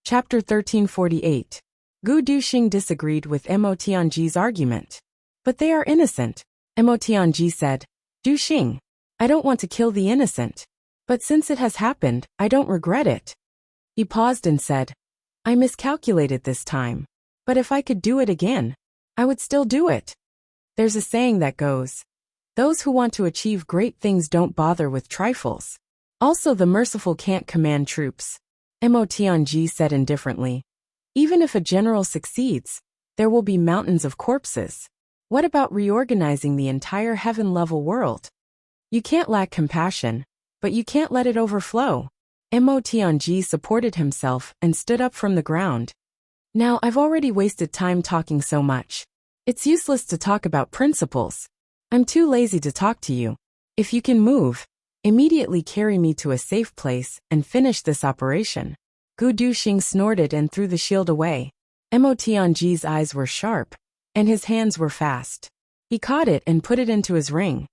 Chapter 1348. Gu Duxing disagreed with Mo Tianji's argument. But they are innocent, Mo Tianji said. Duxing, I don't want to kill the innocent. But since it has happened, I don't regret it. He paused and said, I miscalculated this time. But if I could do it again, I would still do it. There's a saying that goes, those who want to achieve great things don't bother with trifles. Also, the merciful can't command troops, Mo Tianji said indifferently. Even if a general succeeds, there will be mountains of corpses. What about reorganizing the entire heaven-level world? You can't lack compassion, but you can't let it overflow. Mo Tianji supported himself and stood up from the ground. Now I've already wasted time talking so much. It's useless to talk about principles. I'm too lazy to talk to you. If you can move, immediately carry me to a safe place and finish this operation. Gu Duxing snorted and threw the shield away. Mo Tianji's eyes were sharp, and his hands were fast. He caught it and put it into his ring.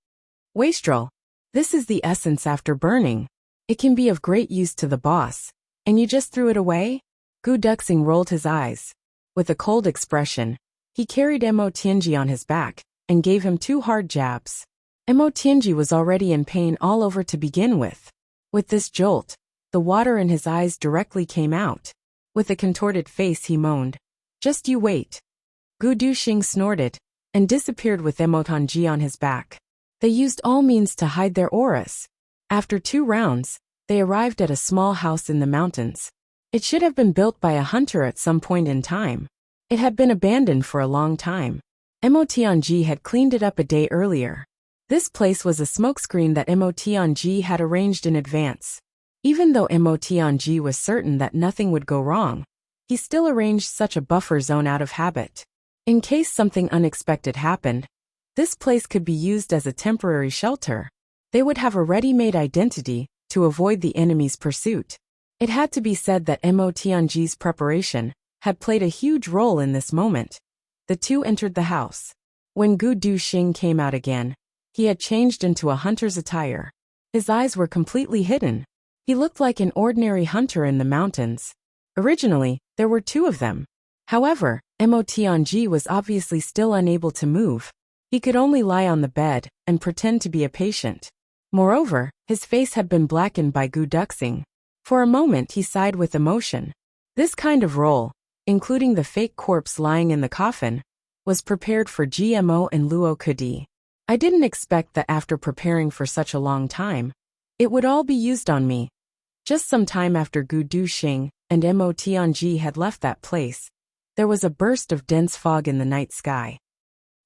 Wastrel, this is the essence after burning. It can be of great use to the boss. And you just threw it away? Gu Duxing rolled his eyes. With a cold expression, he carried Mo Tianji on his back and gave him 2 hard jabs. Mo Tianji was already in pain all over to begin with. With this jolt, the water in his eyes directly came out. With a contorted face he moaned, just you wait. Gu Duxing snorted and disappeared with Mo Tianji on his back. They used all means to hide their auras. After 2 rounds, they arrived at a small house in the mountains. It should have been built by a hunter at some point in time. It had been abandoned for a long time. Mo Tianji had cleaned it up a day earlier. This place was a smokescreen that Mo Tianji had arranged in advance. Even though Mo Tianji was certain that nothing would go wrong, he still arranged such a buffer zone out of habit. In case something unexpected happened, this place could be used as a temporary shelter. They would have a ready-made identity to avoid the enemy's pursuit. It had to be said that Mo Tianji's preparation had played a huge role in this moment. The 2 entered the house. When Gu Duxing came out again, he had changed into a hunter's attire. His eyes were completely hidden. He looked like an ordinary hunter in the mountains. Originally, there were 2 of them. However, Mo Tianji was obviously still unable to move. He could only lie on the bed and pretend to be a patient. Moreover, his face had been blackened by Gu Duxing. For a moment he sighed with emotion. This kind of role, including the fake corpse lying in the coffin, was prepared for GMO and Luo Kudi. I didn't expect that after preparing for such a long time, it would all be used on me. Just some time after Gu Duxing and Mo Tianji had left that place, there was a burst of dense fog in the night sky.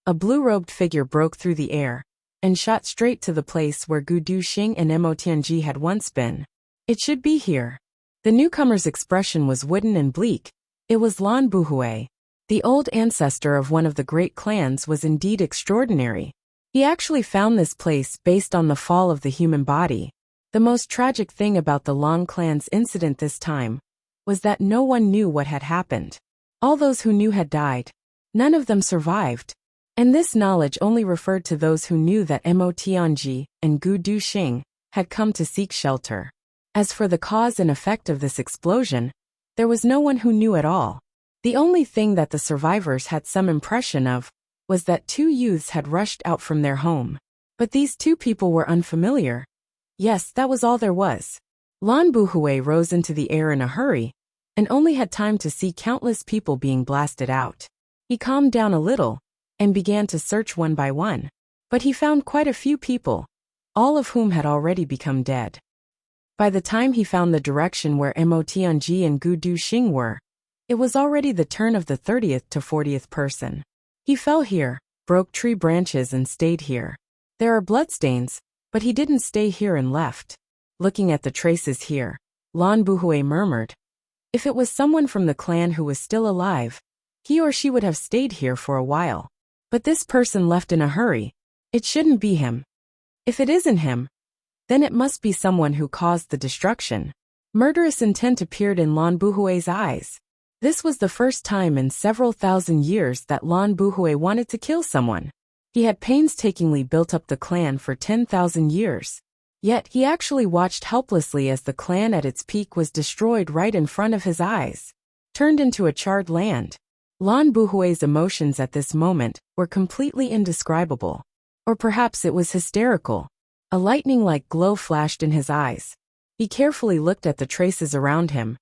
A blue-robed figure broke through the air and shot straight to the place where Gu Duxing and Mo Tianji had once been. It should be here. The newcomer's expression was wooden and bleak. It was Lan Buhui. The old ancestor of one of the great clans was indeed extraordinary. He actually found this place based on the fall of the human body. The most tragic thing about the Lan clan's incident this time was that no one knew what had happened. All those who knew had died. None of them survived. And this knowledge only referred to those who knew that Mo Tianji and Gu Duxing had come to seek shelter. As for the cause and effect of this explosion, there was no one who knew at all. The only thing that the survivors had some impression of was that 2 youths had rushed out from their home. But these 2 people were unfamiliar. Yes, that was all there was. Lan Buhui rose into the air in a hurry and only had time to see countless people being blasted out. He calmed down a little and began to search one by one. But he found quite a few people, all of whom had already become dead. By the time he found the direction where Mo Tianji and Gu Duxing were, it was already the turn of the 30th to 40th person. He fell here, broke tree branches and stayed here. There are bloodstains, but he didn't stay here and left. Looking at the traces here, Lan Buhui murmured, if it was someone from the clan who was still alive, he or she would have stayed here for a while. But this person left in a hurry. It shouldn't be him. If it isn't him, then it must be someone who caused the destruction. Murderous intent appeared in Lan Buhui's eyes. This was the first time in several thousand years that Lan Buhui wanted to kill someone. He had painstakingly built up the clan for 10,000 years. Yet he actually watched helplessly as the clan at its peak was destroyed right in front of his eyes, turned into a charred land. Lan Buhui's emotions at this moment were completely indescribable. Or perhaps it was hysterical. A lightning-like glow flashed in his eyes. He carefully looked at the traces around him,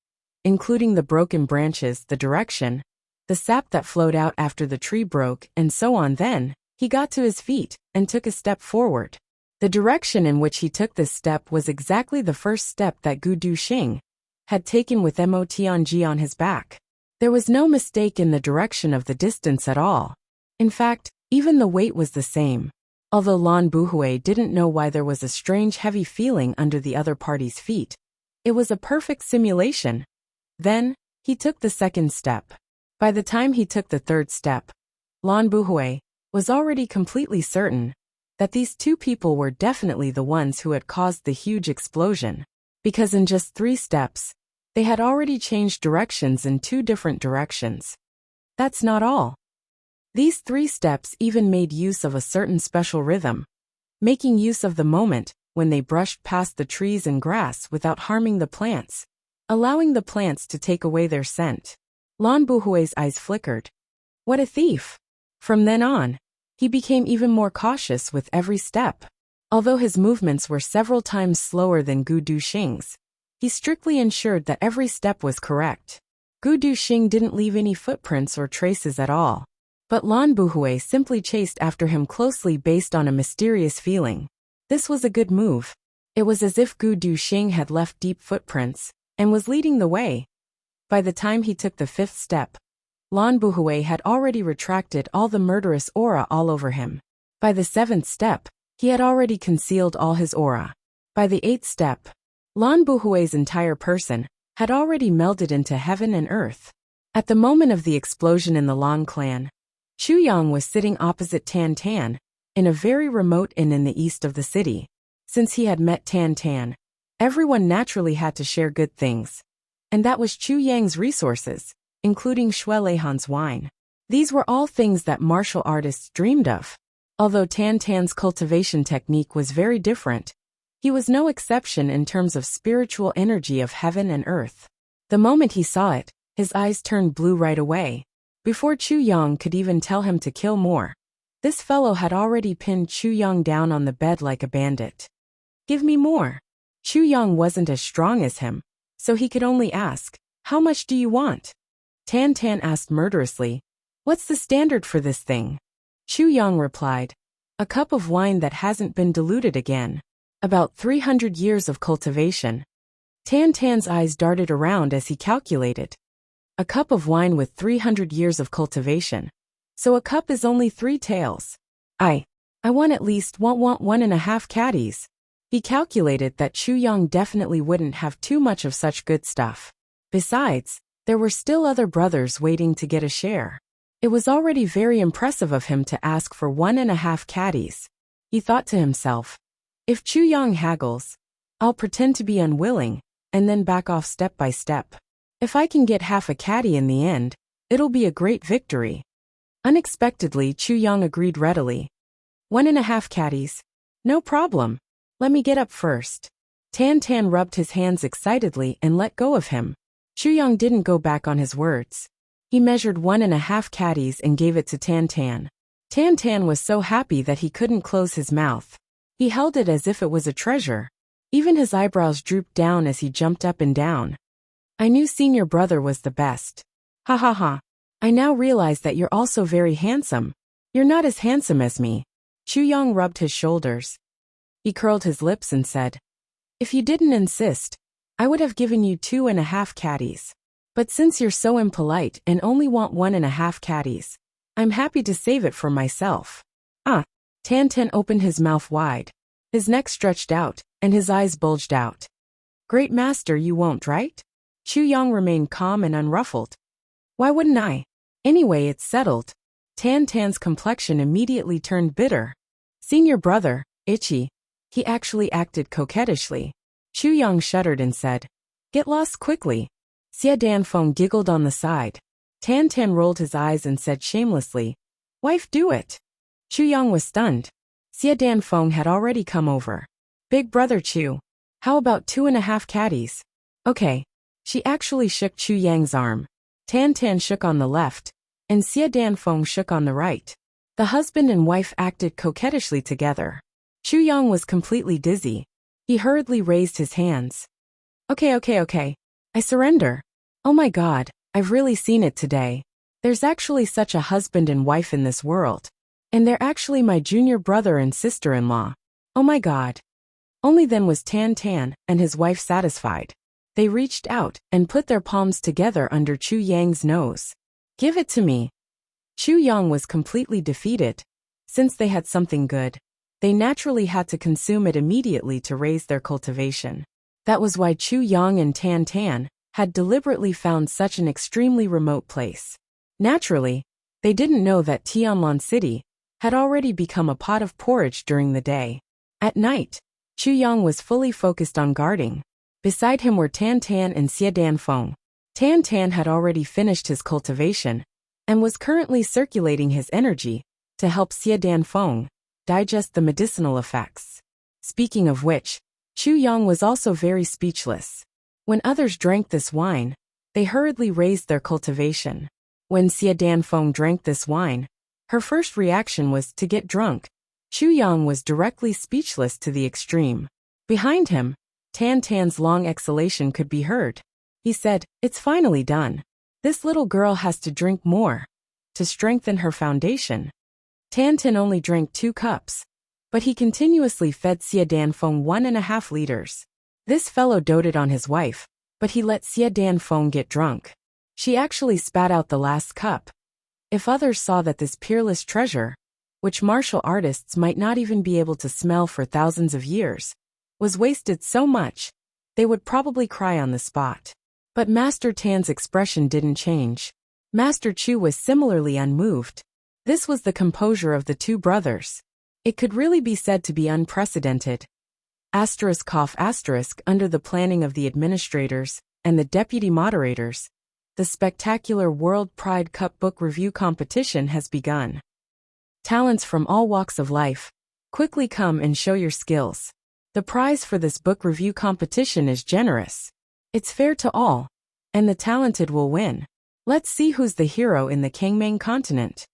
including the broken branches, the direction, the sap that flowed out after the tree broke, and so on. Then, he got to his feet and took a step forward. The direction in which he took this step was exactly the first step that Gu Duxing had taken with Mo Tianji on his back. There was no mistake in the direction of the distance at all. In fact, even the weight was the same. Although Lan Buhui didn't know why there was a strange heavy feeling under the other party's feet, it was a perfect simulation. Then, he took the second step. By the time he took the third step, Lan Buhui was already completely certain that these two people were definitely the ones who had caused the huge explosion, because in just 3 steps, they had already changed directions in 2 different directions. That's not all. These 3 steps even made use of a certain special rhythm, making use of the moment when they brushed past the trees and grass without harming the plants, allowing the plants to take away their scent. Lan Buhui's eyes flickered. What a thief! From then on, he became even more cautious with every step. Although his movements were several times slower than Gu Duxing's, he strictly ensured that every step was correct. Gu Duxing didn't leave any footprints or traces at all. But Lan Buhui simply chased after him closely based on a mysterious feeling. This was a good move. It was as if Gu Duxing had left deep footprints and was leading the way. By the time he took the 5th step, Lan Buhui had already retracted all the murderous aura all over him. By the 7th step, he had already concealed all his aura. By the 8th step, Lan Buhui's entire person had already melded into heaven and earth. At the moment of the explosion in the Lan clan, Chu Yang was sitting opposite Tan Tan, in a very remote inn in the east of the city. Since he had met Tan Tan, everyone naturally had to share good things. And that was Chu Yang's resources, including Shui Leihan's wine. These were all things that martial artists dreamed of. Although Tan Tan's cultivation technique was very different, he was no exception in terms of spiritual energy of heaven and earth. The moment he saw it, his eyes turned blue right away. Before Chu Yang could even tell him to kill more, this fellow had already pinned Chu Yang down on the bed like a bandit. Give me more. Chu Yang wasn't as strong as him, so he could only ask, how much do you want? Tan Tan asked murderously, what's the standard for this thing? Chu Yang replied, a cup of wine that hasn't been diluted again. About 300 years of cultivation. Tan Tan's eyes darted around as he calculated. A cup of wine with 300 years of cultivation. So a cup is only 3 taels. I want at least 1.5 caddies. He calculated that Chu Yang definitely wouldn't have too much of such good stuff. Besides, there were still other brothers waiting to get a share. It was already very impressive of him to ask for 1.5 caddies. He thought to himself, if Chu Yang haggles, I'll pretend to be unwilling, and then back off step by step. If I can get half a caddy in the end, it'll be a great victory. Unexpectedly, Chu Yang agreed readily. 1.5 caddies. No problem. Let me get up first. Tan Tan rubbed his hands excitedly and let go of him. Chu Yang didn't go back on his words. He measured 1.5 caddies and gave it to Tan Tan. Tan Tan was so happy that he couldn't close his mouth. He held it as if it was a treasure. Even his eyebrows drooped down as he jumped up and down. I knew senior brother was the best. Ha ha ha. I now realize that you're also very handsome. You're not as handsome as me. Chu Yang rubbed his shoulders. He curled his lips and said, if you didn't insist, I would have given you 2.5 caddies. But since you're so impolite and only want 1.5 caddies, I'm happy to save it for myself. Tan Tan opened his mouth wide. His neck stretched out, and his eyes bulged out. Great master, you won't, right? Chu Yang remained calm and unruffled. Why wouldn't I? Anyway, it's settled. Tan Tan's complexion immediately turned bitter. Senior brother, itchy. He actually acted coquettishly. Chu Yang shuddered and said, get lost quickly. Xie Danfeng giggled on the side. Tan Tan rolled his eyes and said shamelessly, wife, do it. Chu Yang was stunned. Xie Danfeng had already come over. Big brother Chu. How about 2.5 caddies? Okay. She actually shook Chu Yang's arm. Tan Tan shook on the left, and Xie Danfeng shook on the right. The husband and wife acted coquettishly together. Chu Yang was completely dizzy. He hurriedly raised his hands. Okay. I surrender. Oh my God, I've really seen it today. There's actually such a husband and wife in this world. And they're actually my junior brother and sister-in-law. Oh my God. Only then was Tan Tan and his wife satisfied. They reached out and put their palms together under Chu Yang's nose. Give it to me. Chu Yang was completely defeated. Since they had something good, they naturally had to consume it immediately to raise their cultivation. That was why Chu Yang and Tan Tan had deliberately found such an extremely remote place. Naturally, they didn't know that Tianlan City had already become a pot of porridge during the day. At night, Chu Yang was fully focused on guarding. Beside him were Tan Tan and Xie Danfeng. Tan Tan had already finished his cultivation and was currently circulating his energy to help Xie Danfeng digest the medicinal effects. Speaking of which, Chu Yang was also very speechless. When others drank this wine, they hurriedly raised their cultivation. When Xie Danfeng drank this wine, her first reaction was to get drunk. Chu Yang was directly speechless to the extreme. Behind him, Tan Tan's long exhalation could be heard. He said, "It's finally done. This little girl has to drink more to strengthen her foundation." Tan Tan only drank 2 cups, but he continuously fed Xie Danfeng 1.5 liters. This fellow doted on his wife, but he let Xie Danfeng get drunk. She actually spat out the last cup. If others saw that this peerless treasure, which martial artists might not even be able to smell for thousands of years, was wasted so much, they would probably cry on the spot. But Master Tan's expression didn't change. Master Chu was similarly unmoved. This was the composure of the 2 brothers. It could really be said to be unprecedented. Under the planning of the administrators and the deputy moderators, the spectacular World Pride Cup book review competition has begun. Talents from all walks of life, quickly come and show your skills. The prize for this book review competition is generous. It's fair to all, and the talented will win. Let's see who's the hero in the Kangming continent.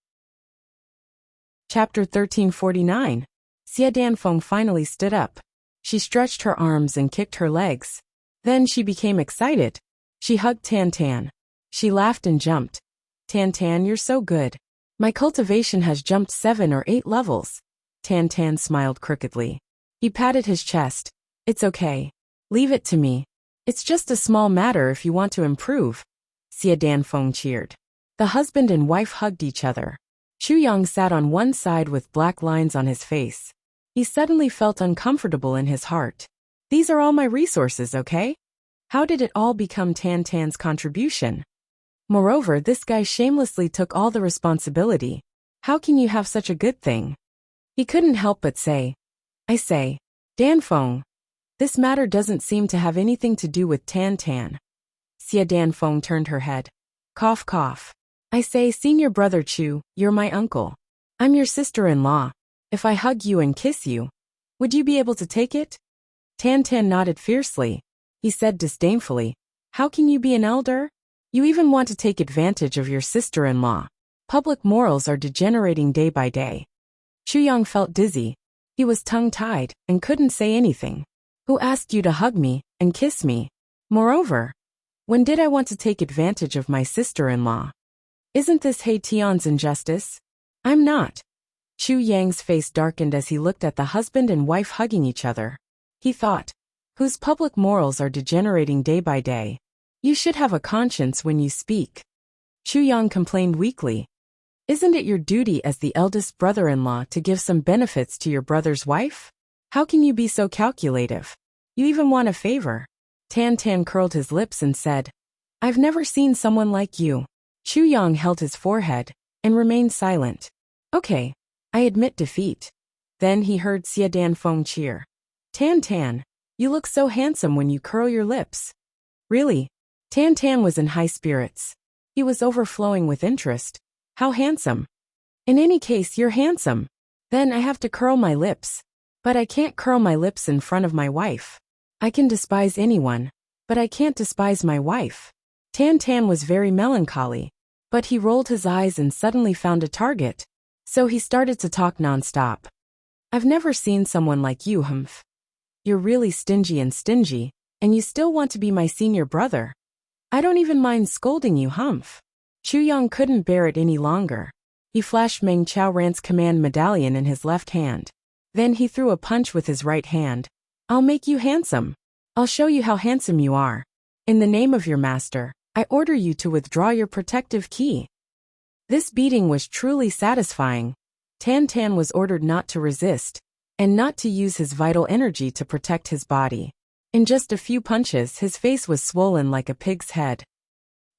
Chapter 1349. Xie Danfeng finally stood up. She stretched her arms and kicked her legs. Then she became excited. She hugged Tan Tan. She laughed and jumped. "Tan Tan, you're so good. My cultivation has jumped 7 or 8 levels." Tan Tan smiled crookedly. He patted his chest. "It's okay. Leave it to me. It's just a small matter if you want to improve." Xie Danfeng cheered. The husband and wife hugged each other. Chu Yang sat on one side with black lines on his face. He suddenly felt uncomfortable in his heart. These are all my resources, okay? How did it all become Tan Tan's contribution? Moreover, this guy shamelessly took all the responsibility. How can you have such a good thing? He couldn't help but say, "I say, Danfeng, this matter doesn't seem to have anything to do with Tan Tan." Xie Danfeng turned her head. Cough, cough. "I say, senior brother Chu, you're my uncle. I'm your sister-in-law. If I hug you and kiss you, would you be able to take it?" Tan Tan nodded fiercely. He said disdainfully, "How can you be an elder? You even want to take advantage of your sister-in-law. Public morals are degenerating day by day." Chu Yang felt dizzy. He was tongue-tied and couldn't say anything. "Who asked you to hug me and kiss me? Moreover, when did I want to take advantage of my sister-in-law? Isn't this He Tian's injustice? I'm not." Chu Yang's face darkened as he looked at the husband and wife hugging each other. He thought, whose public morals are degenerating day by day? You should have a conscience when you speak. Chu Yang complained weakly. Isn't it your duty as the eldest brother-in-law to give some benefits to your brother's wife? How can you be so calculative? You even want a favor. Tan Tan curled his lips and said, "I've never seen someone like you." Chu Yang held his forehead and remained silent. "Okay, I admit defeat." Then he heard Xie Danfeng cheer. "Tan Tan, you look so handsome when you curl your lips." Really? Tan Tan was in high spirits. He was overflowing with interest. How handsome. In any case, you're handsome. Then I have to curl my lips. But I can't curl my lips in front of my wife. I can despise anyone, but I can't despise my wife. Tan Tan was very melancholy, but he rolled his eyes and suddenly found a target. So he started to talk nonstop. I've never seen someone like you, Humph. You're really stingy, and you still want to be my senior brother. I don't even mind scolding you, Humph. Chu Yang couldn't bear it any longer. He flashed Meng Chao Ran's command medallion in his left hand. Then he threw a punch with his right hand. I'll make you handsome. I'll show you how handsome you are. In the name of your master, I order you to withdraw your protective key. This beating was truly satisfying. Tan Tan was ordered not to resist, and not to use his vital energy to protect his body. In just a few punches, his face was swollen like a pig's head.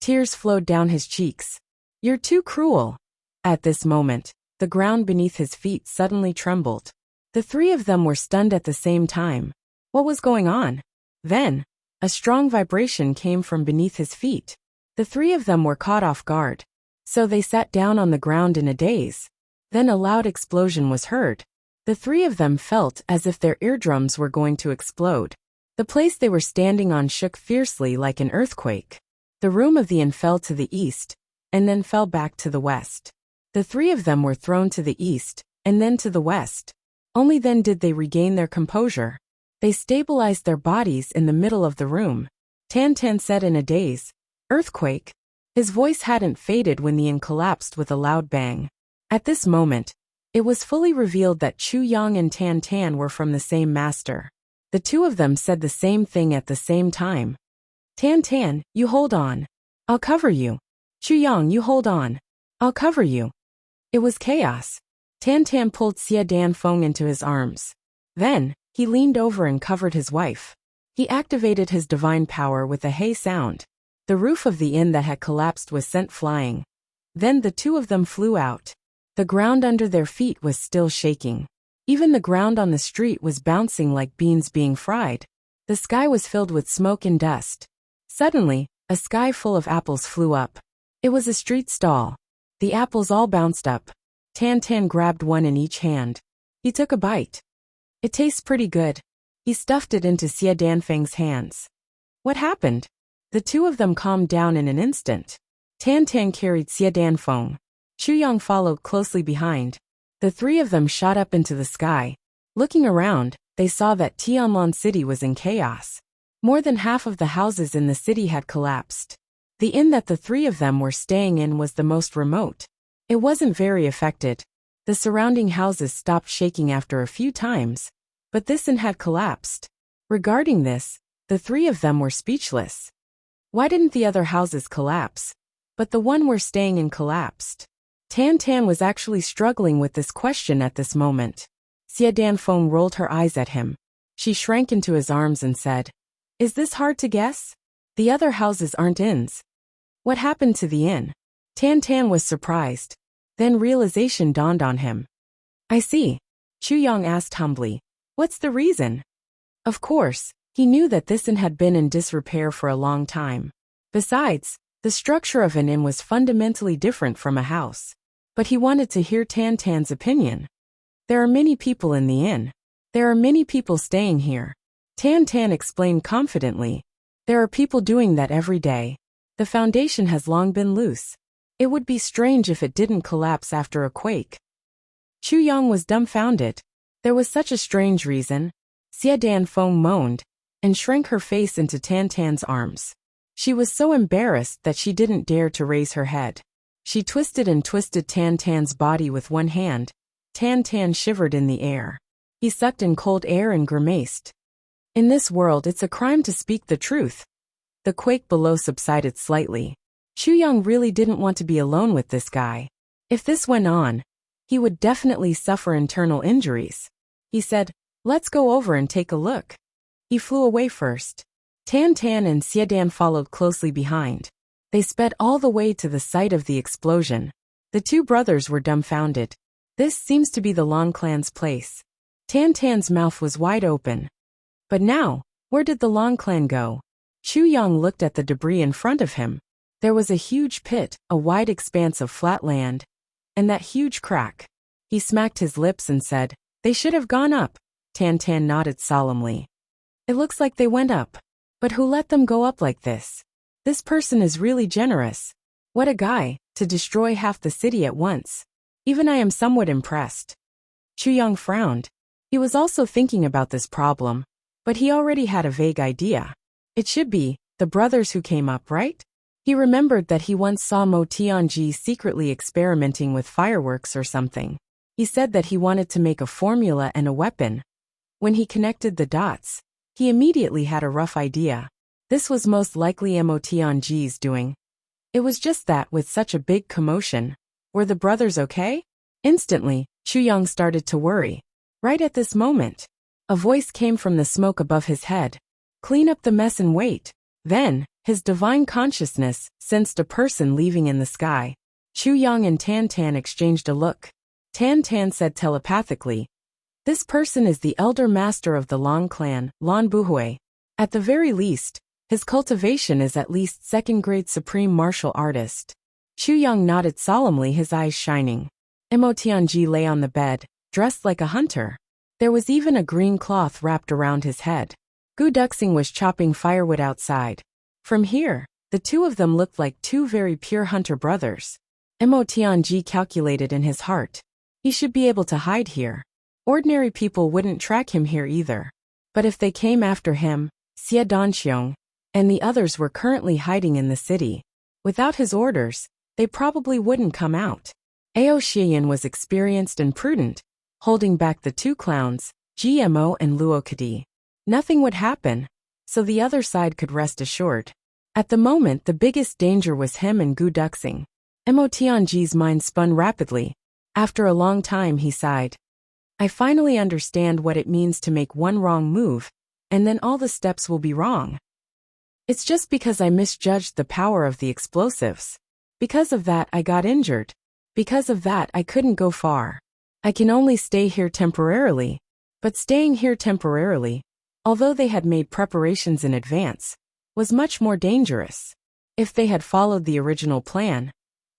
Tears flowed down his cheeks. You're too cruel. At this moment, the ground beneath his feet suddenly trembled. The three of them were stunned at the same time. What was going on? Then, a strong vibration came from beneath his feet. The three of them were caught off guard. So they sat down on the ground in a daze. Then a loud explosion was heard. The three of them felt as if their eardrums were going to explode. The place they were standing on shook fiercely like an earthquake. The room of the inn fell to the east, and then fell back to the west. The three of them were thrown to the east, and then to the west. Only then did they regain their composure. They stabilized their bodies in the middle of the room. Tan Tan said in a daze, "Earthquake?" His voice hadn't faded when the inn collapsed with a loud bang. At this moment, it was fully revealed that Chu Yang and Tan Tan were from the same master. The two of them said the same thing at the same time. Tan Tan, you hold on. I'll cover you. Chu Yang, you hold on. I'll cover you. It was chaos. Tan Tan pulled Xie Danfeng into his arms. Then, he leaned over and covered his wife. He activated his divine power with a hey sound. The roof of the inn that had collapsed was sent flying. Then the two of them flew out. The ground under their feet was still shaking. Even the ground on the street was bouncing like beans being fried. The sky was filled with smoke and dust. Suddenly, a sky full of apples flew up. It was a street stall. The apples all bounced up. Tan Tan grabbed one in each hand. He took a bite. It tastes pretty good. He stuffed it into Xie Danfeng's hands. What happened? The two of them calmed down in an instant. Tan Tan carried Xie Danfeng. Chu Yang followed closely behind. The three of them shot up into the sky. Looking around, they saw that Tianlan City was in chaos. More than half of the houses in the city had collapsed. The inn that the three of them were staying in was the most remote. It wasn't very affected. The surrounding houses stopped shaking after a few times, but this inn had collapsed. Regarding this, the three of them were speechless. Why didn't the other houses collapse? But the one we're staying in collapsed. Tan Tan was actually struggling with this question at this moment. Xie Danfeng rolled her eyes at him. She shrank into his arms and said, "Is this hard to guess? The other houses aren't inns. What happened to the inn?" Tan Tan was surprised. Then realization dawned on him. "I see." Chu Yang asked humbly, "What's the reason?" Of course, he knew that this inn had been in disrepair for a long time. Besides, the structure of an inn was fundamentally different from a house. But he wanted to hear Tan Tan's opinion. There are many people in the inn. There are many people staying here. Tan Tan explained confidently. There are people doing that every day. The foundation has long been loose. It would be strange if it didn't collapse after a quake. Chu Yang was dumbfounded. There was such a strange reason. Xie Danfeng moaned, and shrank her face into Tan Tan's arms. She was so embarrassed that she didn't dare to raise her head. She twisted and twisted Tan Tan's body with one hand. Tan Tan shivered in the air. He sucked in cold air and grimaced. In this world, it's a crime to speak the truth. The quake below subsided slightly. Chu Yang really didn't want to be alone with this guy. If this went on, he would definitely suffer internal injuries. He said, "Let's go over and take a look." He flew away first. Tan Tan and Xie Dan followed closely behind. They sped all the way to the site of the explosion. The two brothers were dumbfounded. This seems to be the Long clan's place. Tan Tan's mouth was wide open. But now, where did the Long clan go? Chu Yang looked at the debris in front of him. There was a huge pit, a wide expanse of flat land, and that huge crack. He smacked his lips and said, "They should have gone up." Tan nodded solemnly. It looks like they went up. But who let them go up like this? This person is really generous. What a guy, to destroy half the city at once. Even I am somewhat impressed. Chu Yang frowned. He was also thinking about this problem, but he already had a vague idea. It should be the brothers who came up, right? He remembered that he once saw Mo Tianji secretly experimenting with fireworks or something. He said that he wanted to make a formula and a weapon. When he connected the dots, he immediately had a rough idea. This was most likely Mo Tianji's doing. It was just that with such a big commotion, were the brothers okay? Instantly, Chu Yang started to worry. Right at this moment, a voice came from the smoke above his head. Clean up the mess and wait. Then, his divine consciousness sensed a person leaving in the sky. Chu Yang and Tan exchanged a look. Tan said telepathically, "This person is the elder master of the Long clan, Lan Buhui. At the very least, his cultivation is at least second-grade supreme martial artist." Chu Yang nodded solemnly, his eyes shining. Mo Tianji lay on the bed, dressed like a hunter. There was even a green cloth wrapped around his head. Gu Duxing was chopping firewood outside. From here, the two of them looked like two very pure hunter brothers. Mo Tianji calculated in his heart. He should be able to hide here. Ordinary people wouldn't track him here either. But if they came after him, Xie Danxiong, and the others were currently hiding in the city. Without his orders, they probably wouldn't come out. Ao Shiyan was experienced and prudent, holding back the two clowns, GMO and Luokadi. Nothing would happen, so the other side could rest assured. At the moment, the biggest danger was him and Gu Duxing. Mo Tianji's mind spun rapidly. After a long time, he sighed. I finally understand what it means to make one wrong move, and then all the steps will be wrong. It's just because I misjudged the power of the explosives. Because of that, I got injured. Because of that, I couldn't go far. I can only stay here temporarily. But staying here temporarily, although they had made preparations in advance, was much more dangerous. If they had followed the original plan,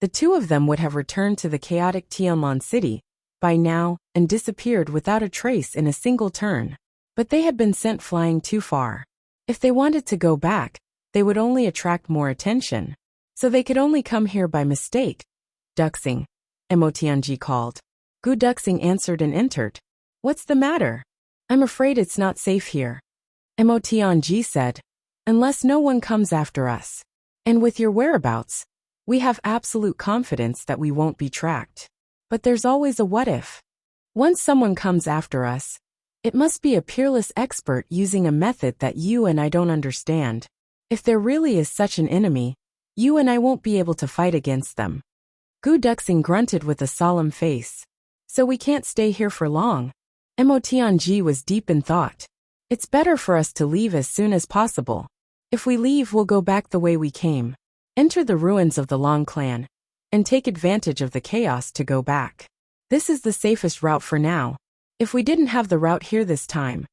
the two of them would have returned to the chaotic Tianlan city by now and disappeared without a trace in a single turn. But they had been sent flying too far. If they wanted to go back, they would only attract more attention. So they could only come here by mistake. Duxing, Mo Tianji called. Gu Duxing answered and entered. What's the matter? I'm afraid it's not safe here. Mo Tianji said. Unless no one comes after us. And with your whereabouts, we have absolute confidence that we won't be tracked. But there's always a what if. Once someone comes after us, it must be a peerless expert using a method that you and I don't understand. If there really is such an enemy, you and I won't be able to fight against them. Gu Duxing grunted with a solemn face. So we can't stay here for long. Mo Tianji was deep in thought. It's better for us to leave as soon as possible. If we leave, we'll go back the way we came. Enter the ruins of the Long clan, and take advantage of the chaos to go back. This is the safest route for now. If we didn't have the route here this time,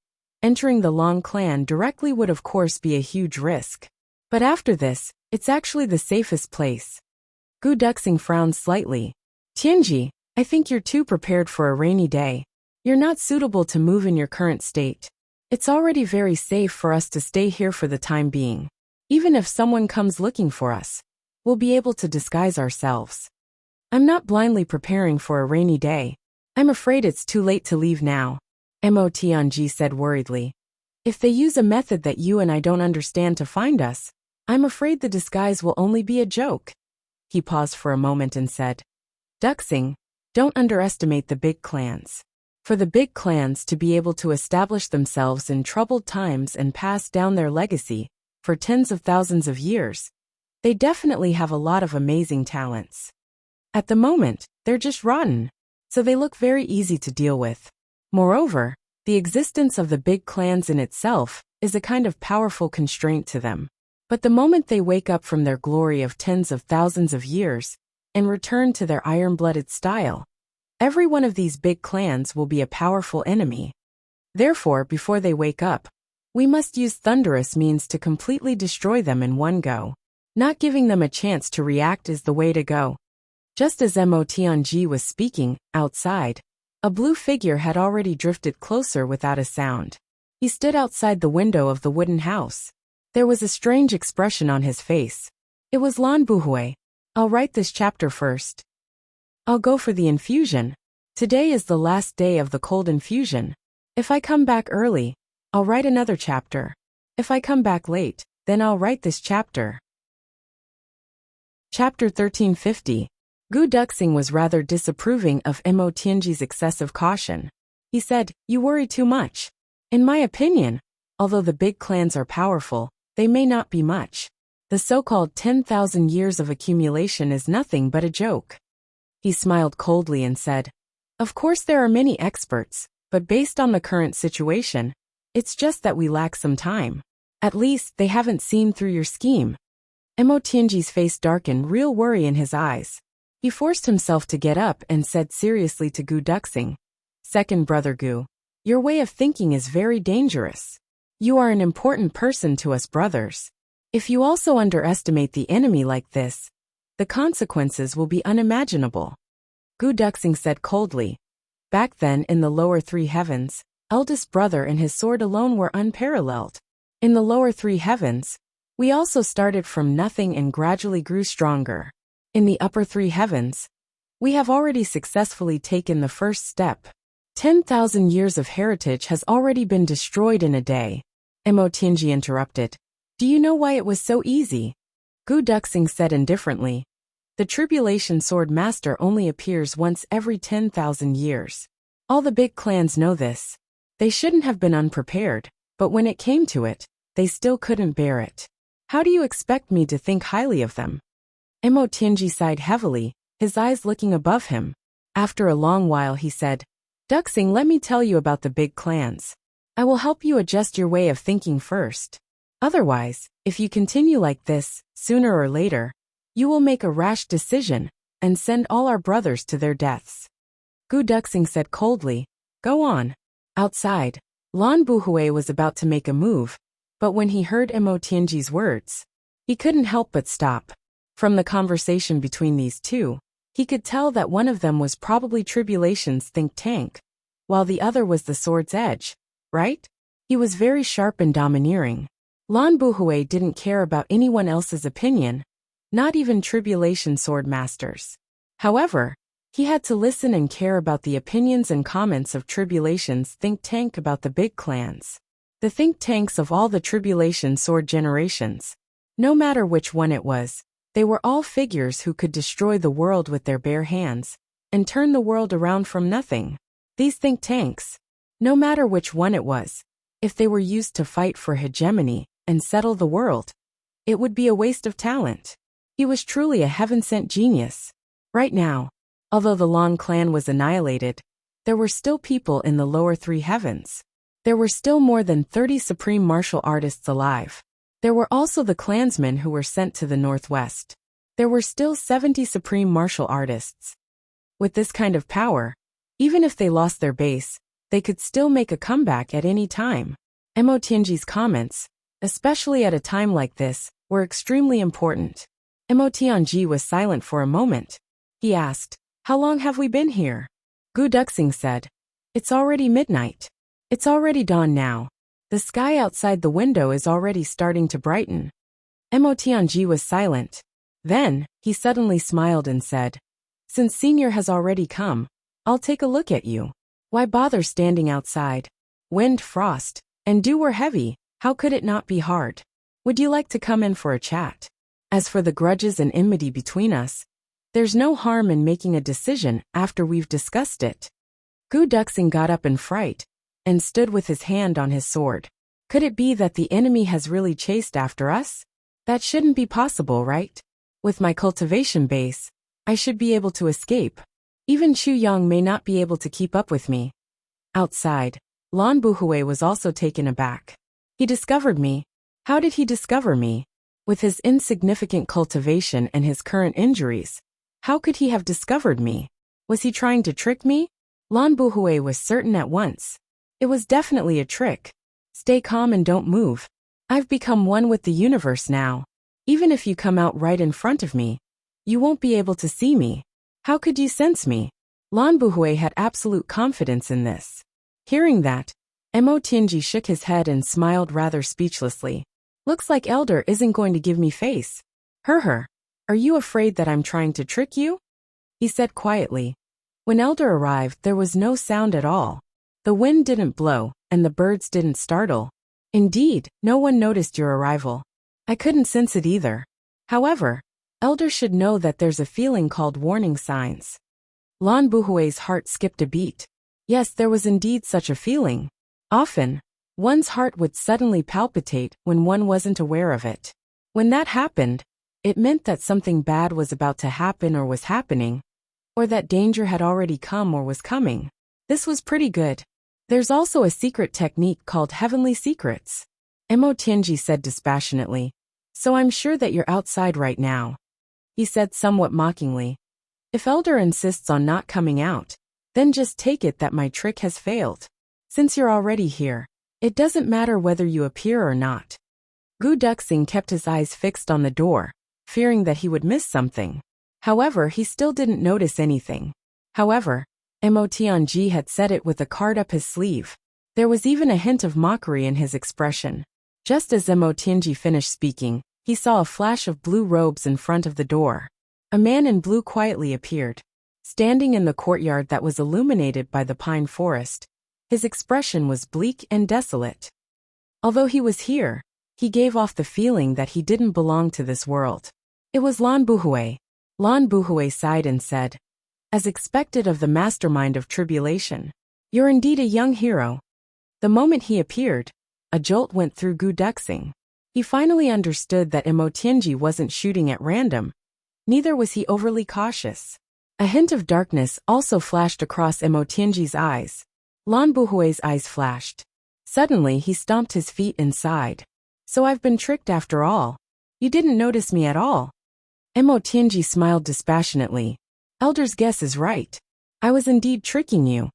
entering the Long clan directly would of course be a huge risk. But after this, it's actually the safest place. Gu Duxing frowned slightly. Tianji, I think you're too prepared for a rainy day. You're not suitable to move in your current state. It's already very safe for us to stay here for the time being. Even if someone comes looking for us, we'll be able to disguise ourselves. I'm not blindly preparing for a rainy day. I'm afraid it's too late to leave now. Mo Tianji said worriedly. If they use a method that you and I don't understand to find us, I'm afraid the disguise will only be a joke. He paused for a moment and said, Duxing, don't underestimate the big clans. For the big clans to be able to establish themselves in troubled times and pass down their legacy for tens of thousands of years, they definitely have a lot of amazing talents. At the moment, they're just rotten, so they look very easy to deal with. Moreover, the existence of the big clans in itself is a kind of powerful constraint to them. But the moment they wake up from their glory of tens of thousands of years and return to their iron-blooded style, every one of these big clans will be a powerful enemy. Therefore, before they wake up, we must use thunderous means to completely destroy them in one go. Not giving them a chance to react is the way to go. Just as Mo Tianji was speaking, outside, A blue figure had already drifted closer without a sound. He stood outside the window of the wooden house. There was a strange expression on his face. It was Lan Buhui. I'll write this chapter first. I'll go for the infusion. Today is the last day of the cold infusion. If I come back early, I'll write another chapter. If I come back late, then I'll write this chapter. Chapter 1350. Gu Duxing was rather disapproving of Mo Tianji's excessive caution. He said, "You worry too much. In my opinion, although the big clans are powerful, they may not be much. The so-called 10,000 years of accumulation is nothing but a joke." He smiled coldly and said, "Of course there are many experts, but based on the current situation, it's just that we lack some time. At least they haven't seen through your scheme." Mo Tianji's face darkened, real worry in his eyes. He forced himself to get up and said seriously to Gu Duxing, "Second brother Gu, your way of thinking is very dangerous. You are an important person to us brothers. If you also underestimate the enemy like this, the consequences will be unimaginable." Gu Duxing said coldly, "Back then in the lower three heavens, eldest brother and his sword alone were unparalleled. In the lower three heavens, we also started from nothing and gradually grew stronger. In the upper three heavens, we have already successfully taken the first step. 10,000 years of heritage has already been destroyed in a day." Mo Tianji interrupted. "Do you know why it was so easy?" Gu Duxing said indifferently, "The Tribulation Sword Master only appears once every 10,000 years. All the big clans know this. They shouldn't have been unprepared, but when it came to it, they still couldn't bear it. How do you expect me to think highly of them?" Mo Tianji sighed heavily, his eyes looking above him. After a long while he said, "Duxing, let me tell you about the big clans. I will help you adjust your way of thinking first. Otherwise, if you continue like this, sooner or later, you will make a rash decision and send all our brothers to their deaths." Gu Duxing said coldly, "Go on." Outside, Lan Buhui was about to make a move, but when he heard Mo Tianji's words, he couldn't help but stop. From the conversation between these two, he could tell that one of them was probably Tribulation's think tank, while the other was the Sword's Edge, right? He was very sharp and domineering. Lan Buhui didn't care about anyone else's opinion, not even Tribulation Sword Masters. However, he had to listen and care about the opinions and comments of Tribulation's think tank about the big clans. The think tanks of all the Tribulation Sword generations. No matter which one it was, they were all figures who could destroy the world with their bare hands and turn the world around from nothing. These think tanks, no matter which one it was, if they were used to fight for hegemony and settle the world, it would be a waste of talent. He was truly a heaven-sent genius. Right now, although the Lan clan was annihilated, there were still people in the lower three heavens. There were still more than 30 supreme martial artists alive. There were also the clansmen who were sent to the northwest. There were still 70 supreme martial artists. With this kind of power, even if they lost their base, they could still make a comeback at any time. Mo Tianji's comments, especially at a time like this, were extremely important. Mo Tianji was silent for a moment. He asked, "How long have we been here?" Gu Duxing said, "It's already midnight. It's already dawn now. The sky outside the window is already starting to brighten." Mo Tianji was silent. Then, he suddenly smiled and said, "Since Senior has already come, I'll take a look at you. Why bother standing outside? Wind, frost, and dew were heavy, how could it not be hard? Would you like to come in for a chat? As for the grudges and enmity between us, there's no harm in making a decision after we've discussed it." Gu Duxing got up in fright and stood with his hand on his sword. Could it be that the enemy has really chased after us? That shouldn't be possible, right? With my cultivation base, I should be able to escape. Even Chu Yang may not be able to keep up with me. Outside, Lan Buhui was also taken aback. He discovered me. How did he discover me? With his insignificant cultivation and his current injuries, how could he have discovered me? Was he trying to trick me? Lan Buhui was certain at once. It was definitely a trick. Stay calm and don't move. I've become one with the universe now. Even if you come out right in front of me, you won't be able to see me. How could you sense me? Lan Buhui had absolute confidence in this. Hearing that, Mo Tianji shook his head and smiled rather speechlessly. Looks like Elder isn't going to give me face. Her. Are you afraid that I'm trying to trick you? He said quietly. When Elder arrived, there was no sound at all. The wind didn't blow, and the birds didn't startle. Indeed, no one noticed your arrival. I couldn't sense it either. However, Elder should know that there's a feeling called warning signs. Lan Buhui's heart skipped a beat. Yes, there was indeed such a feeling. Often, one's heart would suddenly palpitate when one wasn't aware of it. When that happened, it meant that something bad was about to happen or was happening, or that danger had already come or was coming. This was pretty good. There's also a secret technique called Heavenly Secrets, Mo Tianji said dispassionately. So I'm sure that you're outside right now. He said somewhat mockingly. If Elder insists on not coming out, then just take it that my trick has failed. Since you're already here, it doesn't matter whether you appear or not. Gu Duxing kept his eyes fixed on the door, fearing that he would miss something. However, he still didn't notice anything. However, Mo Tianji had said it with a card up his sleeve. There was even a hint of mockery in his expression. Just as Mo Tianji finished speaking, he saw a flash of blue robes in front of the door. A man in blue quietly appeared, standing in the courtyard that was illuminated by the pine forest. His expression was bleak and desolate. Although he was here, he gave off the feeling that he didn't belong to this world. It was Lan Buhui. Lan Buhui sighed and said, as expected of the mastermind of tribulation, you're indeed a young hero. The moment he appeared, a jolt went through Gu Duxing. He finally understood that Mo Tianji wasn't shooting at random. Neither was he overly cautious. A hint of darkness also flashed across Mo Tianji's eyes. Lan Buhui's eyes flashed. Suddenly he stomped his feet inside. So I've been tricked after all. You didn't notice me at all. Mo Tianji smiled dispassionately. Elder's guess is right. I was indeed tricking you.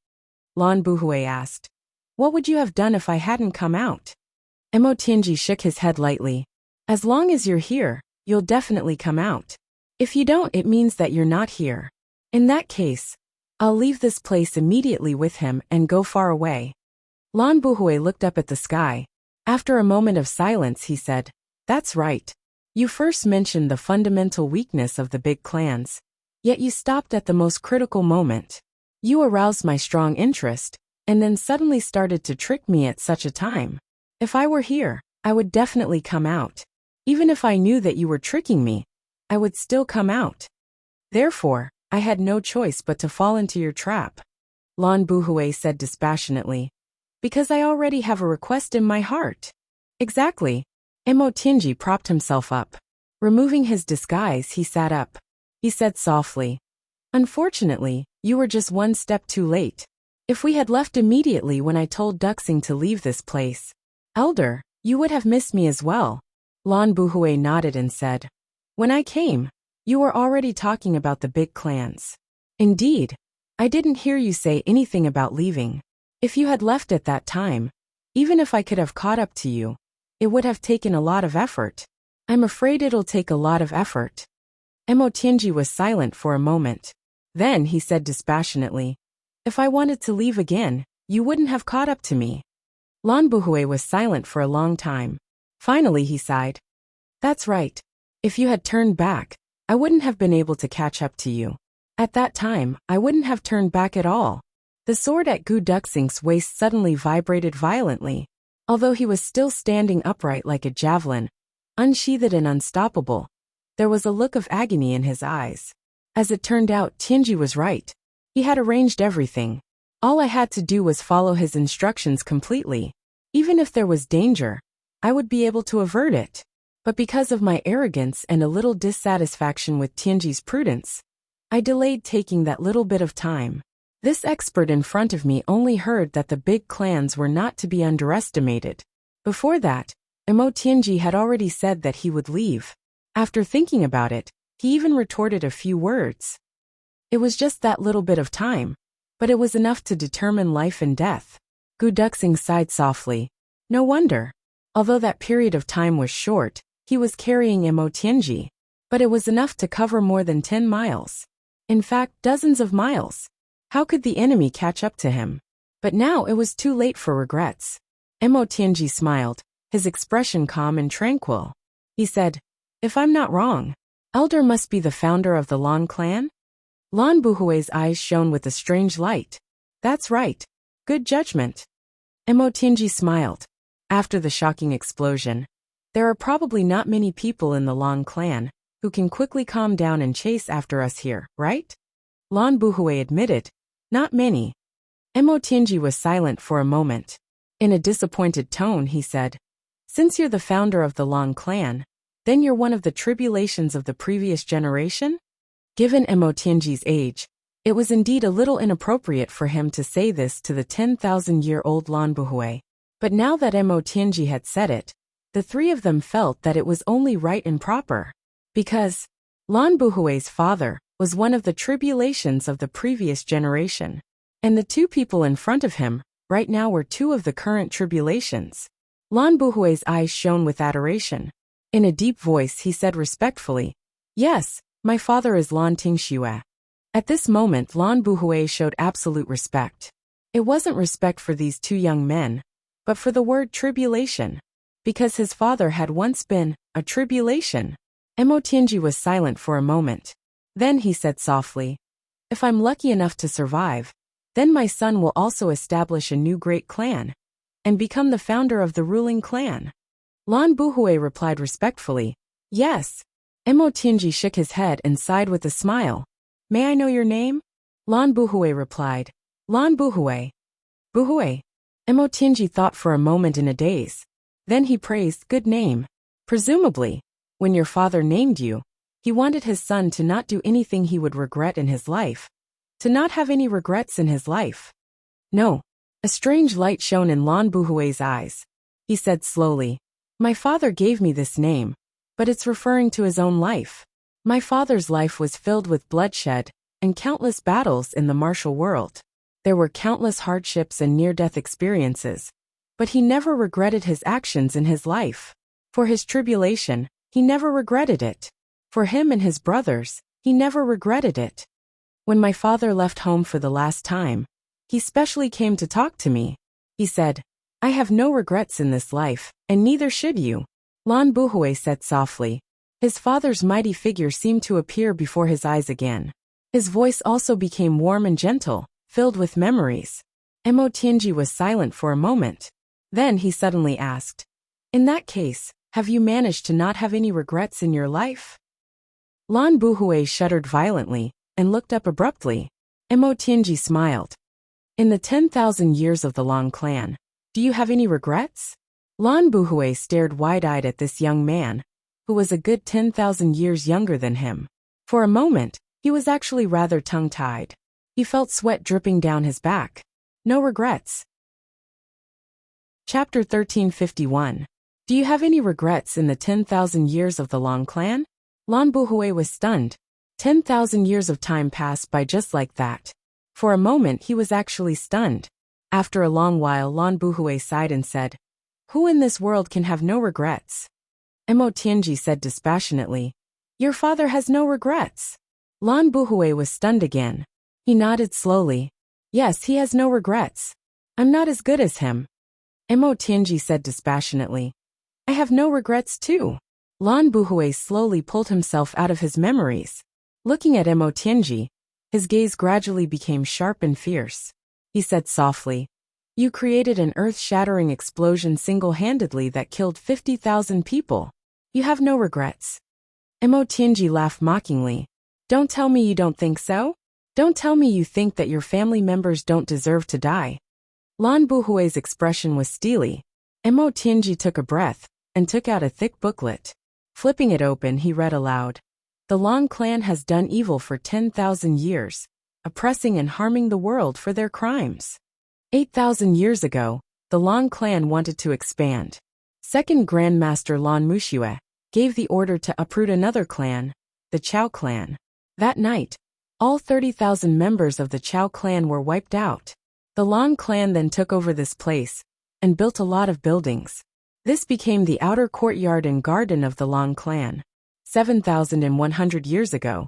Lan Buhui asked. What would you have done if I hadn't come out? Mo Tianji shook his head lightly. As long as you're here, you'll definitely come out. If you don't, it means that you're not here. In that case, I'll leave this place immediately with him and go far away. Lan Buhui looked up at the sky. After a moment of silence, he said, That's right. You first mentioned the fundamental weakness of the big clans. Yet you stopped at the most critical moment. You aroused my strong interest, and then suddenly started to trick me at such a time. If I were here, I would definitely come out. Even if I knew that you were tricking me, I would still come out. Therefore, I had no choice but to fall into your trap. Lan Buhui said dispassionately. Because I already have a request in my heart. Exactly. Mo Tianji propped himself up. Removing his disguise, he sat up. He said softly. Unfortunately, you were just one step too late. If we had left immediately when I told Duxing to leave this place, Elder, you would have missed me as well. Lan Buhui nodded and said. When I came, you were already talking about the big clans. Indeed, I didn't hear you say anything about leaving. If you had left at that time, even if I could have caught up to you, it would have taken a lot of effort. I'm afraid it'll take a lot of effort. Mo Tianji was silent for a moment. Then he said dispassionately, If I wanted to leave again, you wouldn't have caught up to me. Lan Buhui was silent for a long time. Finally he sighed. That's right. If you had turned back, I wouldn't have been able to catch up to you. At that time, I wouldn't have turned back at all. The sword at Gu Duxing's waist suddenly vibrated violently. Although he was still standing upright like a javelin, unsheathed and unstoppable, there was a look of agony in his eyes. As it turned out, Tianji was right. He had arranged everything. All I had to do was follow his instructions completely. Even if there was danger, I would be able to avert it. But because of my arrogance and a little dissatisfaction with Tianji's prudence, I delayed taking that little bit of time. This expert in front of me only heard that the big clans were not to be underestimated. Before that, Mo Tianji had already said that he would leave. After thinking about it, he even retorted a few words. It was just that little bit of time, but it was enough to determine life and death. Gu Duxing sighed softly. No wonder. Although that period of time was short, he was carrying Mo Tianji, but it was enough to cover more than 10 miles. In fact, dozens of miles. How could the enemy catch up to him? But now it was too late for regrets. Mo Tianji smiled, his expression calm and tranquil. He said, "If I'm not wrong, Elder must be the founder of the Lan clan?" Lan Buhui's eyes shone with a strange light. "That's right. Good judgment." Mo Tianji smiled. After the shocking explosion, there are probably not many people in the Lan clan who can quickly calm down and chase after us here, right? Lan Buhui admitted, "Not many." Mo Tianji was silent for a moment. In a disappointed tone, he said, "Since you're the founder of the Lan clan, then you're one of the tribulations of the previous generation?" Given Mo Tianji's age, it was indeed a little inappropriate for him to say this to the 10,000-year-old Lan Buhui. But now that Mo Tianji had said it, the three of them felt that it was only right and proper. Because Lan Buhui's father was one of the tribulations of the previous generation, and the two people in front of him right now were two of the current tribulations. Lan Buhui's eyes shone with adoration. In a deep voice he said respectfully, "Yes, my father is Lan Tingxue." At this moment Lan Buhui showed absolute respect. It wasn't respect for these two young men, but for the word tribulation, because his father had once been a tribulation. Mo Tianji was silent for a moment. Then he said softly, "If I'm lucky enough to survive, then my son will also establish a new great clan and become the founder of the ruling clan." Lan Buhui replied respectfully, "Yes." Mo Tianji shook his head and sighed with a smile. "May I know your name?" Lan Buhui replied, "Lan Buhui." "Buhui." Mo Tianji thought for a moment in a daze. Then he praised, "Good name. Presumably, when your father named you, he wanted his son to not do anything he would regret in his life. To not have any regrets in his life." "No." A strange light shone in Lan Buhui's eyes. He said slowly, "My father gave me this name, but it's referring to his own life. My father's life was filled with bloodshed and countless battles in the martial world. There were countless hardships and near-death experiences, but he never regretted his actions in his life. For his tribulation, he never regretted it. For him and his brothers, he never regretted it. When my father left home for the last time, he specially came to talk to me. He said, 'I have no regrets in this life, and neither should you.'" Lan Buhui said softly. His father's mighty figure seemed to appear before his eyes again. His voice also became warm and gentle, filled with memories. Mo Tianji was silent for a moment. Then he suddenly asked, "In that case, have you managed to not have any regrets in your life?" Lan Buhui shuddered violently and looked up abruptly. Mo Tianji smiled. "In the 10,000 years of the Lan clan, do you have any regrets?" Lan Buhui stared wide-eyed at this young man, who was a good 10,000 years younger than him. For a moment, he was actually rather tongue-tied. He felt sweat dripping down his back. No regrets. Chapter 1351. Do you have any regrets in the 10,000 years of the Lan clan? Lan Buhui was stunned. 10,000 years of time passed by just like that. For a moment he was actually stunned. After a long while Lan Buhui sighed and said, "Who in this world can have no regrets?" Mo Tianji said dispassionately, "Your father has no regrets." Lan Buhui was stunned again. He nodded slowly. "Yes, he has no regrets. I'm not as good as him." Mo Tianji said dispassionately, "I have no regrets too." Lan Buhui slowly pulled himself out of his memories. Looking at Mo Tianji, his gaze gradually became sharp and fierce. He said softly, "You created an earth-shattering explosion single-handedly that killed 50,000 people. You have no regrets." Mo Tianji laughed mockingly. "Don't tell me you don't think so? Don't tell me you think that your family members don't deserve to die." Lan Buhui's expression was steely. Mo Tianji took a breath and took out a thick booklet. Flipping it open, he read aloud, "The Lan clan has done evil for 10,000 years, oppressing and harming the world for their crimes. 8,000 years ago, the Lan clan wanted to expand. Second Grandmaster Lan Muxue gave the order to uproot another clan, the Chao clan. That night, all 30,000 members of the Chao clan were wiped out. The Lan clan then took over this place and built a lot of buildings. This became the outer courtyard and garden of the Lan clan. 7,100 years ago,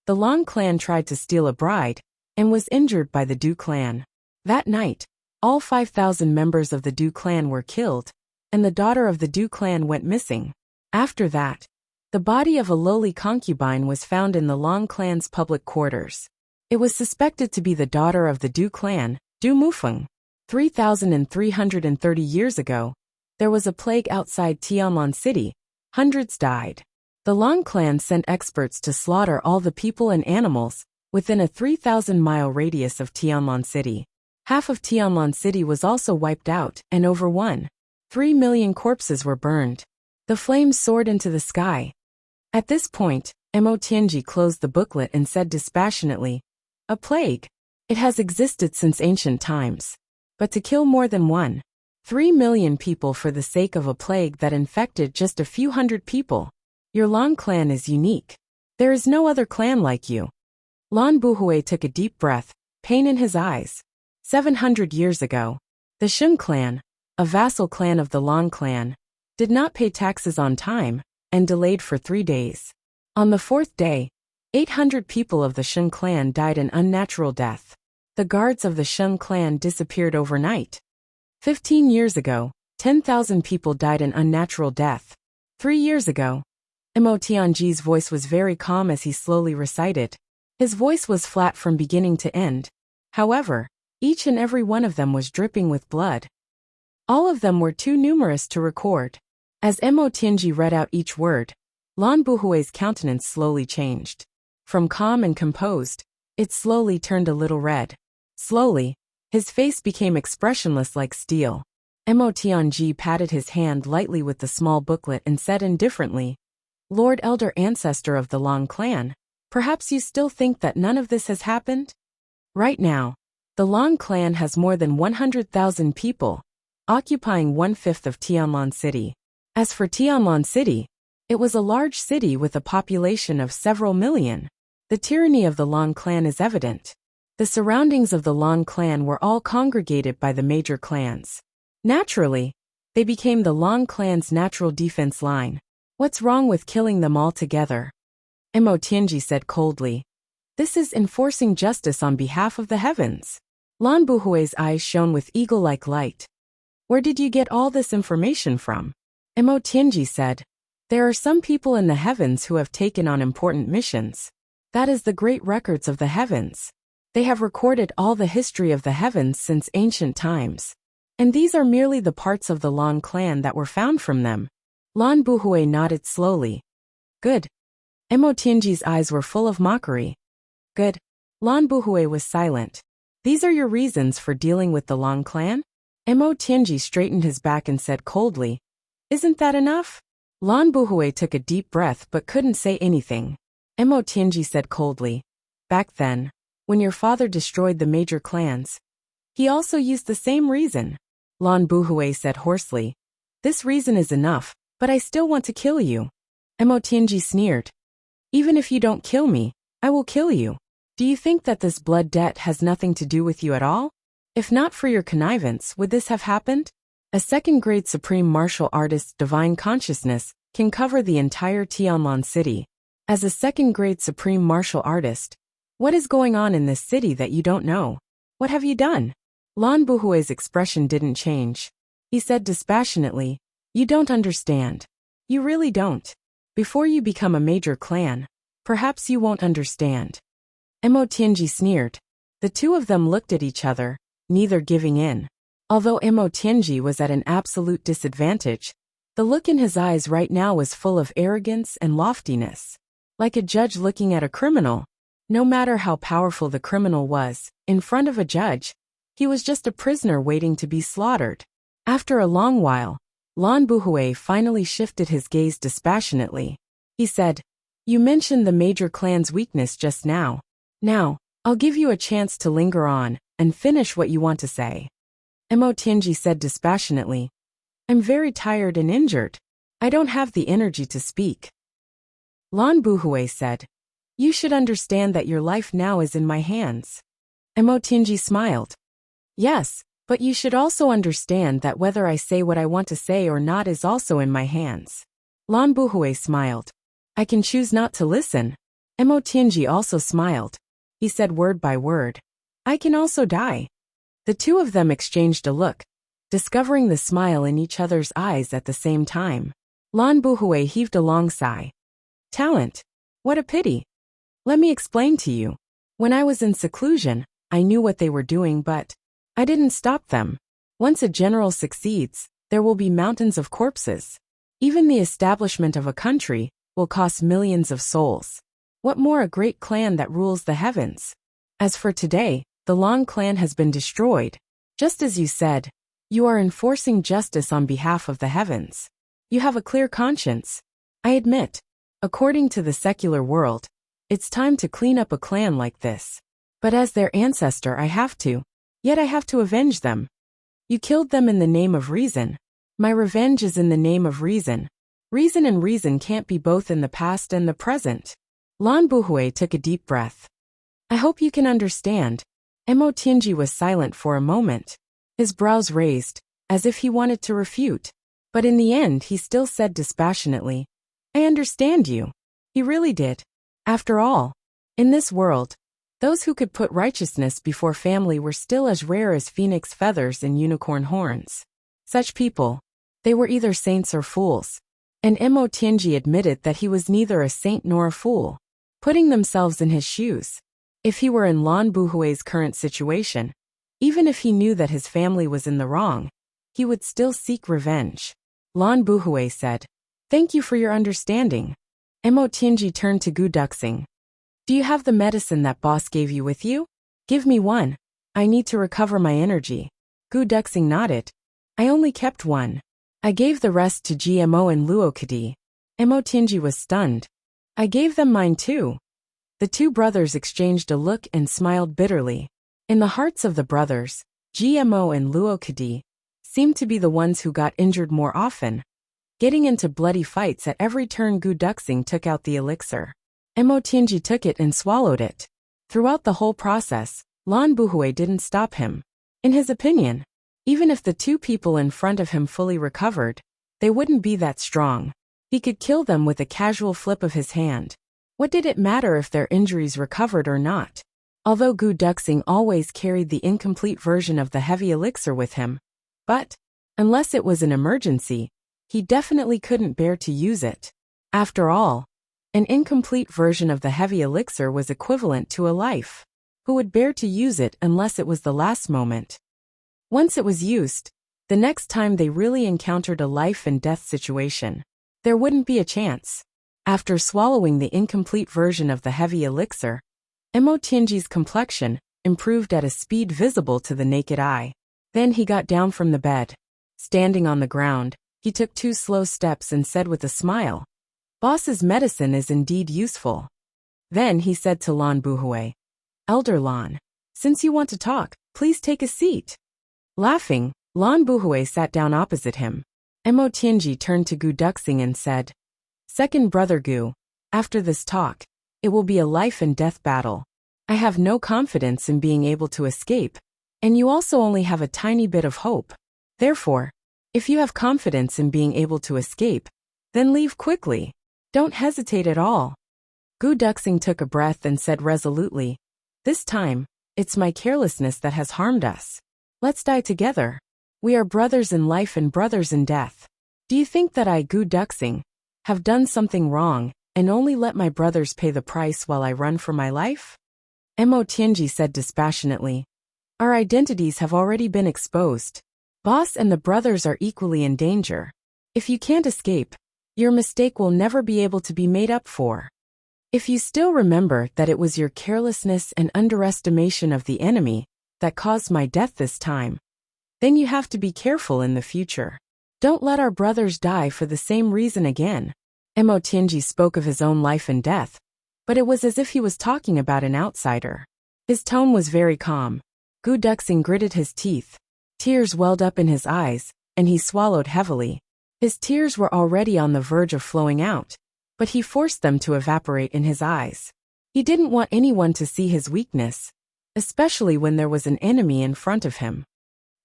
the Lan clan tried to steal a bride and was injured by the Du clan. That night, all 5,000 members of the Du clan were killed, and the daughter of the Du clan went missing. After that, the body of a lowly concubine was found in the Long clan's public quarters. It was suspected to be the daughter of the Du clan, Du Mufeng. 3,330 years ago, there was a plague outside Tianlan City. Hundreds died. The Long clan sent experts to slaughter all the people and animals within a 3,000-mile radius of Tianlan City. Half of Tianlan City was also wiped out, and over 1.3 million corpses were burned. The flames soared into the sky. At this point, Mo Tianji closed the booklet and said dispassionately, "A plague. It has existed since ancient times. But to kill more than 1.3 million people for the sake of a plague that infected just a few hundred people. Your Lan clan is unique. There is no other clan like you." Lan Buhui took a deep breath, pain in his eyes. 700 years ago, the Shun clan, a vassal clan of the Lan clan, did not pay taxes on time and delayed for 3 days. On the 4th day, 800 people of the Shun clan died an unnatural death. The guards of the Shun clan disappeared overnight. 15 years ago, 10,000 people died an unnatural death. 3 years ago, Mo Tianji's voice was very calm as he slowly recited. His voice was flat from beginning to end. However, each and every one of them was dripping with blood. All of them were too numerous to record. As Mo Tianji read out each word, Lan Buhui's countenance slowly changed. From calm and composed, it slowly turned a little red. Slowly, his face became expressionless like steel. Mo Tianji patted his hand lightly with the small booklet and said indifferently, "Lord Elder Ancestor of the Long clan, perhaps you still think that none of this has happened? Right now, the Long clan has more than 100,000 people, occupying 1/5 of Tianlan City. As for Tianlan City, it was a large city with a population of several million. The tyranny of the Long clan is evident. The surroundings of the Long clan were all congregated by the major clans. Naturally, they became the Long clan's natural defense line. What's wrong with killing them all together?" Mo Tianji said coldly. "This is enforcing justice on behalf of the heavens." Lan Buhui's eyes shone with eagle-like light. "Where did you get all this information from?" Mo Tianji said, "There are some people in the heavens who have taken on important missions. That is the great records of the heavens. They have recorded all the history of the heavens since ancient times. And these are merely the parts of the Long clan that were found from them." Lan Buhui nodded slowly. "Good." Mo Tianji's eyes were full of mockery. "Good." Lan Buhui was silent. "These are your reasons for dealing with the Long clan?" Mo Tianji straightened his back and said coldly, "Isn't that enough?" Lan Buhui took a deep breath but couldn't say anything. Mo Tianji said coldly, "Back then, when your father destroyed the major clans, he also used the same reason." Lan Buhui said hoarsely, "This reason is enough, but I still want to kill you." Mo Tianji sneered, "Even if you don't kill me, I will kill you. Do you think that this blood debt has nothing to do with you at all? If not for your connivance, would this have happened? A second-grade supreme martial artist's divine consciousness can cover the entire Tianlan city. As a second-grade supreme martial artist, what is going on in this city that you don't know? What have you done?" Lan Buhui's expression didn't change. He said dispassionately, "You don't understand. You really don't. Before you become a major clan, perhaps you won't understand." Mo Tianji sneered. The two of them looked at each other, neither giving in. Although Mo Tianji was at an absolute disadvantage, the look in his eyes right now was full of arrogance and loftiness. Like a judge looking at a criminal. No matter how powerful the criminal was, in front of a judge, he was just a prisoner waiting to be slaughtered. After a long while, Lan Buhui finally shifted his gaze dispassionately. He said, "You mentioned the major clan's weakness just now. Now, I'll give you a chance to linger on and finish what you want to say." Mo Tianji said dispassionately, "I'm very tired and injured. I don't have the energy to speak." Lan Buhui said, "You should understand that your life now is in my hands." Mo Tianji smiled. "Yes, but you should also understand that whether I say what I want to say or not is also in my hands." Lan Buhui smiled. "I can choose not to listen." Mo Tianji also smiled. He said word by word, I can also die. The two of them exchanged a look, discovering the smile in each other's eyes at the same time. Lan Buhui heaved a long sigh. Talent. What a pity. Let me explain to you. When I was in seclusion, I knew what they were doing, but I didn't stop them. Once a general succeeds, there will be mountains of corpses. Even the establishment of a country will cost millions of souls. What more a great clan that rules the heavens? As for today, the Long clan has been destroyed. Just as you said, you are enforcing justice on behalf of the heavens. You have a clear conscience. I admit, according to the secular world, it's time to clean up a clan like this. But as their ancestor I have to. Yet I have to avenge them. You killed them in the name of reason. My revenge is in the name of reason. Reason and reason can't be both in the past and the present. Lan Buhui took a deep breath. I hope you can understand. Mo Tianji was silent for a moment. His brows raised, as if he wanted to refute. But in the end he still said dispassionately, I understand you. He really did. After all, in this world, those who could put righteousness before family were still as rare as phoenix feathers and unicorn horns. Such people, they were either saints or fools. And Mo Tianji admitted that he was neither a saint nor a fool. Putting themselves in his shoes. If he were in Lan Buhui's current situation, even if he knew that his family was in the wrong, he would still seek revenge. Lan Buhui said, Thank you for your understanding. Mo Tianji turned to Gu Duxing. Do you have the medicine that boss gave you with you? Give me one. I need to recover my energy. Gu Duxing nodded. I only kept one. I gave the rest to GMO and Luokadi. Mo Tianji was stunned. I gave them mine too. The two brothers exchanged a look and smiled bitterly. In the hearts of the brothers, GMO and Luokadi seemed to be the ones who got injured more often. Getting into bloody fights at every turn. Gu Duxing took out the elixir. Mo Tianji took it and swallowed it. Throughout the whole process, Lan Buhui didn't stop him. In his opinion, even if the two people in front of him fully recovered, they wouldn't be that strong. He could kill them with a casual flip of his hand. What did it matter if their injuries recovered or not? Although Gu Duxing always carried the incomplete version of the heavy elixir with him, but, unless it was an emergency, he definitely couldn't bear to use it. After all, an incomplete version of the heavy elixir was equivalent to a life. Who would bear to use it unless it was the last moment? Once it was used, the next time they really encountered a life and death situation, there wouldn't be a chance. After swallowing the incomplete version of the heavy elixir, Mo Tianji's complexion improved at a speed visible to the naked eye. Then he got down from the bed. Standing on the ground, he took 2 slow steps and said with a smile, Boss's medicine is indeed useful. Then he said to Lan Buhui, Elder Lan, since you want to talk, please take a seat. Laughing, Lan Buhui sat down opposite him. Mo Tianji turned to Gu Duxing and said, Second brother Gu, after this talk, it will be a life and death battle. I have no confidence in being able to escape, and you also only have a tiny bit of hope. Therefore, if you have confidence in being able to escape, then leave quickly. Don't hesitate at all. Gu Duxing took a breath and said resolutely, This time, it's my carelessness that has harmed us. Let's die together. We are brothers in life and brothers in death. Do you think that I, Gu Duxing, have done something wrong and only let my brothers pay the price while I run for my life? Mo Tianji said dispassionately, Our identities have already been exposed. Boss and the brothers are equally in danger. If you can't escape, your mistake will never be able to be made up for. If you still remember that it was your carelessness and underestimation of the enemy that caused my death this time, then you have to be careful in the future. Don't let our brothers die for the same reason again. Mo Tianji spoke of his own life and death, but it was as if he was talking about an outsider. His tone was very calm. Gu Duxing gritted his teeth. Tears welled up in his eyes, and he swallowed heavily. His tears were already on the verge of flowing out, but he forced them to evaporate in his eyes. He didn't want anyone to see his weakness, especially when there was an enemy in front of him.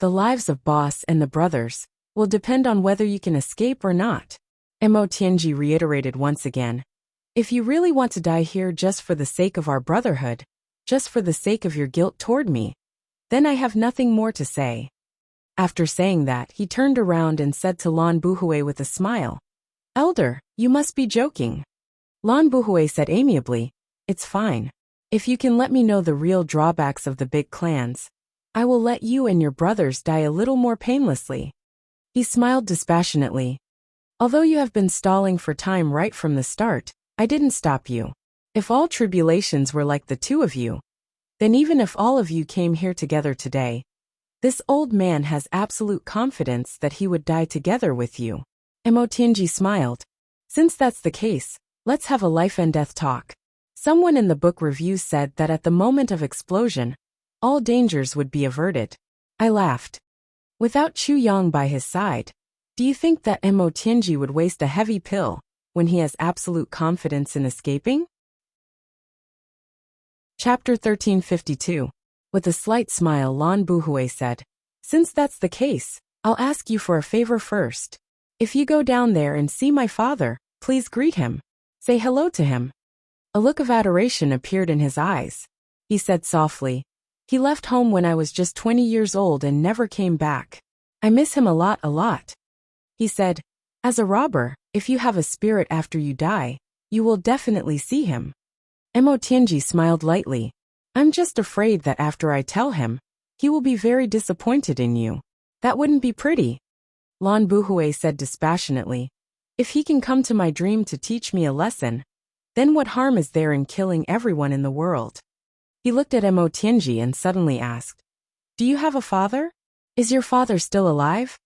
The lives of Boss and the brothers will depend on whether you can escape or not. Mo Tianji reiterated once again. If you really want to die here just for the sake of our brotherhood, just for the sake of your guilt toward me. Then I have nothing more to say." After saying that, he turned around and said to Lan Buhui with a smile, "Elder, you must be joking." Lan Buhui said amiably, "It's fine. If you can let me know the real drawbacks of the big clans, I will let you and your brothers die a little more painlessly." He smiled dispassionately. "Although you have been stalling for time right from the start, I didn't stop you. If all tribulations were like the two of you, then even if all of you came here together today, this old man has absolute confidence that he would die together with you." Emotianji smiled. "Since that's the case, let's have a life and death talk." Someone in the book review said that at the moment of explosion, all dangers would be averted. I laughed. Without Chu Yang by his side, do you think that Emotianji would waste a heavy pill when he has absolute confidence in escaping? Chapter 1352. With a slight smile, Lan Buhui said, "Since that's the case, I'll ask you for a favor first. If you go down there and see my father, please greet him. Say hello to him." A look of adoration appeared in his eyes. He said softly, "He left home when I was just 20 years old and never came back. I miss him a lot. He said, "As a robber, if you have a spirit after you die, you will definitely see him." Emotianji smiled lightly. "I'm just afraid that after I tell him, he will be very disappointed in you. That wouldn't be pretty." Lan Buhui said dispassionately, "If he can come to my dream to teach me a lesson, then what harm is there in killing everyone in the world?" He looked at Emotianji and suddenly asked, "Do you have a father? Is your father still alive?"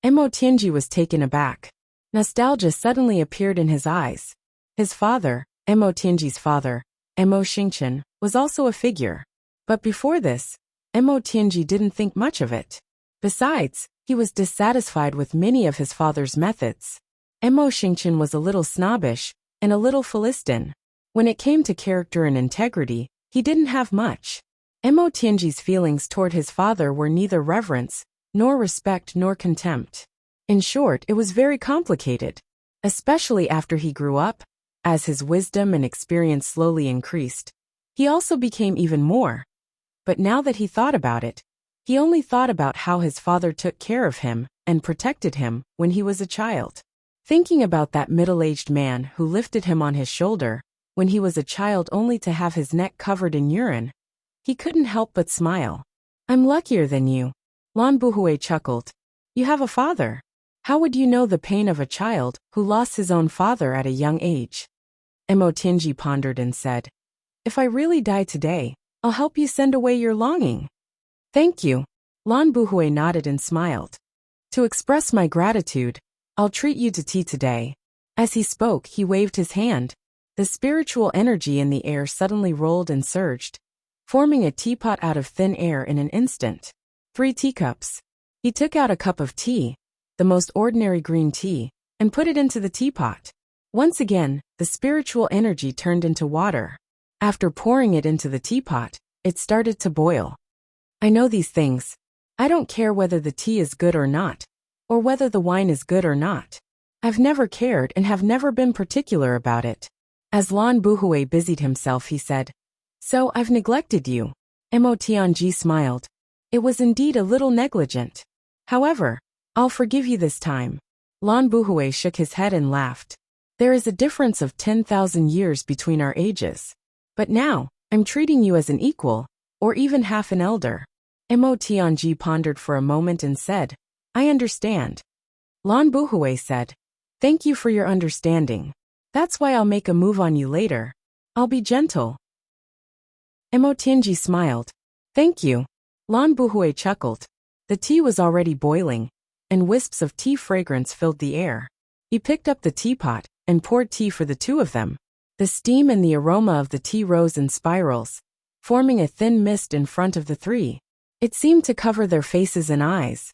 Emotianji was taken aback. Nostalgia suddenly appeared in his eyes. His father, Emotianji's father, Emo Xingqian, was also a figure. But before this, Emotianji didn't think much of it. Besides, he was dissatisfied with many of his father's methods. Emo Xingqian was a little snobbish and a little Philistine. When it came to character and integrity, he didn't have much. Emotianji's feelings toward his father were neither reverence, nor respect, nor contempt. In short, it was very complicated. Especially after he grew up, as his wisdom and experience slowly increased, he also became even more. But now that he thought about it, he only thought about how his father took care of him and protected him when he was a child. Thinking about that middle-aged man who lifted him on his shoulder when he was a child only to have his neck covered in urine, he couldn't help but smile. "I'm luckier than you." Lan Buhui chuckled. "You have a father. How would you know the pain of a child who lost his own father at a young age?" Emotianji pondered and said, "If I really die today, I'll help you send away your longing." "Thank you." Lan Buhui nodded and smiled. "To express my gratitude, I'll treat you to tea today." As he spoke, he waved his hand. The spiritual energy in the air suddenly rolled and surged, forming a teapot out of thin air in an instant. 3 teacups. He took out a cup of tea, the most ordinary green tea, and put it into the teapot. Once again, the spiritual energy turned into water. After pouring it into the teapot, it started to boil. "I know these things. I don't care whether the tea is good or not, or whether the wine is good or not. I've never cared and have never been particular about it." As Lan Buhui busied himself, he said, "So I've neglected you." Emotianji smiled. "It was indeed a little negligent. However, I'll forgive you this time." Lan Buhui shook his head and laughed. "There is a difference of 10,000 years between our ages. But now, I'm treating you as an equal, or even half an elder." Emotianji pondered for a moment and said, "I understand." Lan Buhui said, "Thank you for your understanding. That's why I'll make a move on you later. I'll be gentle." Emotianji smiled. "Thank you." Lan Buhui chuckled. The tea was already boiling, and wisps of tea fragrance filled the air. He picked up the teapot and poured tea for the two of them. The steam and the aroma of the tea rose in spirals, forming a thin mist in front of the three. It seemed to cover their faces and eyes.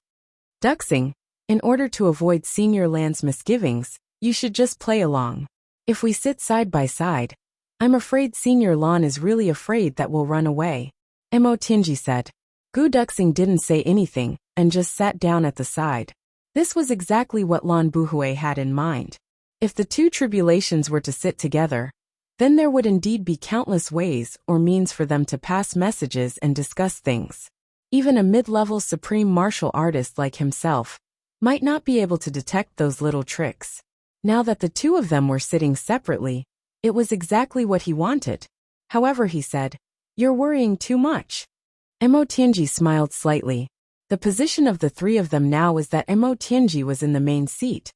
"Duxing, in order to avoid Senior Lan's misgivings, you should just play along. If we sit side by side, I'm afraid Senior Lan is really afraid that we'll run away." Emotianji said. Gu Duxing didn't say anything and just sat down at the side. This was exactly what Lan Buhui had in mind. If the two tribulations were to sit together, then there would indeed be countless ways or means for them to pass messages and discuss things. Even a mid-level supreme martial artist like himself might not be able to detect those little tricks. Now that the two of them were sitting separately, it was exactly what he wanted. However, he said, "You're worrying too much." Mo Tianji smiled slightly. The position of the three of them now was that Mo Tianji was in the main seat,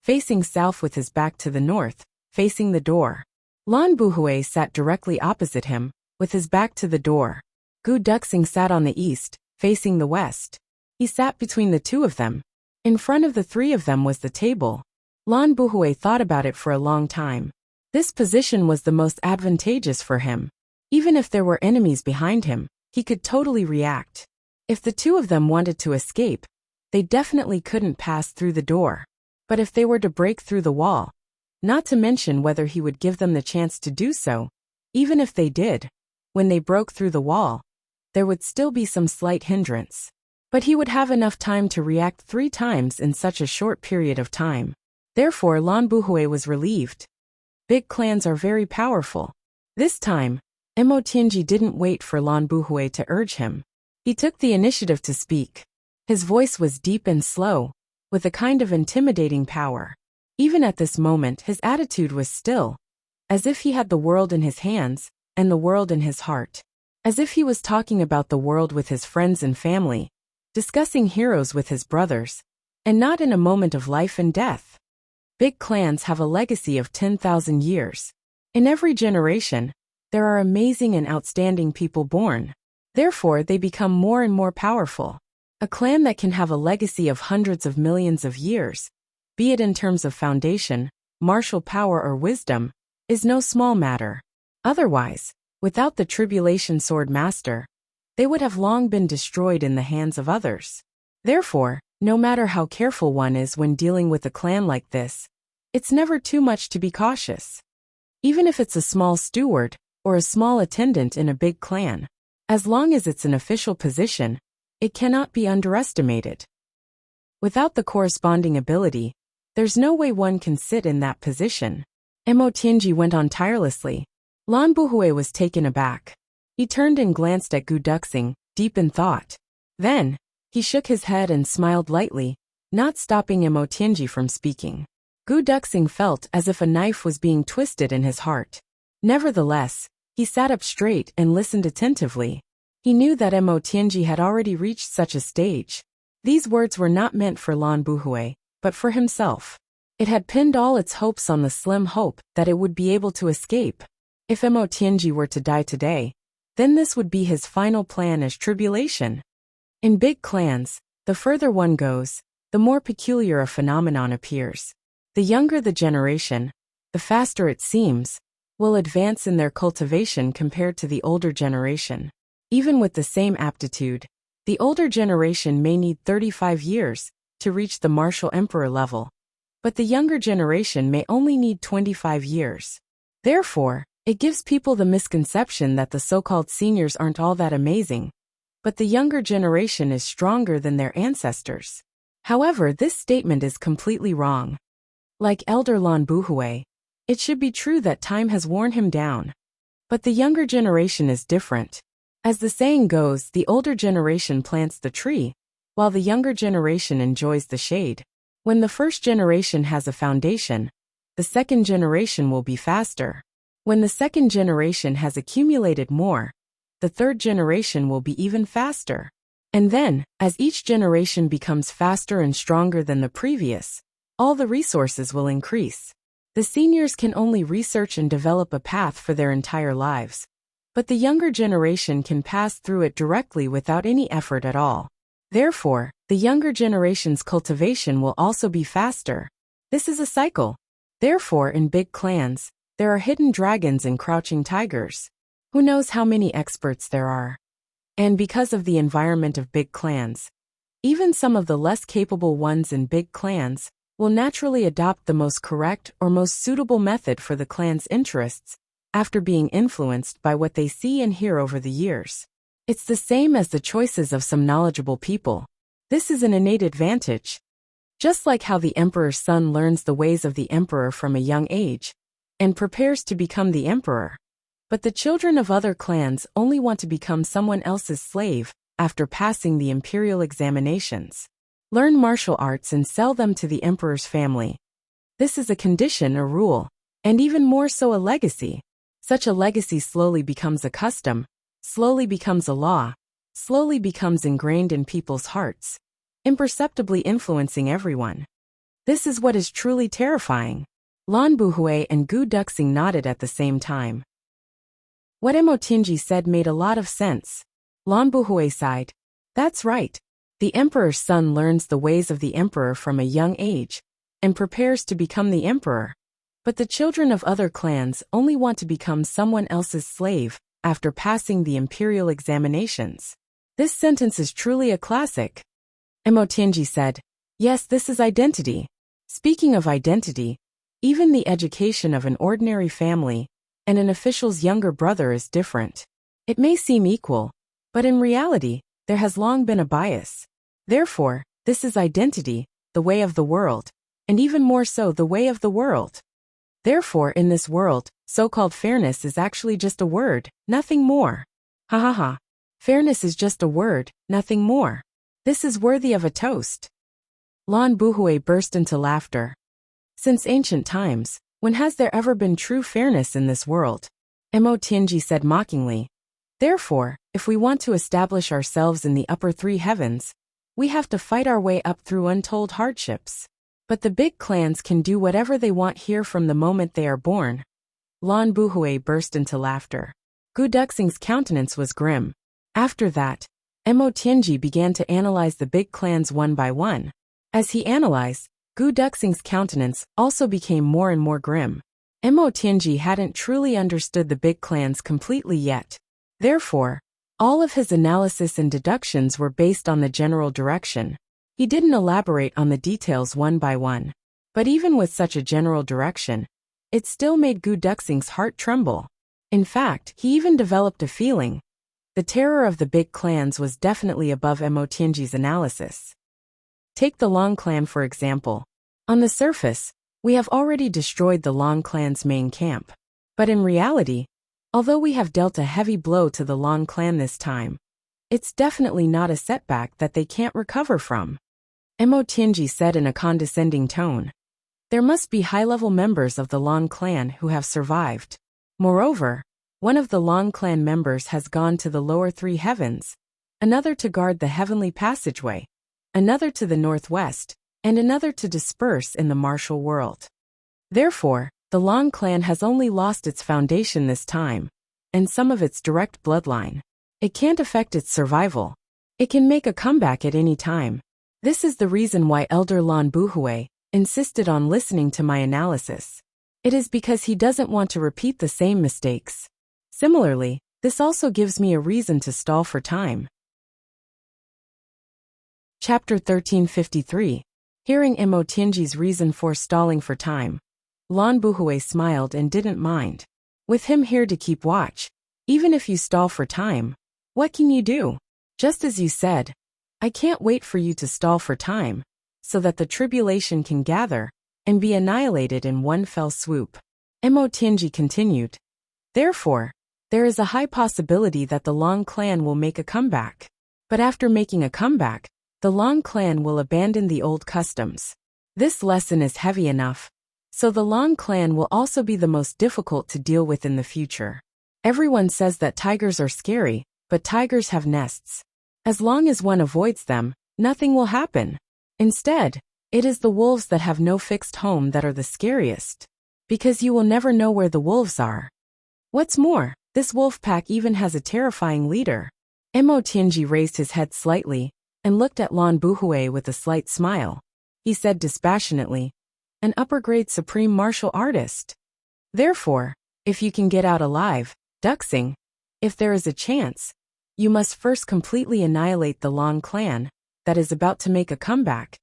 facing south with his back to the north, facing the door. Lan Buhui sat directly opposite him, with his back to the door. Gu Duxing sat on the east, facing the west. He sat between the two of them. In front of the three of them was the table. Lan Buhui thought about it for a long time. This position was the most advantageous for him. Even if there were enemies behind him, he could totally react. If the two of them wanted to escape, they definitely couldn't pass through the door. But if they were to break through the wall, not to mention whether he would give them the chance to do so, even if they did, when they broke through the wall, there would still be some slight hindrance. But he would have enough time to react 3 times in such a short period of time. Therefore, Lan Buhui was relieved. Big clans are very powerful. This time, Mo Tianji didn't wait for Lan Buhui to urge him. He took the initiative to speak. His voice was deep and slow, with a kind of intimidating power. Even at this moment, his attitude was still, as if he had the world in his hands and the world in his heart. As if he was talking about the world with his friends and family, discussing heroes with his brothers, and not in a moment of life and death. Big clans have a legacy of 10,000 years. In every generation, there are amazing and outstanding people born. Therefore, they become more and more powerful. A clan that can have a legacy of hundreds of millions of years, be it in terms of foundation, martial power or wisdom, is no small matter. Otherwise, without the Tribulation Sword Master, they would have long been destroyed in the hands of others. Therefore, no matter how careful one is when dealing with a clan like this, it's never too much to be cautious. Even if it's a small steward or a small attendant in a big clan, as long as it's an official position, it cannot be underestimated. Without the corresponding ability, there's no way one can sit in that position. Mo Tianji went on tirelessly. Lan Buhui was taken aback. He turned and glanced at Gu Duxing, deep in thought. Then, he shook his head and smiled lightly, not stopping Mo Tianji from speaking. Gu Duxing felt as if a knife was being twisted in his heart. Nevertheless, he sat up straight and listened attentively. He knew that Mo Tianji had already reached such a stage. These words were not meant for Lan Buhui, but for himself. It had pinned all its hopes on the slim hope that it would be able to escape. If Mo Tianji were to die today, then this would be his final plan as tribulation. In big clans, the further one goes, the more peculiar a phenomenon appears. The younger the generation, the faster it seems, will advance in their cultivation compared to the older generation. Even with the same aptitude, the older generation may need 35 years to reach the martial emperor level, but the younger generation may only need 25 years. Therefore, it gives people the misconception that the so-called seniors aren't all that amazing, but the younger generation is stronger than their ancestors. However, this statement is completely wrong. Like Elder Lan Buhui, it should be true that time has worn him down. But the younger generation is different. As the saying goes, the older generation plants the tree, while the younger generation enjoys the shade. When the first generation has a foundation, the second generation will be faster. When the second generation has accumulated more, the third generation will be even faster. And then, as each generation becomes faster and stronger than the previous, all the resources will increase. The seniors can only research and develop a path for their entire lives, but the younger generation can pass through it directly without any effort at all. Therefore, the younger generation's cultivation will also be faster. This is a cycle. Therefore, in big clans, there are hidden dragons and crouching tigers. Who knows how many experts there are? And because of the environment of big clans, even some of the less capable ones in big clans will naturally adopt the most correct or most suitable method for the clan's interests, after being influenced by what they see and hear over the years. It's the same as the choices of some knowledgeable people. This is an innate advantage. Just like how the emperor's son learns the ways of the emperor from a young age, and prepares to become the emperor. But the children of other clans only want to become someone else's slave after passing the imperial examinations. Learn martial arts and sell them to the emperor's family. This is a condition or rule, and even more so a legacy. Such a legacy slowly becomes a custom, slowly becomes a law, slowly becomes ingrained in people's hearts, imperceptibly influencing everyone. This is what is truly terrifying. Lan Buhui and Gu Duxing nodded at the same time. What Emotinji said made a lot of sense. Lan Buhui sighed. That's right. The emperor's son learns the ways of the emperor from a young age, and prepares to become the emperor. But the children of other clans only want to become someone else's slave after passing the imperial examinations. This sentence is truly a classic. Emotinji said, yes, this is identity. Speaking of identity, even the education of an ordinary family and an official's younger brother is different. It may seem equal, but in reality, there has long been a bias. Therefore, this is identity, the way of the world, and even more so the way of the world. Therefore, in this world, so-called fairness is actually just a word, nothing more. Ha ha ha. Fairness is just a word, nothing more. This is worthy of a toast. Lan Buhui burst into laughter. Since ancient times, when has there ever been true fairness in this world? Emotinji said mockingly. Therefore, if we want to establish ourselves in the upper three heavens, we have to fight our way up through untold hardships. But the big clans can do whatever they want here from the moment they are born. Lan Buhui burst into laughter. Gu Duxing's countenance was grim. After that, Emotinji began to analyze the big clans one by one. As he analyzed, Gu Duxing's countenance also became more and more grim. Emotinji hadn't truly understood the big clans completely yet. Therefore, all of his analysis and deductions were based on the general direction. He didn't elaborate on the details one by one. But even with such a general direction, it still made Gu Duxing's heart tremble. In fact, he even developed a feeling. The terror of the big clans was definitely above Emotinji's analysis. Take the Long clan for example. On the surface, we have already destroyed the Long clan's main camp. But in reality, although we have dealt a heavy blow to the Long clan this time, it's definitely not a setback that they can't recover from. Emotinji said in a condescending tone. There must be high-level members of the Long clan who have survived. Moreover, one of the Long clan members has gone to the lower three heavens, another to guard the heavenly passageway, another to the northwest, and another to disperse in the martial world. Therefore, the Long clan has only lost its foundation this time, and some of its direct bloodline. It can't affect its survival. It can make a comeback at any time. This is the reason why Elder Lan Buhui insisted on listening to my analysis. It is because he doesn't want to repeat the same mistakes. Similarly, this also gives me a reason to stall for time. Chapter 1353. Hearing Emotinji's reason for stalling for time, Lan Buhui smiled and didn't mind. With him here to keep watch, even if you stall for time, what can you do? Just as you said, I can't wait for you to stall for time, so that the tribulation can gather and be annihilated in one fell swoop. Emotinji continued. Therefore, there is a high possibility that the Long clan will make a comeback. But after making a comeback, the Long clan will abandon the old customs. This lesson is heavy enough, so the Long clan will also be the most difficult to deal with in the future. Everyone says that tigers are scary, but tigers have nests. As long as one avoids them, nothing will happen. Instead, it is the wolves that have no fixed home that are the scariest. Because you will never know where the wolves are. What's more, this wolf pack even has a terrifying leader. Emotinji raised his head slightly and looked at Lan Buhui with a slight smile. He said dispassionately, an upper-grade supreme martial artist. Therefore, if you can get out alive, Duxing, if there is a chance, you must first completely annihilate the Long clan that is about to make a comeback,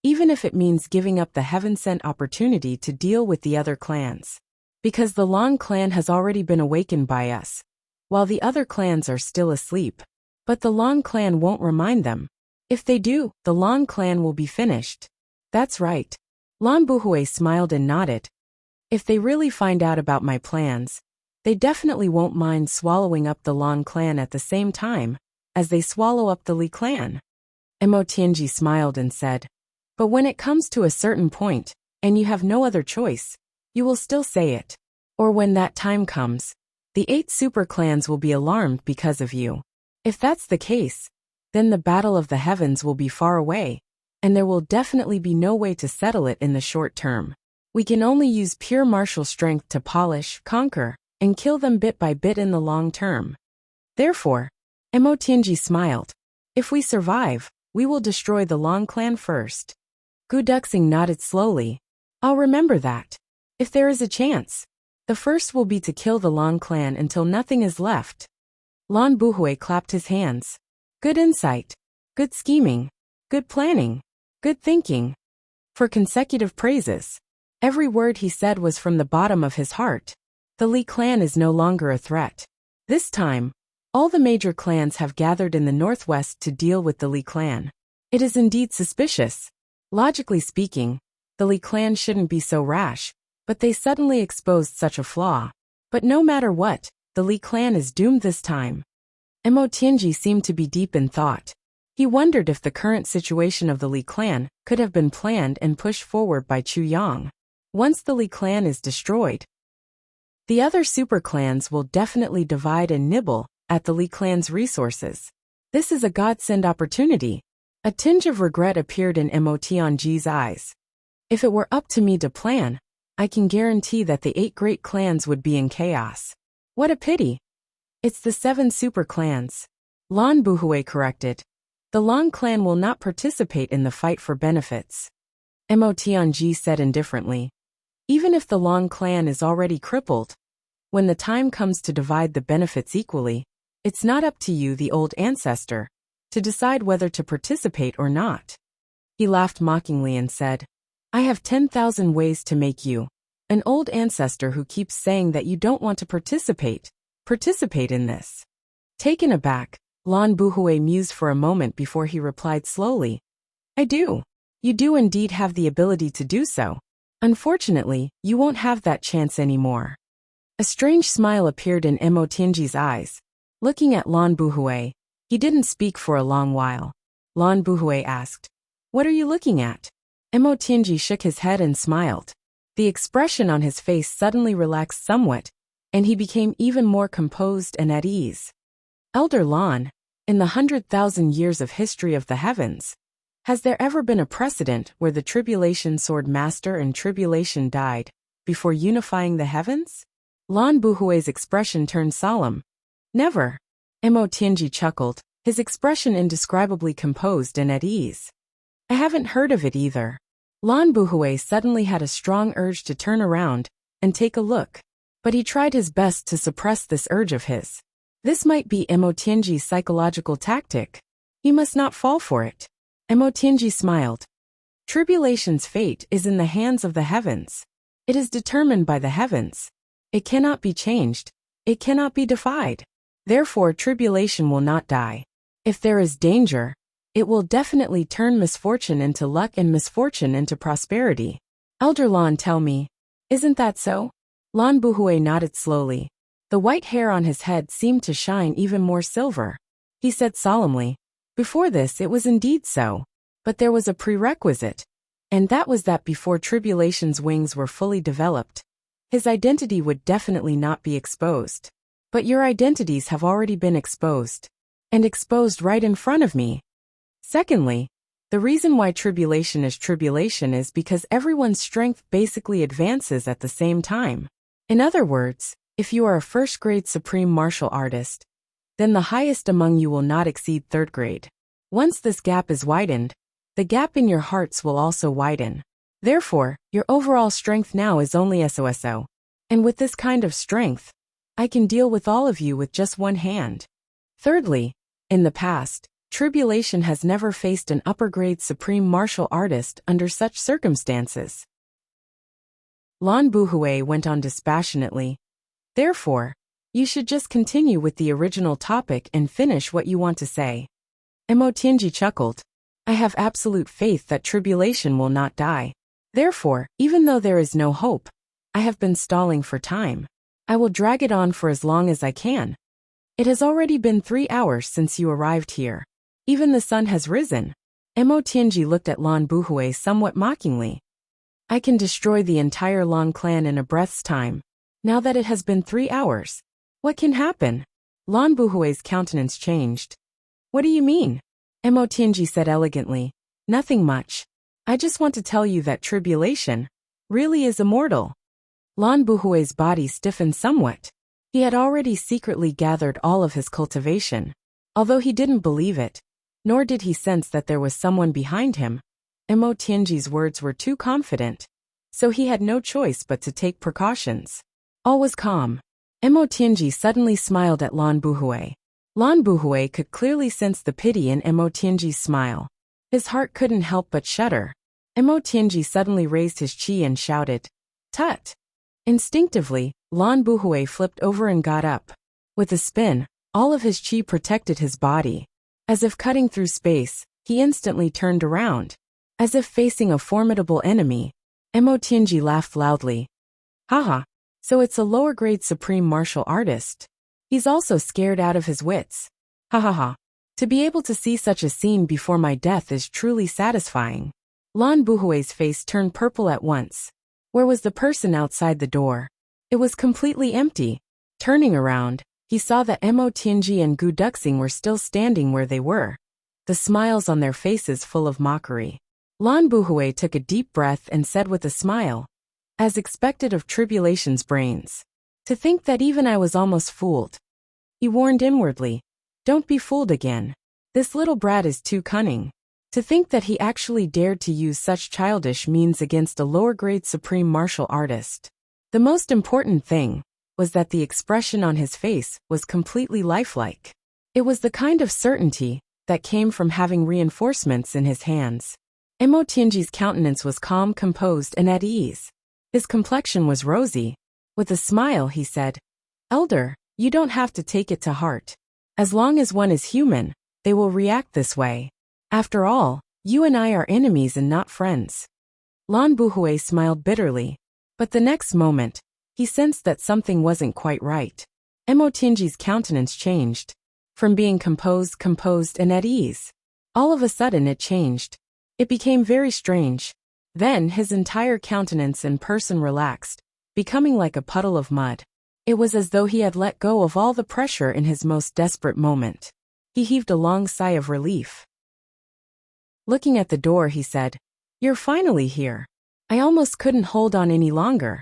even if it means giving up the heaven-sent opportunity to deal with the other clans. Because the Long clan has already been awakened by us, while the other clans are still asleep. But the Long clan won't remind them. If they do, the Long clan will be finished. That's right. Lan Buhui smiled and nodded. If they really find out about my plans, they definitely won't mind swallowing up the Lan clan at the same time as they swallow up the Li clan. Emotianji smiled and said, but when it comes to a certain point, and you have no other choice, you will still say it. Or when that time comes, the 8 super clans will be alarmed because of you. If that's the case, then the battle of the heavens will be far away, and there will definitely be no way to settle it in the short term. We can only use pure martial strength to polish, conquer, and kill them bit by bit in the long term. Therefore, Emotianji smiled. If we survive, we will destroy the Lan clan first. Gu Duxing nodded slowly. I'll remember that. If there is a chance, the first will be to kill the Lan clan until nothing is left. Lan Buhui clapped his hands. Good insight. Good scheming. Good planning. Good thinking. For consecutive praises. Every word he said was from the bottom of his heart. The Li clan is no longer a threat. This time, all the major clans have gathered in the northwest to deal with the Li clan. It is indeed suspicious. Logically speaking, the Li clan shouldn't be so rash, but they suddenly exposed such a flaw. But no matter what, the Li clan is doomed this time. Emotianji seemed to be deep in thought. He wondered if the current situation of the Li clan could have been planned and pushed forward by Chu Yang. Once the Li clan is destroyed, the other super clans will definitely divide and nibble at the Li clan's resources. This is a godsend opportunity. A tinge of regret appeared in Emotianji's eyes. If it were up to me to plan, I can guarantee that the 8 great clans would be in chaos. What a pity. It's the 7 super clans. Lan Buhui corrected. The Lan clan will not participate in the fight for benefits. Emotianji said indifferently. Even if the Lan clan is already crippled, when the time comes to divide the benefits equally, it's not up to you, the old ancestor, to decide whether to participate or not. He laughed mockingly and said, I have 10,000 ways to make you, an old ancestor who keeps saying that you don't want to participate in this. Taken aback, Lan Buhui mused for a moment before he replied slowly. I do. You do indeed have the ability to do so. Unfortunately, you won't have that chance anymore. A strange smile appeared in Emotianji's eyes. Looking at Lan Buhui, he didn't speak for a long while. Lan Buhui asked, What are you looking at? Emotianji shook his head and smiled. The expression on his face suddenly relaxed somewhat, and he became even more composed and at ease. Elder Lan, in the 100,000 years of history of the heavens, has there ever been a precedent where the Tribulation Sword Master and Tribulation died before unifying the heavens? Lan Buhui's expression turned solemn. Never. Emotianji chuckled, his expression indescribably composed and at ease. I haven't heard of it either. Lan Buhui suddenly had a strong urge to turn around and take a look, but he tried his best to suppress this urge of his. This might be Emotianji's psychological tactic. He must not fall for it. Emotianji smiled. Tribulation's fate is in the hands of the heavens. It is determined by the heavens. It cannot be changed. It cannot be defied. Therefore, tribulation will not die. If there is danger, it will definitely turn misfortune into luck and misfortune into prosperity. Elder Lan, tell me, isn't that so? Lan Buhui nodded slowly. The white hair on his head seemed to shine even more silver. He said solemnly, Before this it was indeed so, but there was a prerequisite, and that was that before tribulation's wings were fully developed, his identity would definitely not be exposed. But your identities have already been exposed, and exposed right in front of me. Secondly, the reason why tribulation is because everyone's strength basically advances at the same time. In other words, if you are a first-grade supreme martial artist, then the highest among you will not exceed third grade. Once this gap is widened, the gap in your hearts will also widen. Therefore, your overall strength now is only SOSO. And with this kind of strength, I can deal with all of you with just one hand. Thirdly, in the past, tribulation has never faced an upper-grade supreme martial artist under such circumstances. Lan Buhui went on dispassionately. Therefore, you should just continue with the original topic and finish what you want to say. Emotianji chuckled. I have absolute faith that tribulation will not die. Therefore, even though there is no hope, I have been stalling for time. I will drag it on for as long as I can. It has already been 3 hours since you arrived here. Even the sun has risen. Mo Tianji looked at Lan Buhui somewhat mockingly. I can destroy the entire Lan clan in a breath's time. Now that it has been 3 hours. What can happen? Lan Buhui's countenance changed. What do you mean? Mo Tianji said elegantly. Nothing much. I just want to tell you that tribulation really is immortal. Lan Buhui's body stiffened somewhat. He had already secretly gathered all of his cultivation. Although he didn't believe it, nor did he sense that there was someone behind him, Mo Tianji's words were too confident. So he had no choice but to take precautions. All was calm. Mo Tianji suddenly smiled at Lan Buhui. Lan Buhui could clearly sense the pity in Mo Tianji's smile. His heart couldn't help but shudder. Mo Tianji suddenly raised his chi and shouted, "Tut!" Instinctively, Lan Buhui flipped over and got up. With a spin, all of his chi protected his body. As if cutting through space, he instantly turned around. As if facing a formidable enemy, Mo Tianji laughed loudly. Haha, so it's a lower-grade supreme martial artist. He's also scared out of his wits. Ha ha ha. To be able to see such a scene before my death is truly satisfying. Lan Buhui's face turned purple at once. Where was the person outside the door? It was completely empty. Turning around, he saw that Mo Tianji and Gu Duxing were still standing where they were, the smiles on their faces full of mockery. Lan Buhui took a deep breath and said with a smile, as expected of tribulation's brains, to think that even I was almost fooled. He warned inwardly, don't be fooled again. This little brat is too cunning. To think that he actually dared to use such childish means against a lower-grade supreme martial artist. The most important thing was that the expression on his face was completely lifelike. It was the kind of certainty that came from having reinforcements in his hands. Mo Tianji's countenance was calm, composed, and at ease. His complexion was rosy. With a smile, he said, Elder, you don't have to take it to heart. As long as one is human, they will react this way. After all, you and I are enemies and not friends. Lan Buhui smiled bitterly. But the next moment, he sensed that something wasn't quite right. Mo Tianji's countenance changed. From being composed and at ease. All of a sudden it changed. It became very strange. Then his entire countenance and person relaxed, becoming like a puddle of mud. It was as though he had let go of all the pressure in his most desperate moment. He heaved a long sigh of relief. Looking at the door, he said, You're finally here. I almost couldn't hold on any longer.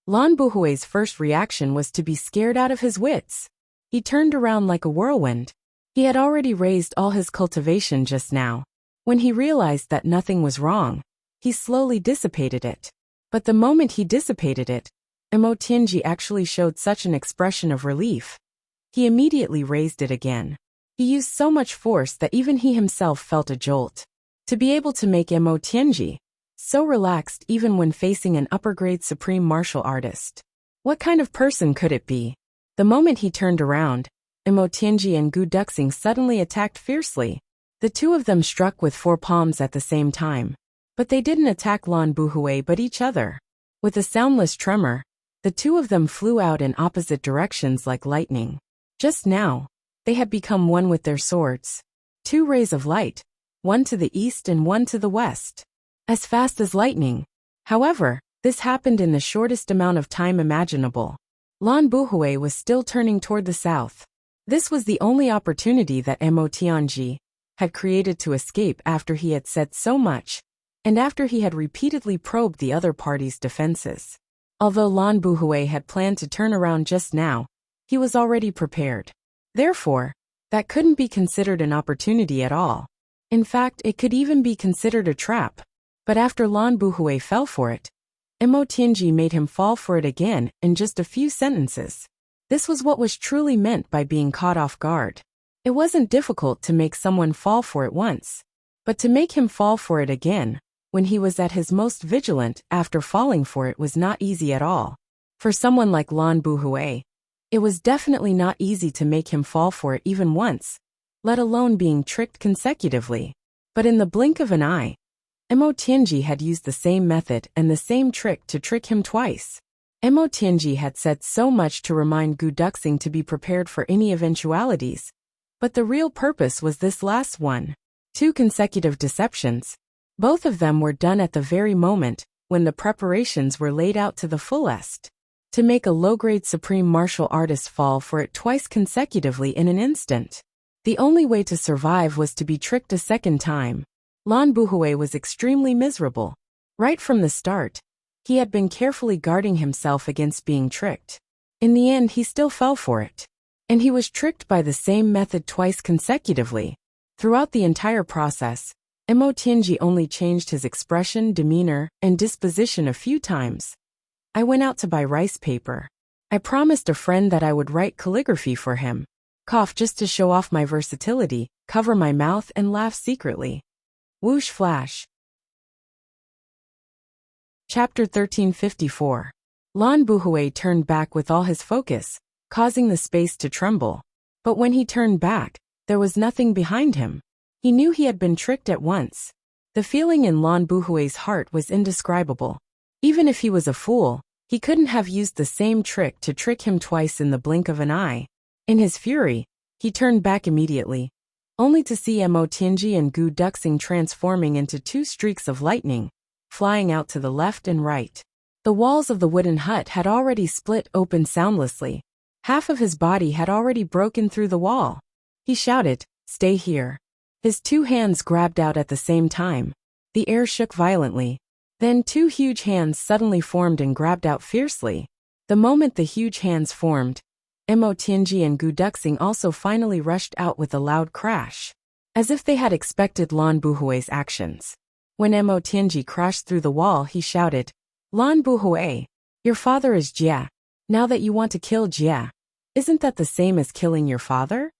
Lan Buhui's first reaction was to be scared out of his wits. He turned around like a whirlwind. He had already raised all his cultivation just now. When he realized that nothing was wrong, he slowly dissipated it. But the moment he dissipated it, Mo Tianji actually showed such an expression of relief. He immediately raised it again. He used so much force that even he himself felt a jolt. To be able to make Mo Tianji so relaxed even when facing an upper-grade supreme martial artist. What kind of person could it be? The moment he turned around, Mo Tianji and Gu Duxing suddenly attacked fiercely. The two of them struck with 4 palms at the same time. But they didn't attack Lan Buhui but each other. With a soundless tremor, the two of them flew out in opposite directions like lightning. Just now, they had become one with their swords. 2 rays of light, one to the east and one to the west. As fast as lightning. However, this happened in the shortest amount of time imaginable. Lan Buhui was still turning toward the south. This was the only opportunity that Mo Tianji had created to escape after he had said so much, and after he had repeatedly probed the other party's defenses. Although Lan Buhui had planned to turn around just now, he was already prepared. Therefore, that couldn't be considered an opportunity at all. In fact, it could even be considered a trap. But after Lan Buhui fell for it, Mo Tianji made him fall for it again in just a few sentences. This was what was truly meant by being caught off guard. It wasn't difficult to make someone fall for it once, but to make him fall for it again, when he was at his most vigilant after falling for it, was not easy at all. For someone like Lan Buhui, it was definitely not easy to make him fall for it even once, let alone being tricked consecutively. But in the blink of an eye, Mo Tianji had used the same method and the same trick to trick him twice. Mo Tianji had said so much to remind Gu Duxing to be prepared for any eventualities, but the real purpose was this last one. 2 consecutive deceptions. Both of them were done at the very moment when the preparations were laid out to the fullest. To make a low-grade supreme martial artist fall for it twice consecutively in an instant. The only way to survive was to be tricked a second time. Lan Buhui was extremely miserable. Right from the start, he had been carefully guarding himself against being tricked. In the end, he still fell for it. And he was tricked by the same method twice consecutively. Throughout the entire process, Mo Tianji only changed his expression, demeanor, and disposition a few times. I went out to buy rice paper. I promised a friend that I would write calligraphy for him. Cough just to show off my versatility, cover my mouth and laugh secretly. Whoosh flash. Chapter 1354. Lan Buhui turned back with all his focus, causing the space to tremble. But when he turned back, there was nothing behind him. He knew he had been tricked at once. The feeling in Lan Buhui's heart was indescribable. Even if he was a fool, he couldn't have used the same trick to trick him twice in the blink of an eye. In his fury, he turned back immediately, only to see Mo Tianji and Gu Duxing transforming into 2 streaks of lightning, flying out to the left and right. The walls of the wooden hut had already split open soundlessly. Half of his body had already broken through the wall. He shouted, "Stay here." His 2 hands grabbed out at the same time. The air shook violently. Then 2 huge hands suddenly formed and grabbed out fiercely. The moment the huge hands formed, Mo Tianji and Gu Duxing also finally rushed out with a loud crash, as if they had expected Lan Buhui's actions. When Mo Tianji crashed through the wall, he shouted, "Lan Buhui, your father is Jia. Now that you want to kill Jia, isn't that the same as killing your father?"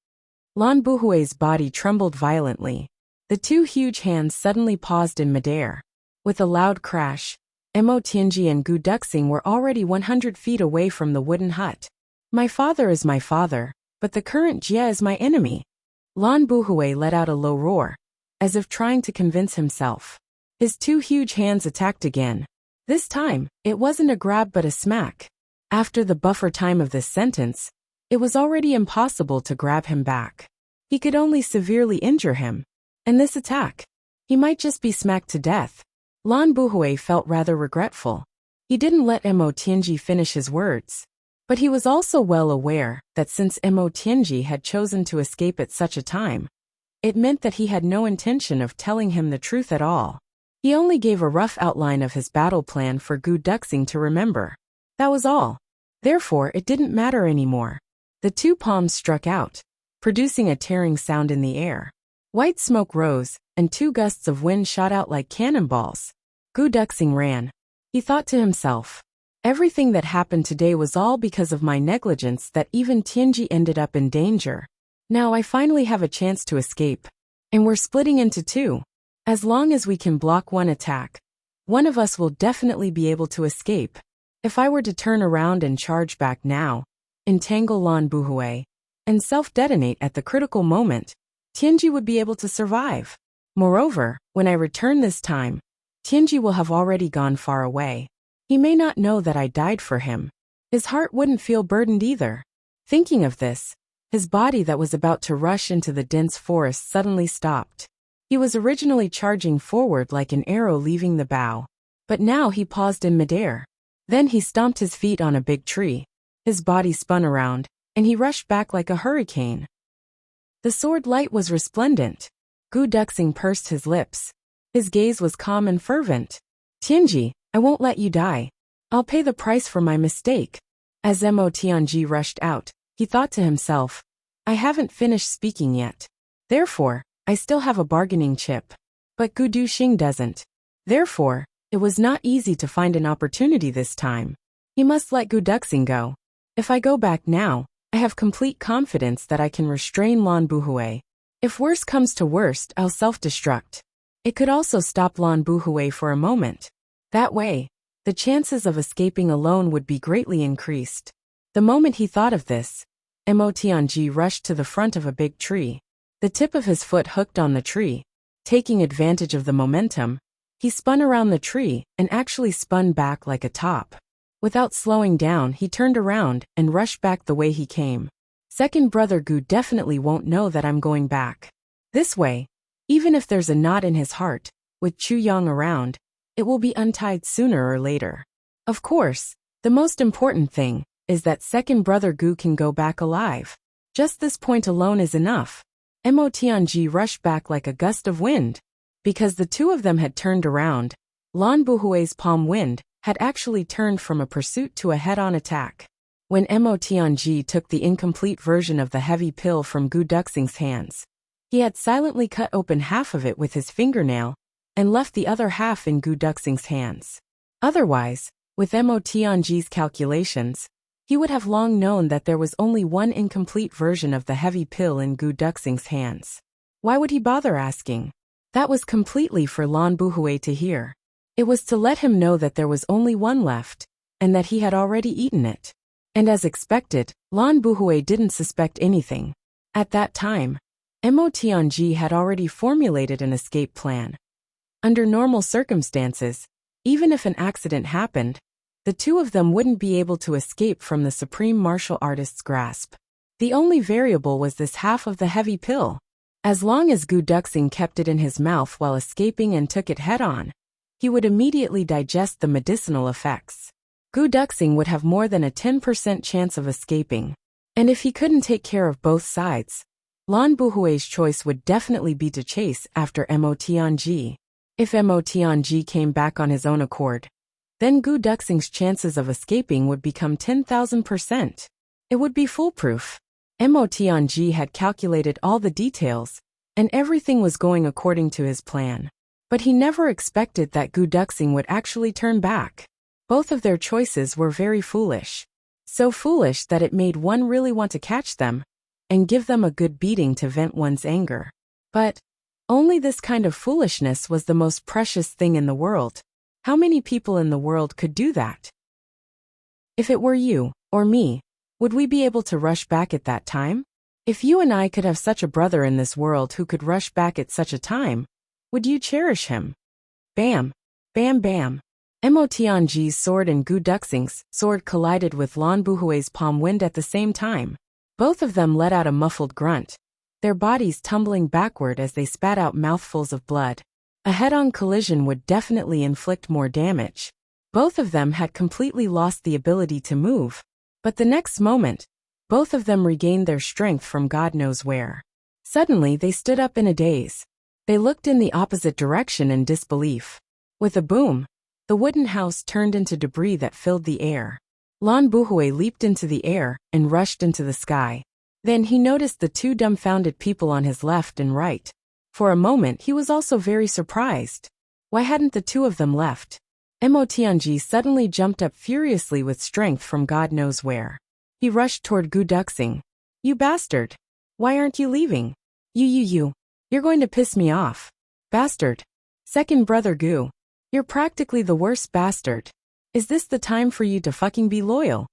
Lan Buhui's body trembled violently. The 2 huge hands suddenly paused in midair. With a loud crash, Mo Tianji and Gu Duxing were already 100 feet away from the wooden hut. "My father is my father, but the current Jia is my enemy." Lan Buhui let out a low roar, as if trying to convince himself. His 2 huge hands attacked again. This time, it wasn't a grab but a smack. After the buffer time of this sentence, it was already impossible to grab him back. He could only severely injure him. And this attack, he might just be smacked to death. Lan Buhui felt rather regretful. He didn't let Mo Tianji finish his words. But he was also well aware that since Mo Tianji had chosen to escape at such a time, it meant that he had no intention of telling him the truth at all. He only gave a rough outline of his battle plan for Gu Duxing to remember. That was all. Therefore, it didn't matter anymore. The 2 palms struck out, producing a tearing sound in the air. White smoke rose, and 2 gusts of wind shot out like cannonballs. Gu Duxing ran. He thought to himself, "Everything that happened today was all because of my negligence that even Tianji ended up in danger. Now I finally have a chance to escape. And we're splitting into 2. As long as we can block one attack, one of us will definitely be able to escape. If I were to turn around and charge back now, entangle Lan Buhui, and self-detonate at the critical moment, Tianji would be able to survive. Moreover, when I return this time, Tianji will have already gone far away. He may not know that I died for him. His heart wouldn't feel burdened either." Thinking of this, his body that was about to rush into the dense forest suddenly stopped. He was originally charging forward like an arrow leaving the bow, but now he paused in midair. Then he stomped his feet on a big tree. His body spun around, and he rushed back like a hurricane. The sword light was resplendent. Gu Duxing pursed his lips. His gaze was calm and fervent. "Tianji, I won't let you die. I'll pay the price for my mistake." As Mo Tianji rushed out, he thought to himself, "I haven't finished speaking yet. Therefore, I still have a bargaining chip. But Gu Duxing doesn't. Therefore, it was not easy to find an opportunity this time. He must let Gu Duxing go. If I go back now, I have complete confidence that I can restrain Lan Buhui. If worst comes to worst, I'll self-destruct. It could also stop Lan Buhui for a moment. That way, the chances of escaping alone would be greatly increased." The moment he thought of this, Mo Tianji rushed to the front of a big tree. The tip of his foot hooked on the tree. Taking advantage of the momentum, he spun around the tree and actually spun back like a top. Without slowing down, he turned around and rushed back the way he came. Second brother Gu definitely won't know that I'm going back. This way, even if there's a knot in his heart, with Chu Yang around, it will be untied sooner or later. Of course, the most important thing is that second brother Gu can go back alive. Just this point alone is enough. Mo Tianji rushed back like a gust of wind. Because the two of them had turned around, Lan Buhui's palm wind had actually turned from a pursuit to a head-on attack. When Mo Tianji took the incomplete version of the heavy pill from Gu Duxing's hands, he had silently cut open half of it with his fingernail and left the other half in Gu Duxing's hands. Otherwise, with Mo Tianji's calculations, he would have long known that there was only one incomplete version of the heavy pill in Gu Duxing's hands. Why would he bother asking? That was completely for Lan Buhui to hear. It was to let him know that there was only one left, and that he had already eaten it. And as expected, Lan Buhui didn't suspect anything. At that time, Mo Tianji had already formulated an escape plan. Under normal circumstances, even if an accident happened, the two of them wouldn't be able to escape from the supreme martial artist's grasp. The only variable was this half of the heavy pill. As long as Gu Duxing kept it in his mouth while escaping and took it head-on, he would immediately digest the medicinal effects. Gu Duxing would have more than a 10% chance of escaping. And if he couldn't take care of both sides, Lan Buhui's choice would definitely be to chase after Mo Tianji. If Mo Tianji came back on his own accord, then Gu Duxing's chances of escaping would become 10,000%. It would be foolproof. Mo Tianji had calculated all the details, and everything was going according to his plan. But he never expected that Gu Duxing would actually turn back. Both of their choices were very foolish. So foolish that it made one really want to catch them and give them a good beating to vent one's anger. But only this kind of foolishness was the most precious thing in the world. How many people in the world could do that? If it were you, or me, would we be able to rush back at that time? If you and I could have such a brother in this world who could rush back at such a time, would you cherish him? Bam! Bam bam! Mo Tianji's sword and Gu Duxing's sword collided with Lan Buhui's palm wind at the same time. Both of them let out a muffled grunt, their bodies tumbling backward as they spat out mouthfuls of blood. A head-on collision would definitely inflict more damage. Both of them had completely lost the ability to move. But the next moment, both of them regained their strength from God knows where. Suddenly they stood up in a daze. They looked in the opposite direction in disbelief. With a boom, the wooden house turned into debris that filled the air. Lan Buhui leaped into the air and rushed into the sky. Then he noticed the two dumbfounded people on his left and right. For a moment he was also very surprised. Why hadn't the two of them left? Mo Tianji suddenly jumped up furiously with strength from God knows where. He rushed toward Gu Duxing. You bastard! Why aren't you leaving? You're going to piss me off. Bastard! Second brother Gu. You're practically the worst bastard. Is this the time for you to fucking be loyal?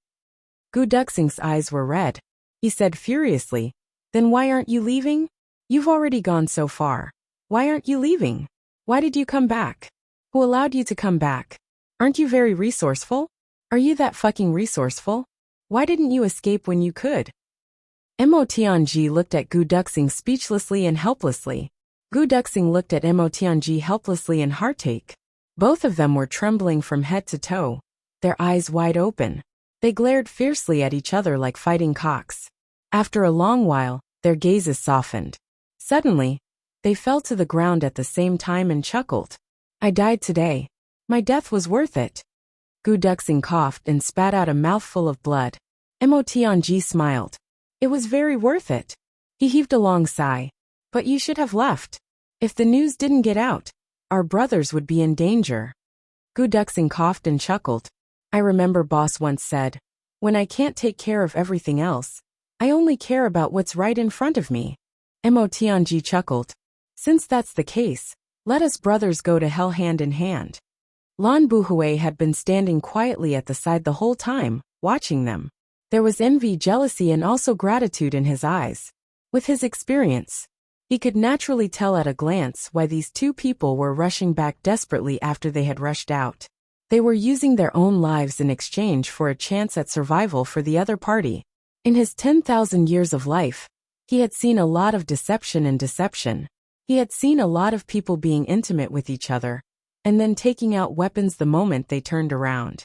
Gu Duxing's eyes were red. He said furiously, then why aren't you leaving? You've already gone so far. Why aren't you leaving? Why did you come back? Who allowed you to come back? Aren't you very resourceful? Are you that fucking resourceful? Why didn't you escape when you could? Mo Tianji looked at Gu Duxing speechlessly and helplessly. Gu Duxing looked at Mo Tianji helplessly and heartache. Both of them were trembling from head to toe, their eyes wide open. They glared fiercely at each other like fighting cocks. After a long while, their gazes softened. Suddenly, they fell to the ground at the same time and chuckled. I died today. My death was worth it. Gu Duxing coughed and spat out a mouthful of blood. Mo Tianji smiled. It was very worth it. He heaved a long sigh. But you should have left. If the news didn't get out, our brothers would be in danger. Gu Duxing coughed and chuckled. I remember boss once said, when I can't take care of everything else, I only care about what's right in front of me. Mo Tianji chuckled. Since that's the case, let us brothers go to hell hand in hand. Lan Buhui had been standing quietly at the side the whole time, watching them. There was envy, jealousy, and also gratitude in his eyes. With his experience, he could naturally tell at a glance why these two people were rushing back desperately after they had rushed out. They were using their own lives in exchange for a chance at survival for the other party. In his 10,000 years of life, he had seen a lot of deception and deception. He had seen a lot of people being intimate with each other, and then taking out weapons the moment they turned around.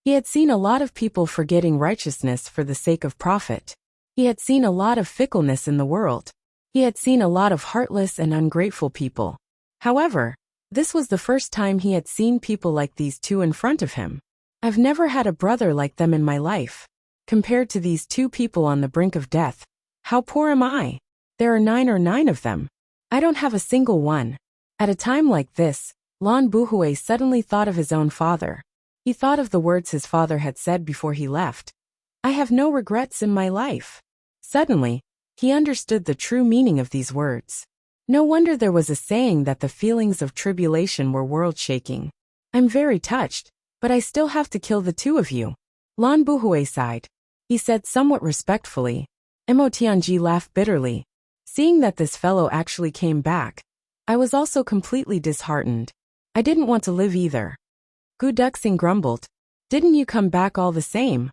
He had seen a lot of people forgetting righteousness for the sake of profit. He had seen a lot of fickleness in the world. He had seen a lot of heartless and ungrateful people. However, this was the first time he had seen people like these two in front of him. I've never had a brother like them in my life. Compared to these two people on the brink of death, how poor am I? There are 9 of them. I don't have a single one. At a time like this, Lan Buhui suddenly thought of his own father. He thought of the words his father had said before he left. I have no regrets in my life. Suddenly, he understood the true meaning of these words. No wonder there was a saying that the feelings of tribulation were world-shaking. I'm very touched, but I still have to kill the two of you. Lan Buhui sighed. He said somewhat respectfully. Mo Tianji laughed bitterly. Seeing that this fellow actually came back, I was also completely disheartened. I didn't want to live either. Gu Duxing grumbled. Didn't you come back all the same?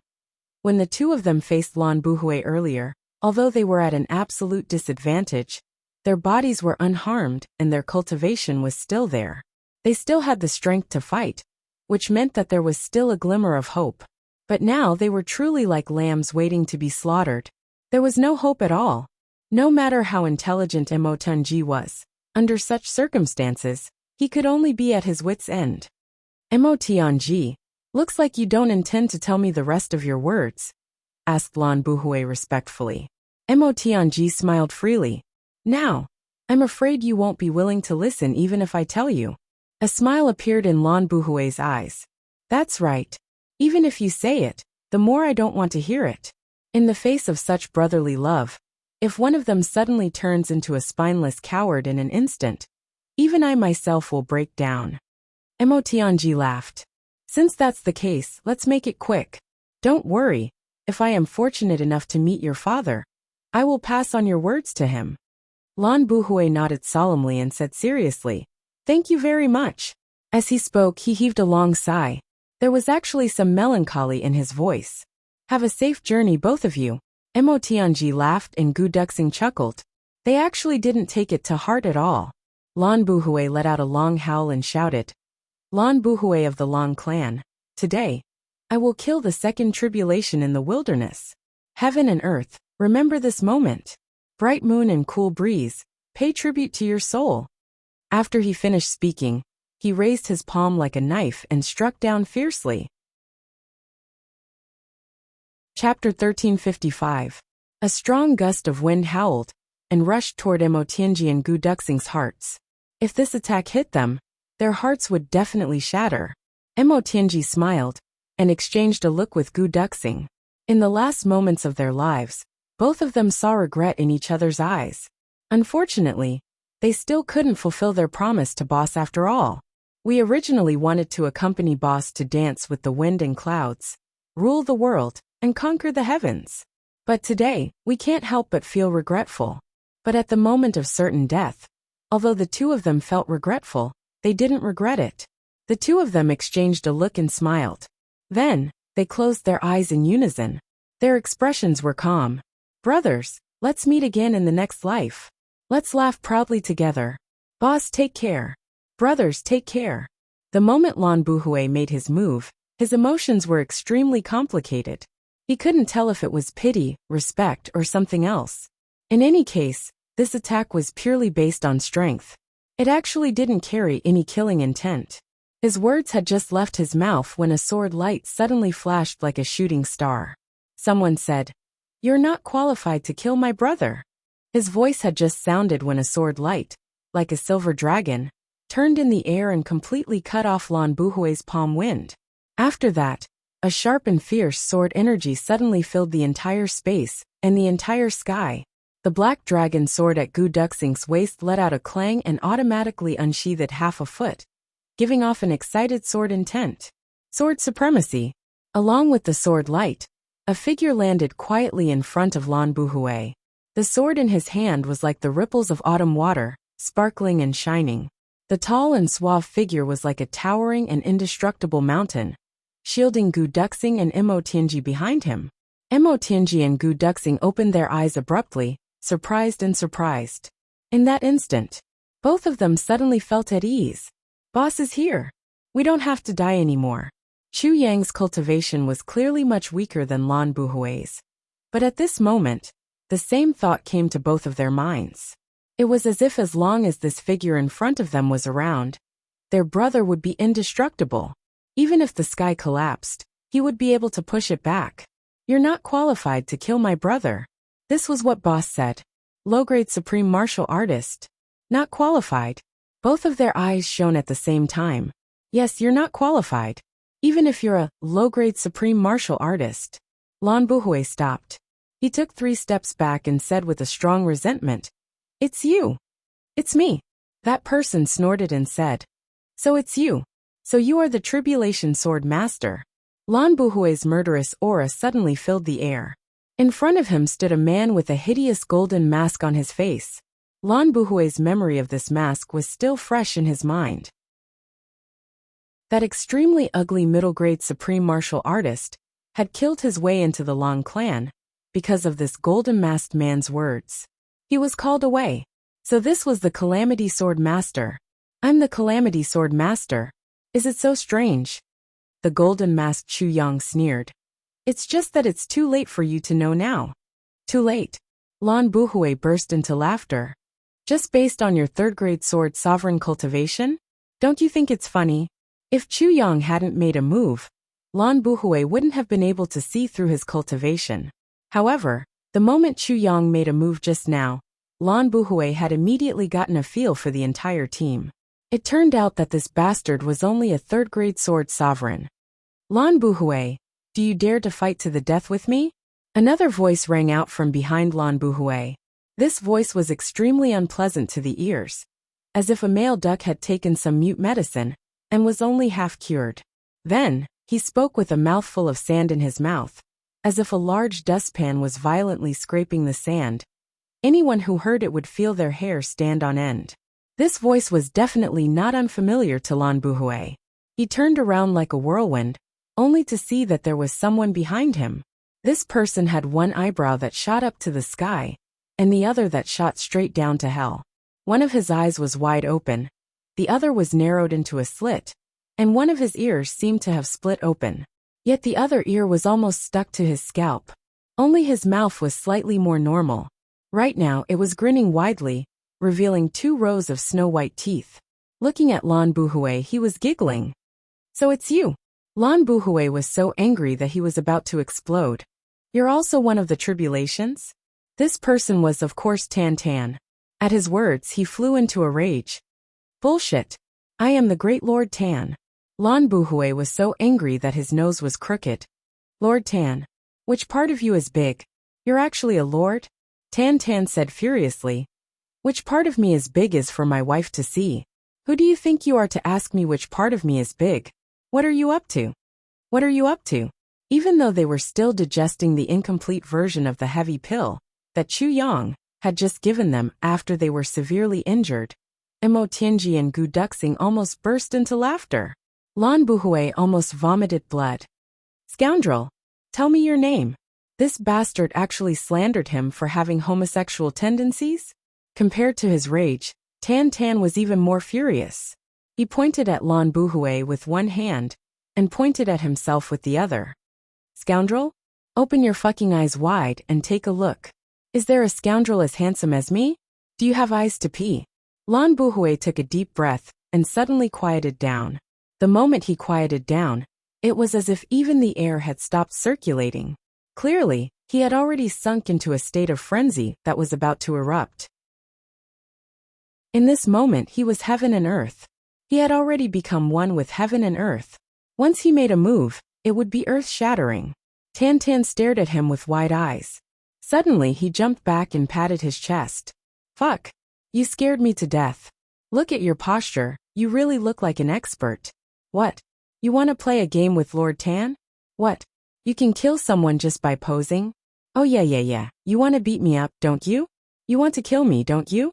When the two of them faced Lan Buhui earlier, although they were at an absolute disadvantage, their bodies were unharmed and their cultivation was still there. They still had the strength to fight, which meant that there was still a glimmer of hope. But now they were truly like lambs waiting to be slaughtered. There was no hope at all. No matter how intelligent Mo Tianji was, under such circumstances, he could only be at his wits' end. Mo Tianji, looks like you don't intend to tell me the rest of your words, asked Lan Buhui respectfully. Mo Tianji smiled freely. Now, I'm afraid you won't be willing to listen even if I tell you. A smile appeared in Lan Buhui's eyes. That's right. Even if you say it, the more I don't want to hear it. In the face of such brotherly love, if one of them suddenly turns into a spineless coward in an instant, even I myself will break down. Mo Tianji laughed. Since that's the case, let's make it quick. Don't worry, if I am fortunate enough to meet your father, I will pass on your words to him. Lan Buhui nodded solemnly and said seriously, Thank you very much. As he spoke, he heaved a long sigh. There was actually some melancholy in his voice. Have a safe journey, both of you. Mo Tianji laughed and Gu Duxing chuckled. They actually didn't take it to heart at all. Lan Buhui let out a long howl and shouted, Lan Buhui of the Long clan, today, I will kill the second tribulation in the wilderness. Heaven and earth, remember this moment. Bright moon and cool breeze, pay tribute to your soul. After he finished speaking, he raised his palm like a knife and struck down fiercely. Chapter 1355. A strong gust of wind howled and rushed toward Mo Tianji and Gu Duxing's hearts. If this attack hit them, their hearts would definitely shatter. Mo Tianji smiled and exchanged a look with Gu Duxing. In the last moments of their lives, both of them saw regret in each other's eyes. Unfortunately, they still couldn't fulfill their promise to Boss after all. We originally wanted to accompany Boss to dance with the wind and clouds, rule the world, and conquer the heavens. But today, we can't help but feel regretful. But at the moment of certain death, although the two of them felt regretful, they didn't regret it. The two of them exchanged a look and smiled. Then, they closed their eyes in unison. Their expressions were calm. Brothers, let's meet again in the next life. Let's laugh proudly together. Boss, take care. Brothers, take care. The moment Lan Buhui made his move, his emotions were extremely complicated. He couldn't tell if it was pity, respect, or something else. In any case, this attack was purely based on strength. It actually didn't carry any killing intent. His words had just left his mouth when a sword light suddenly flashed like a shooting star. Someone said, You're not qualified to kill my brother. His voice had just sounded when a sword light, like a silver dragon, turned in the air and completely cut off Lan Buhui's palm wind. After that, a sharp and fierce sword energy suddenly filled the entire space and the entire sky. The black dragon sword at Gu Duxing's waist let out a clang and automatically unsheathed half a foot, giving off an excited sword intent. Sword supremacy. Along with the sword light, a figure landed quietly in front of Lan Buhui. The sword in his hand was like the ripples of autumn water, sparkling and shining. The tall and suave figure was like a towering and indestructible mountain, shielding Gu Duxing and Mo Tianji behind him. Mo Tianji and Gu Duxing opened their eyes abruptly, surprised and surprised. In that instant, both of them suddenly felt at ease. Boss is here. We don't have to die anymore. Chu Yang's cultivation was clearly much weaker than Lan Buhui's. But at this moment, the same thought came to both of their minds. It was as if as long as this figure in front of them was around, their brother would be indestructible. Even if the sky collapsed, he would be able to push it back. You're not qualified to kill my brother. This was what Boss said. Low-grade supreme martial artist. Not qualified. Both of their eyes shone at the same time. Yes, you're not qualified. Even if you're a low-grade supreme martial artist. Lan Buhui stopped. He took 3 steps back and said with a strong resentment, "It's you. It's me." That person snorted and said, "So it's you. So you are the Tribulation Sword Master." Lan Buhui's murderous aura suddenly filled the air. In front of him stood a man with a hideous golden mask on his face. Lan Buhui's memory of this mask was still fresh in his mind. That extremely ugly middle-grade supreme martial artist had killed his way into the Long clan because of this golden-masked man's words. He was called away. So this was the Calamity Sword Master. I'm the Calamity Sword Master. Is it so strange? The golden-masked Chu Yang sneered. It's just that it's too late for you to know now. Too late. Lan Buhui burst into laughter. Just based on your 3rd-grade sword sovereign cultivation? Don't you think it's funny? If Chu Yang hadn't made a move, Lan Buhui wouldn't have been able to see through his cultivation. However, the moment Chu Yang made a move just now, Lan Buhui had immediately gotten a feel for the entire team. It turned out that this bastard was only a 3rd-grade sword sovereign. Lan Buhui, do you dare to fight to the death with me? Another voice rang out from behind Lan Buhui. This voice was extremely unpleasant to the ears, as if a male duck had taken some mute medicine and was only half cured. Then, he spoke with a mouthful of sand in his mouth, as if a large dustpan was violently scraping the sand. Anyone who heard it would feel their hair stand on end. This voice was definitely not unfamiliar to Lan Buhui. He turned around like a whirlwind, only to see that there was someone behind him. This person had one eyebrow that shot up to the sky, and the other that shot straight down to hell. One of his eyes was wide open, the other was narrowed into a slit, and one of his ears seemed to have split open. Yet the other ear was almost stuck to his scalp. Only his mouth was slightly more normal. Right now it was grinning widely, revealing 2 rows of snow-white teeth. Looking at Lan Buhui, he was giggling. So it's you. Lan Buhui was so angry that he was about to explode. You're also one of the tribulations? This person was of course Tan Tan. At his words he flew into a rage. Bullshit. I am the great Lord Tan. Lan Buhui was so angry that his nose was crooked. Lord Tan. Which part of you is big? You're actually a lord? Tan Tan said furiously. Which part of me is big is for my wife to see. Who do you think you are to ask me which part of me is big? What are you up to? What are you up to? Even though they were still digesting the incomplete version of the heavy pill that Chu Yang had just given them after they were severely injured, Mo Tianji and Gu Duxing almost burst into laughter. Lan Buhui almost vomited blood. Scoundrel! Tell me your name. This bastard actually slandered him for having homosexual tendencies? Compared to his rage, Tan Tan was even more furious. He pointed at Lan Buhui with one hand, and pointed at himself with the other. Scoundrel? Open your fucking eyes wide and take a look. Is there a scoundrel as handsome as me? Do you have eyes to pee? Lan Buhui took a deep breath, and suddenly quieted down. The moment he quieted down, it was as if even the air had stopped circulating. Clearly, he had already sunk into a state of frenzy that was about to erupt. In this moment he was heaven and earth. He had already become one with heaven and earth. Once he made a move, it would be earth-shattering. Tan Tan stared at him with wide eyes. Suddenly he jumped back and patted his chest. Fuck. You scared me to death. Look at your posture, you really look like an expert. What? You want to play a game with Lord Tan? What? You can kill someone just by posing? Oh yeah. You want to beat me up, don't you? You want to kill me, don't you?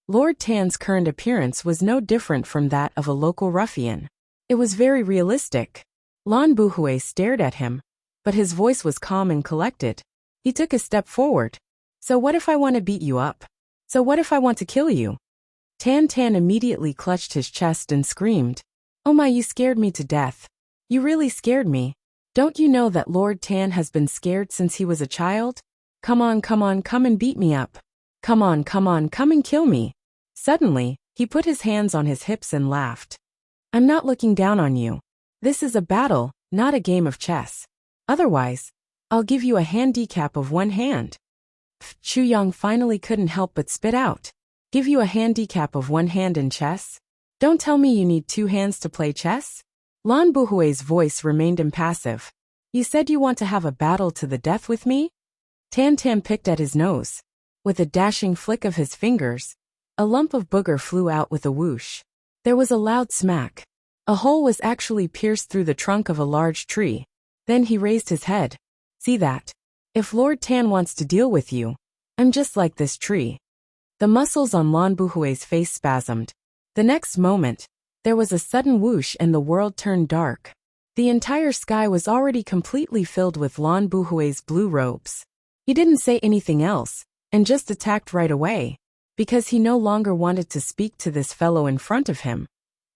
Lord Tan's current appearance was no different from that of a local ruffian. It was very realistic. Lan Buhui stared at him, but his voice was calm and collected. He took a step forward. So what if I want to beat you up? So what if I want to kill you? Tan immediately clutched his chest and screamed, "Oh my, you scared me to death. You really scared me. Don't you know that Lord Tan has been scared since he was a child? Come on, come and beat me up. Come on, come and kill me." Suddenly, he put his hands on his hips and laughed. "I'm not looking down on you. This is a battle, not a game of chess. Otherwise, I'll give you a handicap of one hand." Chu Yang finally couldn't help but spit out. "Give you a handicap of one hand in chess? Don't tell me you need two hands to play chess?" Lan Buhui's voice remained impassive. "You said you want to have a battle to the death with me?" Tan picked at his nose. With a dashing flick of his fingers, a lump of booger flew out with a whoosh. There was a loud smack. A hole was actually pierced through the trunk of a large tree. Then he raised his head. "See that? If Lord Tan wants to deal with you, I'm just like this tree." The muscles on Lan Buhui's face spasmed. The next moment, there was a sudden whoosh and the world turned dark. The entire sky was already completely filled with Lan Buhui's blue robes. He didn't say anything else, and just attacked right away, because he no longer wanted to speak to this fellow in front of him.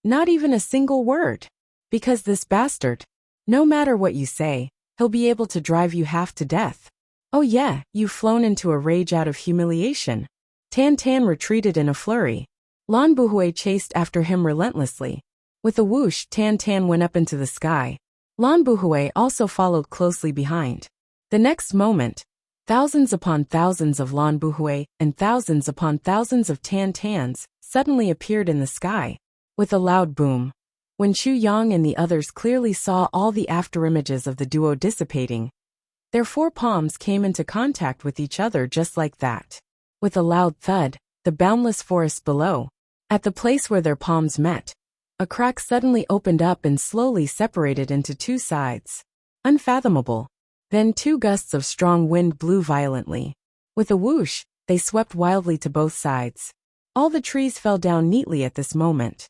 Not even a single word. Because this bastard, no matter what you say, he'll be able to drive you half to death. "Oh yeah, you've flown into a rage out of humiliation." Tan retreated in a flurry. Lan Buhui chased after him relentlessly. With a whoosh, Tan went up into the sky. Lan Buhui also followed closely behind. The next moment, thousands upon thousands of Lan Buhui and thousands upon thousands of Tans suddenly appeared in the sky. With a loud boom, when Chu Yang and the others clearly saw all the afterimages of the duo dissipating, their four palms came into contact with each other just like that. With a loud thud, the boundless forest below, at the place where their palms met, a crack suddenly opened up and slowly separated into two sides. Unfathomable. Then two gusts of strong wind blew violently. With a whoosh, they swept wildly to both sides. All the trees fell down neatly at this moment.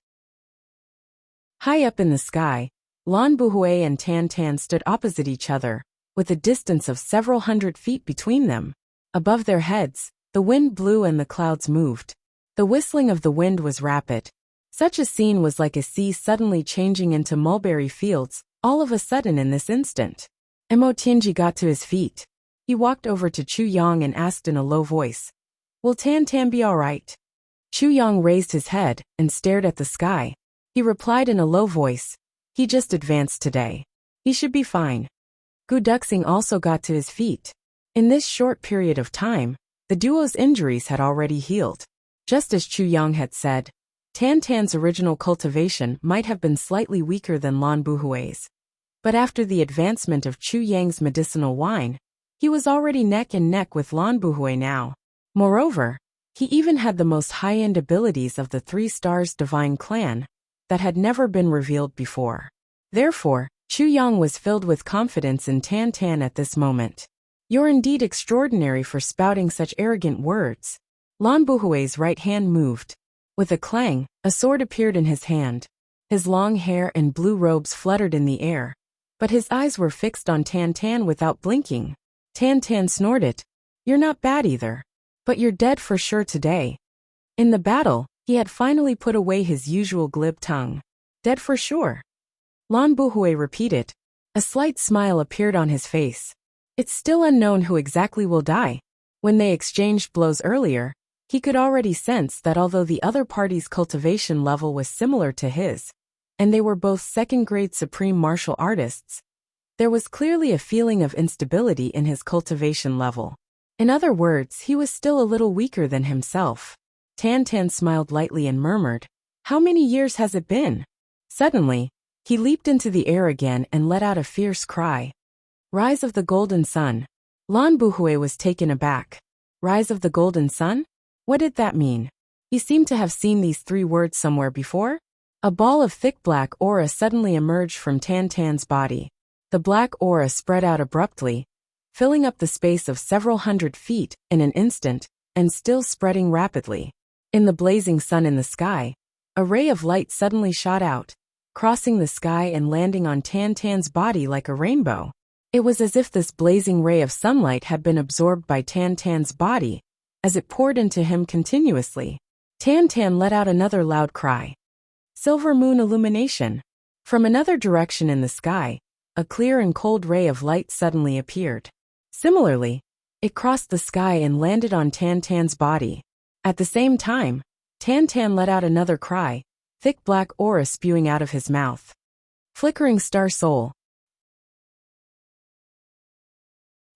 High up in the sky, Lan Buhui and Tan stood opposite each other, with a distance of several hundred feet between them. Above their heads, the wind blew and the clouds moved. The whistling of the wind was rapid. Such a scene was like a sea suddenly changing into mulberry fields, all of a sudden in this instant. Mo Tianji got to his feet. He walked over to Chu Yang and asked in a low voice, "Will Tan be all right?" Chu Yang raised his head and stared at the sky. He replied in a low voice, "He just advanced today. He should be fine." Gu Duxing also got to his feet. In this short period of time, the duo's injuries had already healed. Just as Chu Yang had said, Tan's original cultivation might have been slightly weaker than Lan Buhui's. But after the advancement of Chu Yang's medicinal wine, he was already neck and neck with Lan Buhui now. Moreover, he even had the most high-end abilities of the 3 Stars Divine Clan that had never been revealed before. Therefore, Chu Yang was filled with confidence in Tan at this moment. "You're indeed extraordinary for spouting such arrogant words." Lan Buhui's right hand moved. With a clang, a sword appeared in his hand. His long hair and blue robes fluttered in the air, but his eyes were fixed on Tan without blinking. Tan snorted, "You're not bad either. But you're dead for sure today." In the battle, he had finally put away his usual glib tongue. "Dead for sure." Lan Buhui repeated. A slight smile appeared on his face. It's still unknown who exactly will die. When they exchanged blows earlier, he could already sense that although the other party's cultivation level was similar to his, and they were both second-grade supreme martial artists, there was clearly a feeling of instability in his cultivation level. In other words, he was still a little weaker than himself. Tan smiled lightly and murmured, "How many years has it been?" Suddenly, he leaped into the air again and let out a fierce cry. "Rise of the Golden Sun." Lan Buhui was taken aback. Rise of the Golden Sun? What did that mean? He seemed to have seen these 3 words somewhere before. A ball of thick black aura suddenly emerged from Tan's body. The black aura spread out abruptly, filling up the space of several hundred feet in an instant, and still spreading rapidly. In the blazing sun in the sky, a ray of light suddenly shot out, crossing the sky and landing on Tan Tan's body like a rainbow. It was as if this blazing ray of sunlight had been absorbed by Tan Tan's body, as it poured into him continuously. Tan Tan let out another loud cry. Silver moon illumination. From another direction in the sky, a clear and cold ray of light suddenly appeared. Similarly, it crossed the sky and landed on Tan Tan's body. At the same time, Tan Tan let out another cry, thick black aura spewing out of his mouth. Flickering Star Soul.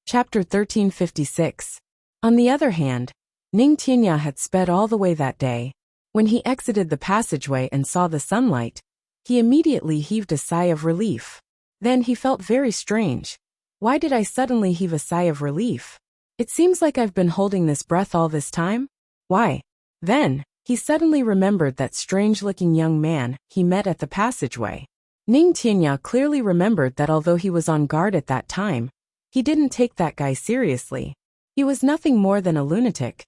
Chapter 1356. On the other hand, Ning Tianya had sped all the way that day. When he exited the passageway and saw the sunlight, he immediately heaved a sigh of relief. Then he felt very strange. Why did I suddenly heave a sigh of relief? It seems like I've been holding this breath all this time. Why? Then, he suddenly remembered that strange-looking young man he met at the passageway. Ning Tianya clearly remembered that although he was on guard at that time, he didn't take that guy seriously. He was nothing more than a lunatic.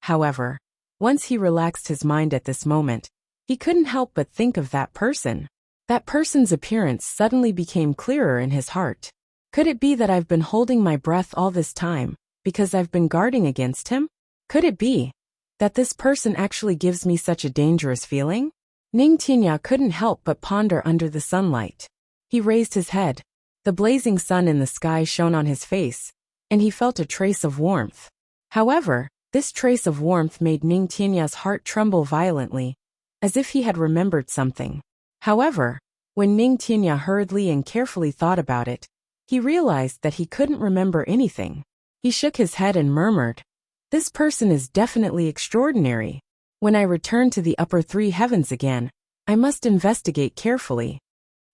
However, once he relaxed his mind at this moment, he couldn't help but think of that person. That person's appearance suddenly became clearer in his heart. Could it be that I've been holding my breath all this time, because I've been guarding against him? Could it be that this person actually gives me such a dangerous feeling? Ning Tianya couldn't help but ponder under the sunlight. He raised his head. The blazing sun in the sky shone on his face, and he felt a trace of warmth. However, this trace of warmth made Ning Tianya's heart tremble violently, as if he had remembered something. However, when Ning Tianya hurriedly and carefully thought about it, he realized that he couldn't remember anything. He shook his head and murmured, "This person is definitely extraordinary. When I return to the upper three heavens again, I must investigate carefully.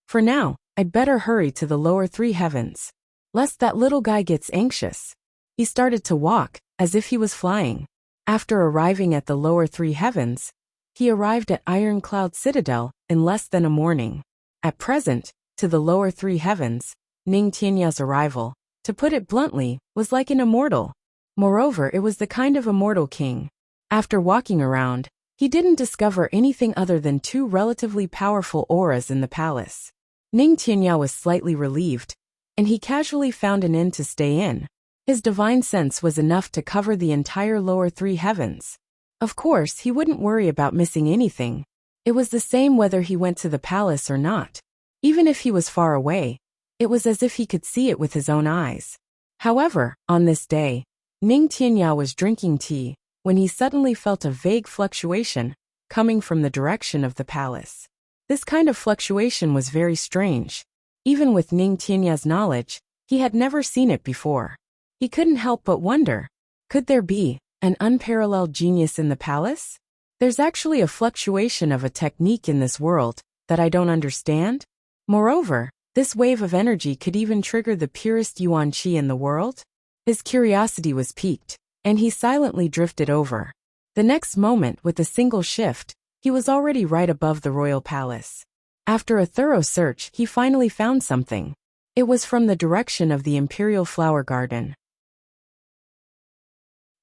For now, I'd better hurry to the lower three heavens, lest that little guy gets anxious." He started to walk, as if he was flying. After arriving at the lower three heavens, he arrived at Iron Cloud Citadel in less than a morning. At present, to the lower three heavens, Ning Tianya's arrival, to put it bluntly, was like an immortal. Moreover, it was the kind of immortal king. After walking around, he didn't discover anything other than two relatively powerful auras in the palace. Ning Tianya was slightly relieved, and he casually found an inn to stay in. His divine sense was enough to cover the entire lower three heavens. Of course, he wouldn't worry about missing anything. It was the same whether he went to the palace or not. Even if he was far away, it was as if he could see it with his own eyes. However, on this day, Ning Tianya was drinking tea when he suddenly felt a vague fluctuation coming from the direction of the palace. This kind of fluctuation was very strange. Even with Ning Tianya's knowledge, he had never seen it before. He couldn't help but wonder, could there be an unparalleled genius in the palace? There's actually a fluctuation of a technique in this world that I don't understand. Moreover, this wave of energy could even trigger the purest yuan qi in the world. His curiosity was piqued, and he silently drifted over. The next moment, with a single shift, he was already right above the royal palace. After a thorough search, he finally found something. It was from the direction of the imperial flower garden.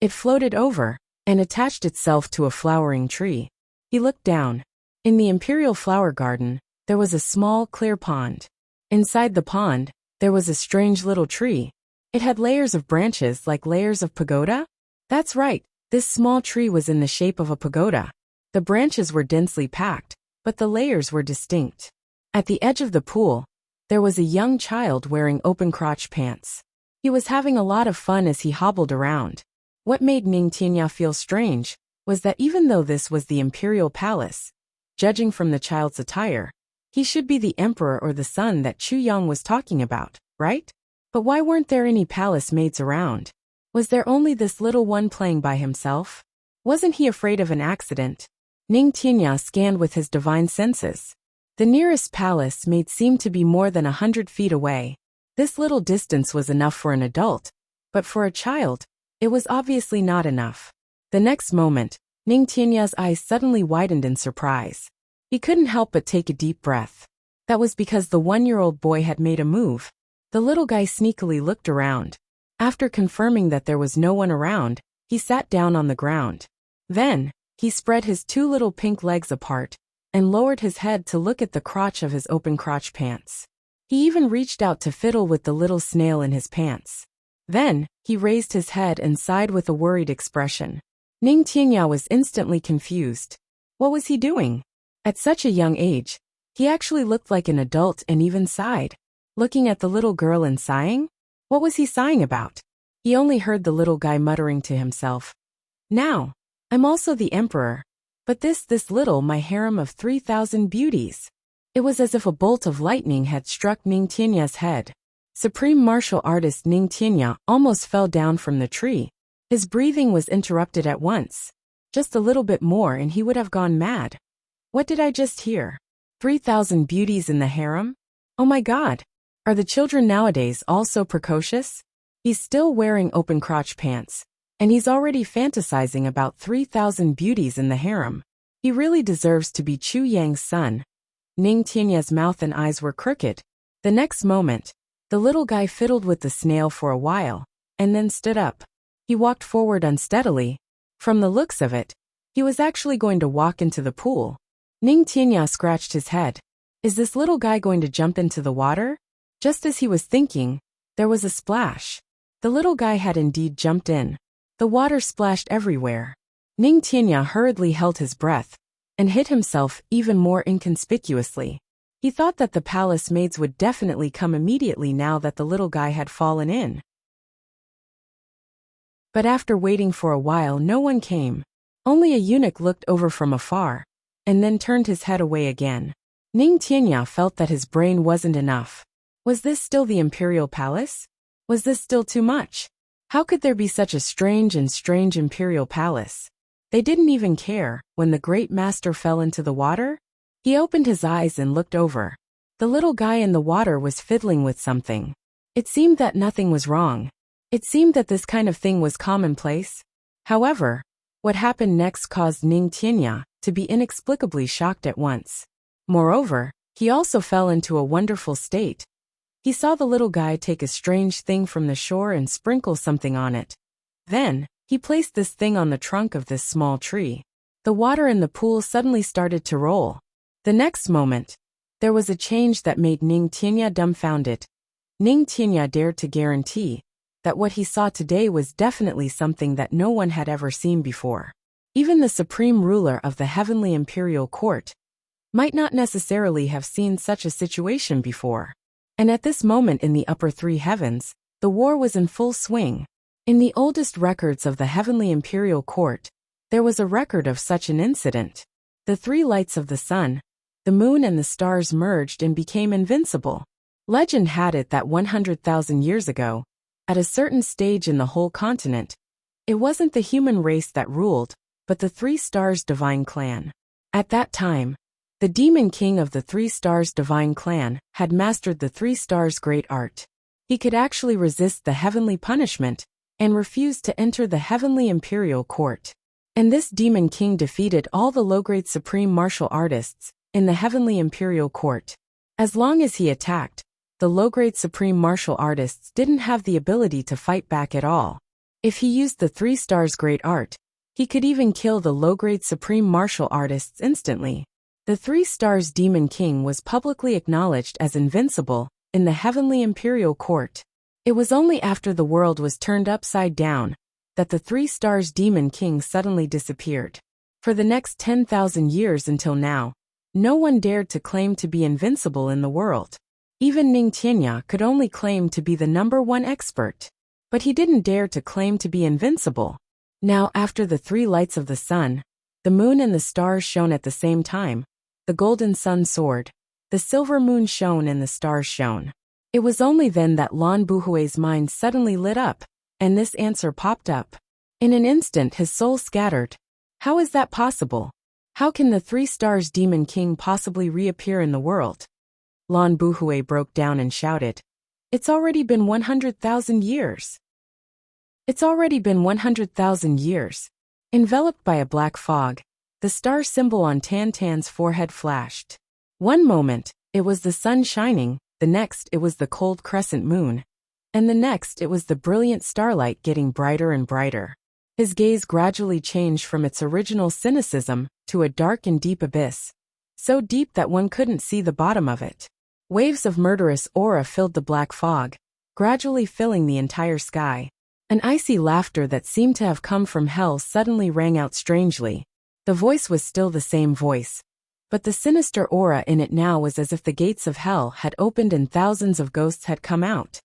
It floated over and attached itself to a flowering tree. He looked down. In the imperial flower garden, there was a small, clear pond. Inside the pond, there was a strange little tree. It had layers of branches like layers of pagoda. That's right, this small tree was in the shape of a pagoda. The branches were densely packed, but the layers were distinct. At the edge of the pool, there was a young child wearing open-crotch pants. He was having a lot of fun as he hobbled around. What made Ning Tianya feel strange was that even though this was the imperial palace, judging from the child's attire, he should be the emperor or the son that Chu Yang was talking about, right? But why weren't there any palace maids around? Was there only this little one playing by himself? Wasn't he afraid of an accident? Ning Tianya scanned with his divine senses. The nearest palace maid seemed to be more than 100 feet away. This little distance was enough for an adult, but for a child, it was obviously not enough. The next moment, Ning Tianya's eyes suddenly widened in surprise. He couldn't help but take a deep breath. That was because the one-year-old boy had made a move. The little guy sneakily looked around. After confirming that there was no one around, he sat down on the ground. Then, He spread his two little pink legs apart and lowered his head to look at the crotch of his open crotch pants. He even reached out to fiddle with the little snail in his pants. Then, he raised his head and sighed with a worried expression. Ning Tianya was instantly confused. What was he doing? At such a young age, he actually looked like an adult and even sighed. Looking at the little girl and sighing? What was he sighing about? He only heard the little guy muttering to himself. Now, I'm also the emperor. But this little my harem of 3,000 beauties. It was as if a bolt of lightning had struck Ning Tianya's head. Supreme martial artist Ning Tianya almost fell down from the tree. His breathing was interrupted at once. Just a little bit more and he would have gone mad. What did I just hear? 3,000 beauties in the harem? Oh my God! Are the children nowadays all so precocious? He's still wearing open crotch pants, and he's already fantasizing about 3,000 beauties in the harem. He really deserves to be Chu Yang's son. Ning Tianya's mouth and eyes were crooked. The next moment, the little guy fiddled with the snail for a while, and then stood up. He walked forward unsteadily. From the looks of it, he was actually going to walk into the pool. Ning Tianya scratched his head. Is this little guy going to jump into the water? Just as he was thinking, there was a splash. The little guy had indeed jumped in. The water splashed everywhere. Ning Tianya hurriedly held his breath and hid himself even more inconspicuously. He thought that the palace maids would definitely come immediately now that the little guy had fallen in. But after waiting for a while, no one came. Only a eunuch looked over from afar and then turned his head away again. Ning Tianya felt that his brain wasn't enough. Was this still the imperial palace? Was this still too much? How could there be such a strange imperial palace? They didn't even care when the great master fell into the water. He opened his eyes and looked over. The little guy in the water was fiddling with something. It seemed that nothing was wrong. It seemed that this kind of thing was commonplace. However, what happened next caused Ning Tianya to be inexplicably shocked at once. Moreover, he also fell into a wonderful state. He saw the little guy take a strange thing from the shore and sprinkle something on it. Then, he placed this thing on the trunk of this small tree. The water in the pool suddenly started to roll. The next moment, there was a change that made Ning Tianya dumbfounded. Ning Tianya dared to guarantee that what he saw today was definitely something that no one had ever seen before. Even the supreme ruler of the heavenly imperial court might not necessarily have seen such a situation before. And at this moment in the upper three heavens, the war was in full swing. In the oldest records of the heavenly imperial court, there was a record of such an incident. The three lights of the sun, the moon and the stars merged and became invincible. Legend had it that 100,000 years ago, at a certain stage in the whole continent, it wasn't the human race that ruled, but the Three Stars Divine Clan. At that time, the demon king of the Three Stars Divine Clan had mastered the Three Stars Great Art. He could actually resist the heavenly punishment and refused to enter the heavenly imperial court. And this demon king defeated all the low-grade supreme martial artists in the heavenly imperial court. As long as he attacked, the low-grade supreme martial artists didn't have the ability to fight back at all. If he used the Three Stars Great Art, he could even kill the low-grade supreme martial artists instantly. The Three Stars Demon King was publicly acknowledged as invincible in the heavenly imperial court. It was only after the world was turned upside down that the Three Stars Demon King suddenly disappeared. For the next 10,000 years until now, no one dared to claim to be invincible in the world. Even Ning Tianya could only claim to be the #1 expert. But he didn't dare to claim to be invincible. Now, after the three lights of the sun, the moon and the stars shone at the same time, the golden sun soared, the silver moon shone and the stars shone. It was only then that Lan Buhui's mind suddenly lit up, and this answer popped up. In an instant his soul scattered. How is that possible? How can the Three Stars Demon King possibly reappear in the world? Lan Buhui broke down and shouted. It's already been 100,000 years. It's already been 100,000 years. Enveloped by a black fog, the star symbol on Tan Tan's forehead flashed. One moment, it was the sun shining, the next it was the cold crescent moon, and the next it was the brilliant starlight getting brighter and brighter. His gaze gradually changed from its original cynicism to a dark and deep abyss, so deep that one couldn't see the bottom of it. Waves of murderous aura filled the black fog, gradually filling the entire sky. An icy laughter that seemed to have come from hell suddenly rang out strangely. The voice was still the same voice, but the sinister aura in it now was as if the gates of hell had opened and thousands of ghosts had come out.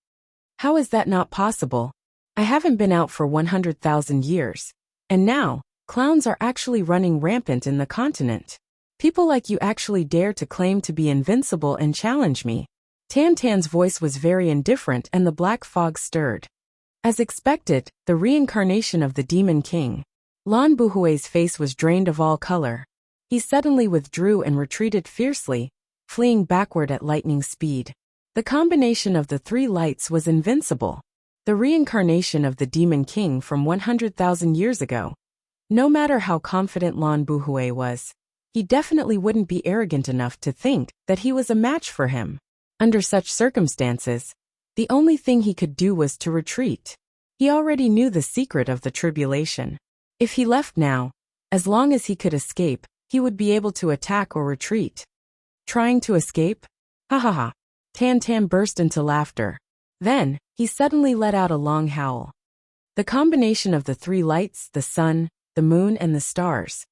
How is that not possible? I haven't been out for 100,000 years. And now, clowns are actually running rampant in the continent. People like you actually dare to claim to be invincible and challenge me. Tantan's voice was very indifferent and the black fog stirred. As expected, the reincarnation of the Demon King. Lan Buhui's face was drained of all color. He suddenly withdrew and retreated fiercely, fleeing backward at lightning speed. The combination of the three lights was invincible. The reincarnation of the Demon King from 100,000 years ago. No matter how confident Lan Buhui was, he definitely wouldn't be arrogant enough to think that he was a match for him. Under such circumstances, the only thing he could do was to retreat. He already knew the secret of the tribulation. If he left now, as long as he could escape, he would be able to attack or retreat. Trying to escape? Ha ha ha. Tantan burst into laughter. Then, he suddenly let out a long howl. The combination of the three lights, the sun, the moon and the stars.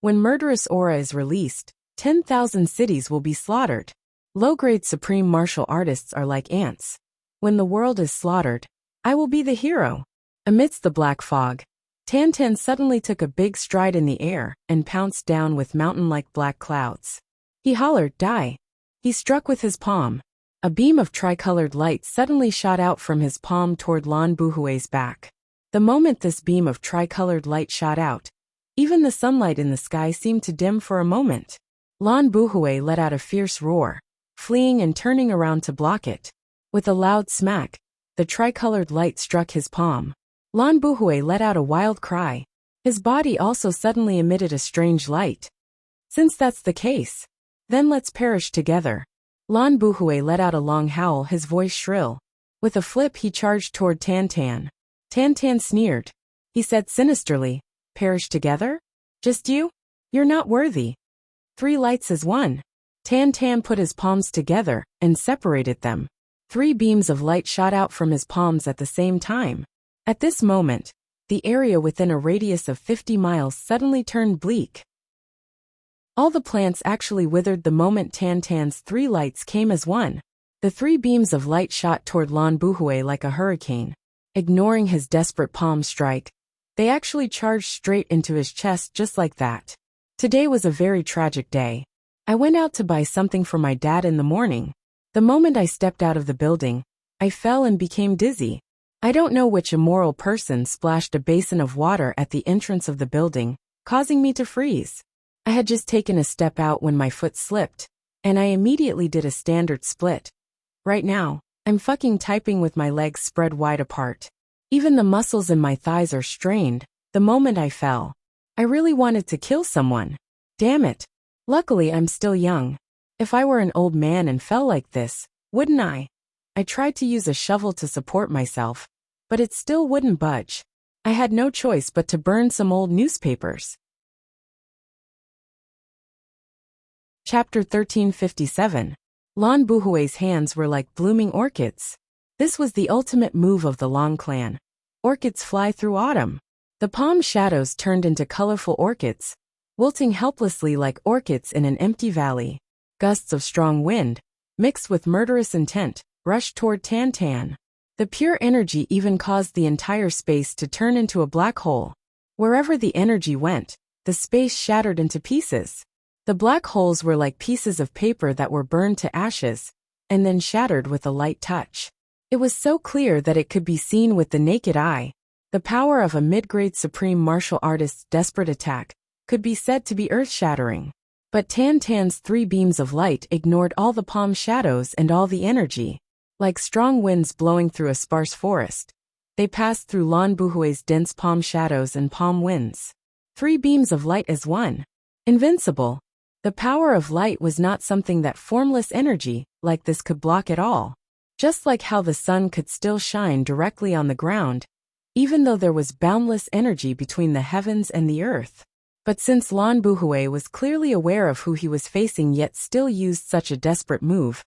When murderous aura is released, 10,000 cities will be slaughtered. Low-grade supreme martial artists are like ants. When the world is slaughtered, I will be the hero. Amidst the black fog, Tantan suddenly took a big stride in the air and pounced down with mountain-like black clouds. He hollered, "Die!" He struck with his palm. A beam of tricolored light suddenly shot out from his palm toward Lan Buhui's back. The moment this beam of tricolored light shot out, even the sunlight in the sky seemed to dim for a moment. Lan Buhui let out a fierce roar, fleeing and turning around to block it. With a loud smack, the tricolored light struck his palm. Lan Buhui let out a wild cry. His body also suddenly emitted a strange light. Since that's the case, then let's perish together. Lan Buhui let out a long howl, his voice shrill. With a flip he charged toward Tantan. Tantan sneered. He said sinisterly, "Perish together? Just you? You're not worthy. Three lights as one." Tantan put his palms together and separated them. Three beams of light shot out from his palms at the same time. At this moment, the area within a radius of 50 miles suddenly turned bleak. All the plants actually withered the moment Tantan's three lights came as one. The three beams of light shot toward Lan Buhui like a hurricane. Ignoring his desperate palm strike, they actually charged straight into his chest just like that. Today was a very tragic day. I went out to buy something for my dad in the morning. The moment I stepped out of the building, I fell and became dizzy. I don't know which immoral person splashed a basin of water at the entrance of the building, causing me to freeze. I had just taken a step out when my foot slipped, and I immediately did a standard split. Right now, I'm fucking typing with my legs spread wide apart. Even the muscles in my thighs are strained. The moment I fell, I really wanted to kill someone. Damn it. Luckily I'm still young. If I were an old man and fell like this, wouldn't I? I tried to use a shovel to support myself, but it still wouldn't budge. I had no choice but to burn some old newspapers. Chapter 1357. Lan Buhui's hands were like blooming orchids. This was the ultimate move of the Long clan. Orchids fly through autumn. The palm shadows turned into colorful orchids, wilting helplessly like orchids in an empty valley. Gusts of strong wind, mixed with murderous intent, rushed toward Tantan. The pure energy even caused the entire space to turn into a black hole. Wherever the energy went, the space shattered into pieces. The black holes were like pieces of paper that were burned to ashes, and then shattered with a light touch. It was so clear that it could be seen with the naked eye. The power of a mid-grade supreme martial artist's desperate attack could be said to be earth-shattering. But Tantan's three beams of light ignored all the palm shadows and all the energy. Like strong winds blowing through a sparse forest, they passed through Lan Buhui's dense palm shadows and palm winds. Three beams of light as one. Invincible. The power of light was not something that formless energy like this could block at all. Just like how the sun could still shine directly on the ground, even though there was boundless energy between the heavens and the earth. But since Lan Buhui was clearly aware of who he was facing yet still used such a desperate move,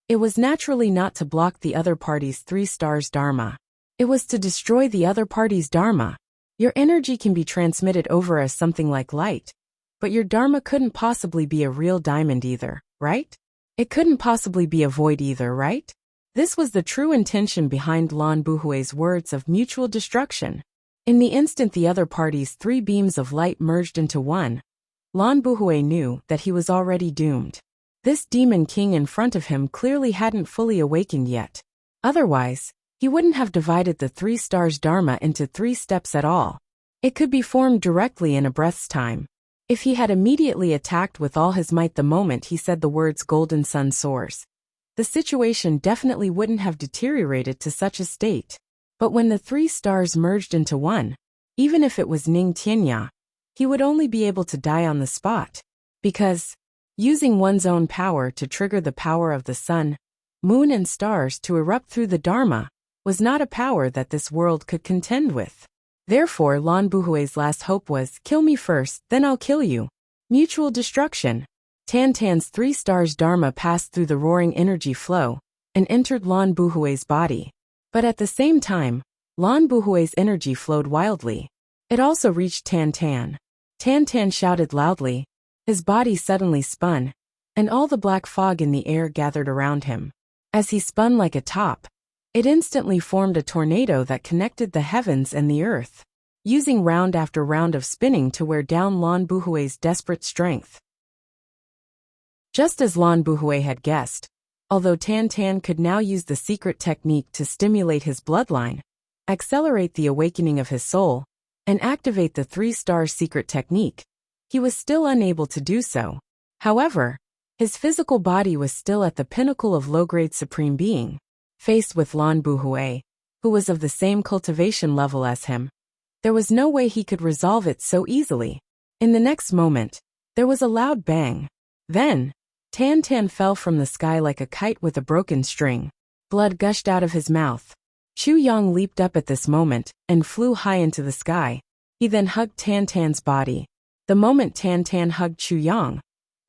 it was naturally not to block the other party's 3 stars dharma. It was to destroy the other party's dharma. Your energy can be transmitted over as something like light, but your dharma couldn't possibly be a real diamond either, right? It couldn't possibly be a void either, right? This was the true intention behind Lan Buhui's words of mutual destruction. In the instant the other party's 3 beams of light merged into one, Lan Buhui knew that he was already doomed. This demon king in front of him clearly hadn't fully awakened yet. Otherwise, he wouldn't have divided the 3 stars dharma into 3 steps at all. It could be formed directly in a breath's time. If he had immediately attacked with all his might the moment he said the words golden sun soars, the situation definitely wouldn't have deteriorated to such a state. But when the 3 stars merged into one, even if it was Ning Tianya, he would only be able to die on the spot. Because using one's own power to trigger the power of the sun, moon and stars to erupt through the dharma was not a power that this world could contend with. Therefore Lan Buhui's last hope was, kill me first, then I'll kill you. Mutual destruction. Tantan's 3 stars dharma passed through the roaring energy flow and entered Lan Buhui's body. But at the same time, Lan Buhui's energy flowed wildly. It also reached Tantan. Tantan shouted loudly. His body suddenly spun, and all the black fog in the air gathered around him. As he spun like a top, it instantly formed a tornado that connected the heavens and the earth, using round after round of spinning to wear down Lan Buhui's desperate strength. Just as Lan Buhui had guessed, although Tantan could now use the secret technique to stimulate his bloodline, accelerate the awakening of his soul, and activate the 3-star secret technique, he was still unable to do so. However, his physical body was still at the pinnacle of low-grade supreme being. Faced with Lan Buhui, who was of the same cultivation level as him, there was no way he could resolve it so easily. In the next moment, there was a loud bang. Then, Tantan fell from the sky like a kite with a broken string. Blood gushed out of his mouth. Chu Yang leaped up at this moment and flew high into the sky. He then hugged Tantan's body. The moment Tantan hugged Chu Yang,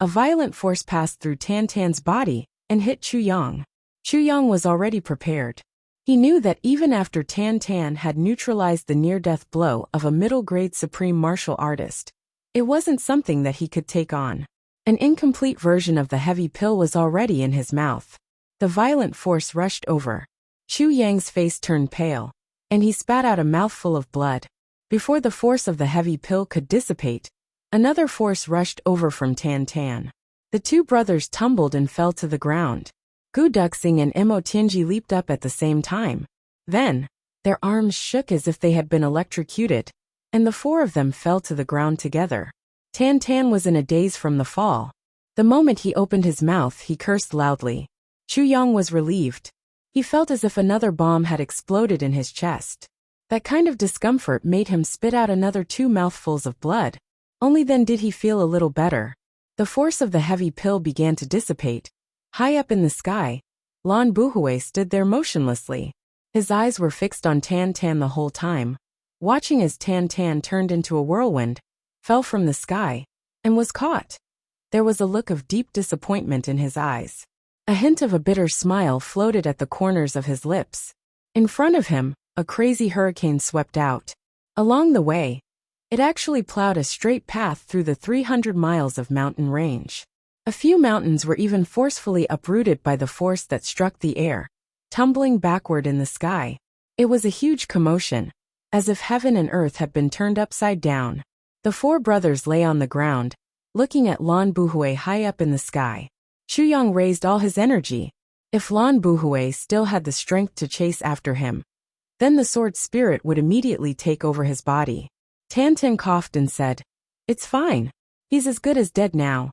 a violent force passed through Tantan's body and hit Chu Yang. Chu Yang was already prepared. He knew that even after Tantan had neutralized the near-death blow of a middle-grade supreme martial artist, it wasn't something that he could take on. An incomplete version of the heavy pill was already in his mouth. The violent force rushed over. Chu Yang's face turned pale, and he spat out a mouthful of blood. Before the force of the heavy pill could dissipate, another force rushed over from Tantan. The 2 brothers tumbled and fell to the ground. Gu Duxing and Mo Tianji leaped up at the same time. Then, their arms shook as if they had been electrocuted, and the 4 of them fell to the ground together. Tantan was in a daze from the fall. The moment he opened his mouth, he cursed loudly. Chu Yang was relieved. He felt as if another bomb had exploded in his chest. That kind of discomfort made him spit out another 2 mouthfuls of blood. Only then did he feel a little better. The force of the heavy pill began to dissipate. High up in the sky, Lan Buhui stood there motionlessly. His eyes were fixed on Tantan the whole time, watching as Tantan turned into a whirlwind, fell from the sky, and was caught. There was a look of deep disappointment in his eyes. A hint of a bitter smile floated at the corners of his lips. In front of him, a crazy hurricane swept out. Along the way, it actually plowed a straight path through the 300 miles of mountain range. A few mountains were even forcefully uprooted by the force that struck the air, tumbling backward in the sky. It was a huge commotion, as if heaven and earth had been turned upside down. The 4 brothers lay on the ground, looking at Lan Buhui high up in the sky. Chu Yang raised all his energy. If Lan Buhui still had the strength to chase after him, then the sword spirit would immediately take over his body. Tantan coughed and said, "It's fine. He's as good as dead now."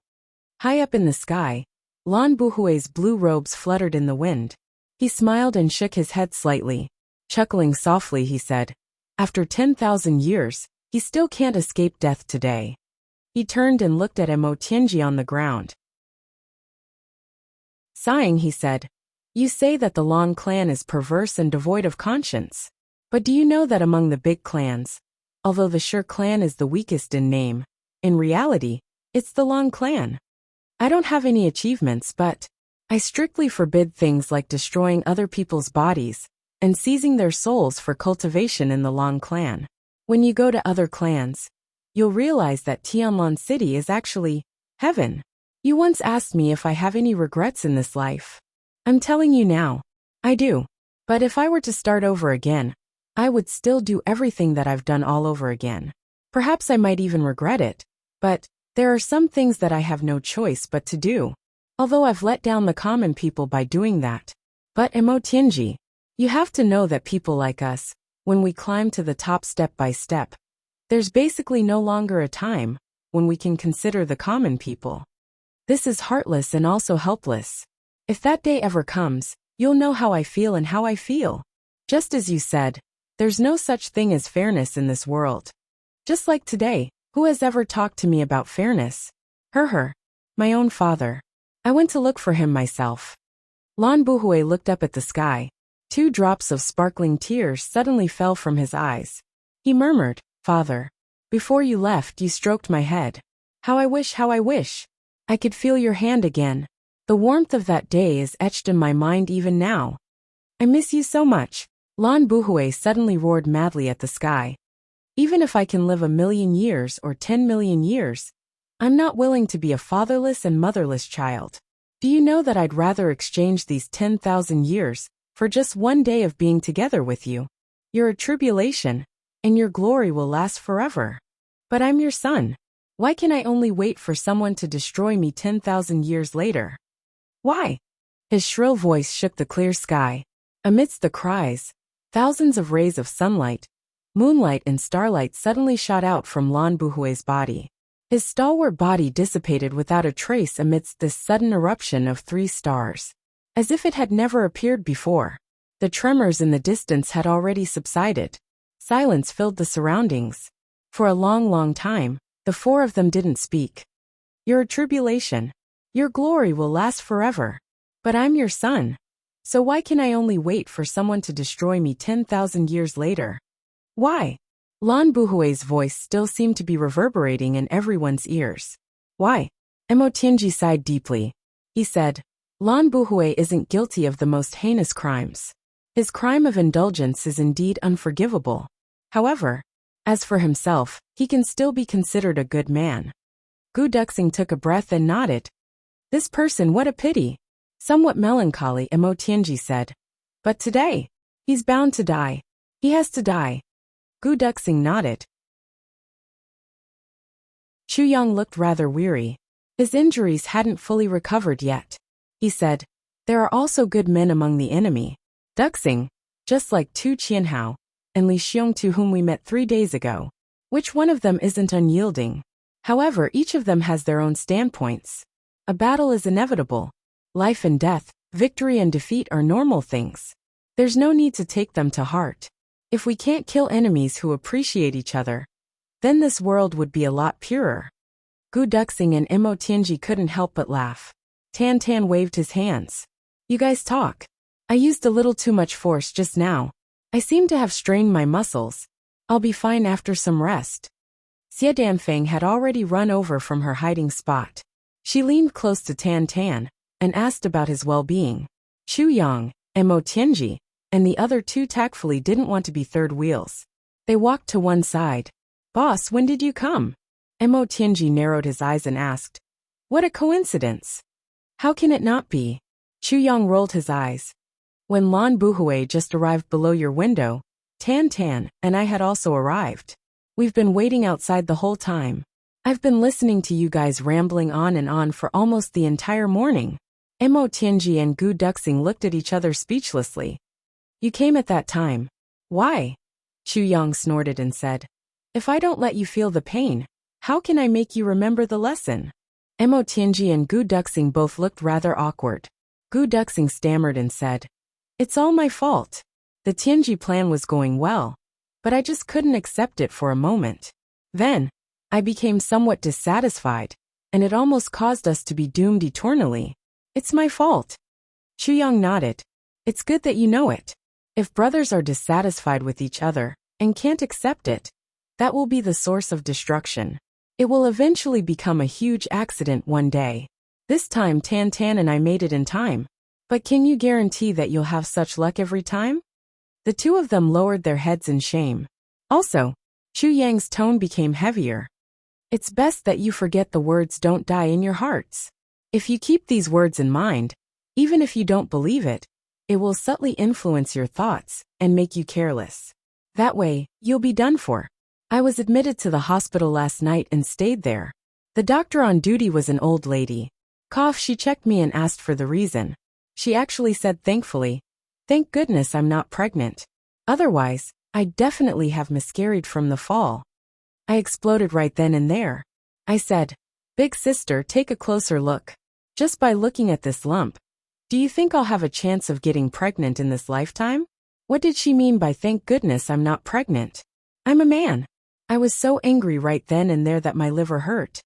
High up in the sky, Lan Buhui's blue robes fluttered in the wind. He smiled and shook his head slightly. Chuckling softly, he said, "After 10,000 years, he still can't escape death today." He turned and looked at Mo Tianji on the ground. Sighing, he said, "You say that the Lan clan is perverse and devoid of conscience. But do you know that among the big clans, although the Sure clan is the weakest in name, in reality, it's the Long clan? I don't have any achievements, but I strictly forbid things like destroying other people's bodies and seizing their souls for cultivation in the Long clan. When you go to other clans, you'll realize that Tianlan City is actually heaven. You once asked me if I have any regrets in this life. I'm telling you now, I do. But if I were to start over again, I would still do everything that I've done all over again. Perhaps I might even regret it, but there are some things that I have no choice but to do. Although I've let down the common people by doing that. But Emotianji, you have to know that people like us, when we climb to the top step by step, there's basically no longer a time when we can consider the common people. This is heartless and also helpless. If that day ever comes, you'll know how I feel and how I feel. Just as you said, there's no such thing as fairness in this world. Just like today, who has ever talked to me about fairness? Her, my own father. I went to look for him myself. Lan Buhui looked up at the sky. 2 drops of sparkling tears suddenly fell from his eyes. He murmured, "Father, before you left you stroked my head. How I wish I could feel your hand again. The warmth of that day is etched in my mind even now. I miss you so much." Lan Buhui suddenly roared madly at the sky. "Even if I can live 1,000,000 years or 10,000,000 years, I'm not willing to be a fatherless and motherless child. Do you know that I'd rather exchange these 10,000 years for just one day of being together with you? You're a tribulation, and your glory will last forever. But I'm your son. Why can I only wait for someone to destroy me 10,000 years later? Why?" His shrill voice shook the clear sky. Amidst the cries, thousands of rays of sunlight, moonlight and starlight suddenly shot out from Lan Buhui's body. His stalwart body dissipated without a trace amidst this sudden eruption of 3 stars. As if it had never appeared before. The tremors in the distance had already subsided. Silence filled the surroundings. For a long time, the 4 of them didn't speak. "You're a tribulation. Your glory will last forever. But I'm your son. So why can I only wait for someone to destroy me 10,000 years later? Why?" Lan Buhui's voice still seemed to be reverberating in everyone's ears. "Why?" Emotianji sighed deeply. He said, "Lan Buhui isn't guilty of the most heinous crimes. His crime of indulgence is indeed unforgivable. However, as for himself, he can still be considered a good man." Gu Duxing took a breath and nodded. "This person, what a pity." Somewhat melancholy, Emotianji said. "But today, he's bound to die. He has to die." Gu Duxing nodded. Chu Yang looked rather weary. His injuries hadn't fully recovered yet. He said, "There are also good men among the enemy. Duxing, just like Tu Qianhao and Li Xiongtu whom we met 3 days ago. Which one of them isn't unyielding? However, each of them has their own standpoints. A battle is inevitable. Life and death, victory and defeat are normal things. There's no need to take them to heart. If we can't kill enemies who appreciate each other, then this world would be a lot purer." Gu Duxing and Emotianji couldn't help but laugh. Tan Tan waved his hands. "You guys talk. I used a little too much force just now. I seem to have strained my muscles. I'll be fine after some rest." Xie Danfeng had already run over from her hiding spot. She leaned close to Tan Tan and asked about his well-being. Chu Yang, Emotianji, and the other 2 tactfully didn't want to be third wheels. They walked to one side. "Boss, when did you come?" Emotianji narrowed his eyes and asked. "What a coincidence. How can it not be?" Chu Yang rolled his eyes. "When Lan Buhui just arrived below your window, Tan Tan and I had also arrived. We've been waiting outside the whole time. I've been listening to you guys rambling on and on for almost the entire morning." Emotianji and Gu Duxing looked at each other speechlessly. "You came at that time. Why?" Chu Yang snorted and said, "If I don't let you feel the pain, how can I make you remember the lesson?" Emotianji and Gu Duxing both looked rather awkward. Gu Duxing stammered and said, "It's all my fault. The Tianji plan was going well, but I just couldn't accept it for a moment. Then, I became somewhat dissatisfied, and it almost caused us to be doomed eternally. It's my fault." Chu Yang nodded. "It's good that you know it. If brothers are dissatisfied with each other and can't accept it, that will be the source of destruction. It will eventually become a huge accident one day. This time Tan Tan and I made it in time. But can you guarantee that you'll have such luck every time? The two of them lowered their heads in shame. Also, Chu Yang's tone became heavier. It's best that you forget the words don't die in your hearts. If you keep these words in mind, even if you don't believe it, it will subtly influence your thoughts and make you careless. That way, you'll be done for. I was admitted to the hospital last night and stayed there. The doctor on duty was an old lady. She checked me and asked for the reason. She actually said thankfully, "Thank goodness I'm not pregnant. Otherwise, I'd definitely have miscarried from the fall." I exploded right then and there. I said, "Big sister, take a closer look. Just by looking at this lump, do you think I'll have a chance of getting pregnant in this lifetime?" What did she mean by thank goodness I'm not pregnant? I'm a man. I was so angry right then and there that my liver hurt.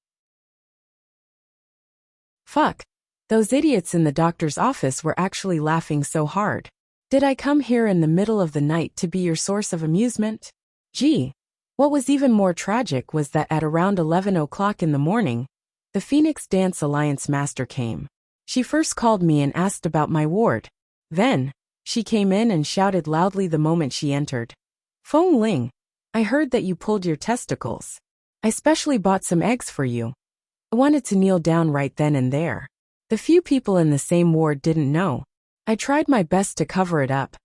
Fuck. Those idiots in the doctor's office were actually laughing so hard. Did I come here in the middle of the night to be your source of amusement? Gee. What was even more tragic was that at around 11 o'clock in the morning, the Phoenix Dance Alliance master came. She first called me and asked about my ward. Then, she came in and shouted loudly the moment she entered. "Feng Ling, I heard that you pulled your testicles. I specially bought some eggs for you." I wanted to kneel down right then and there. The few people in the same ward didn't know. I tried my best to cover it up.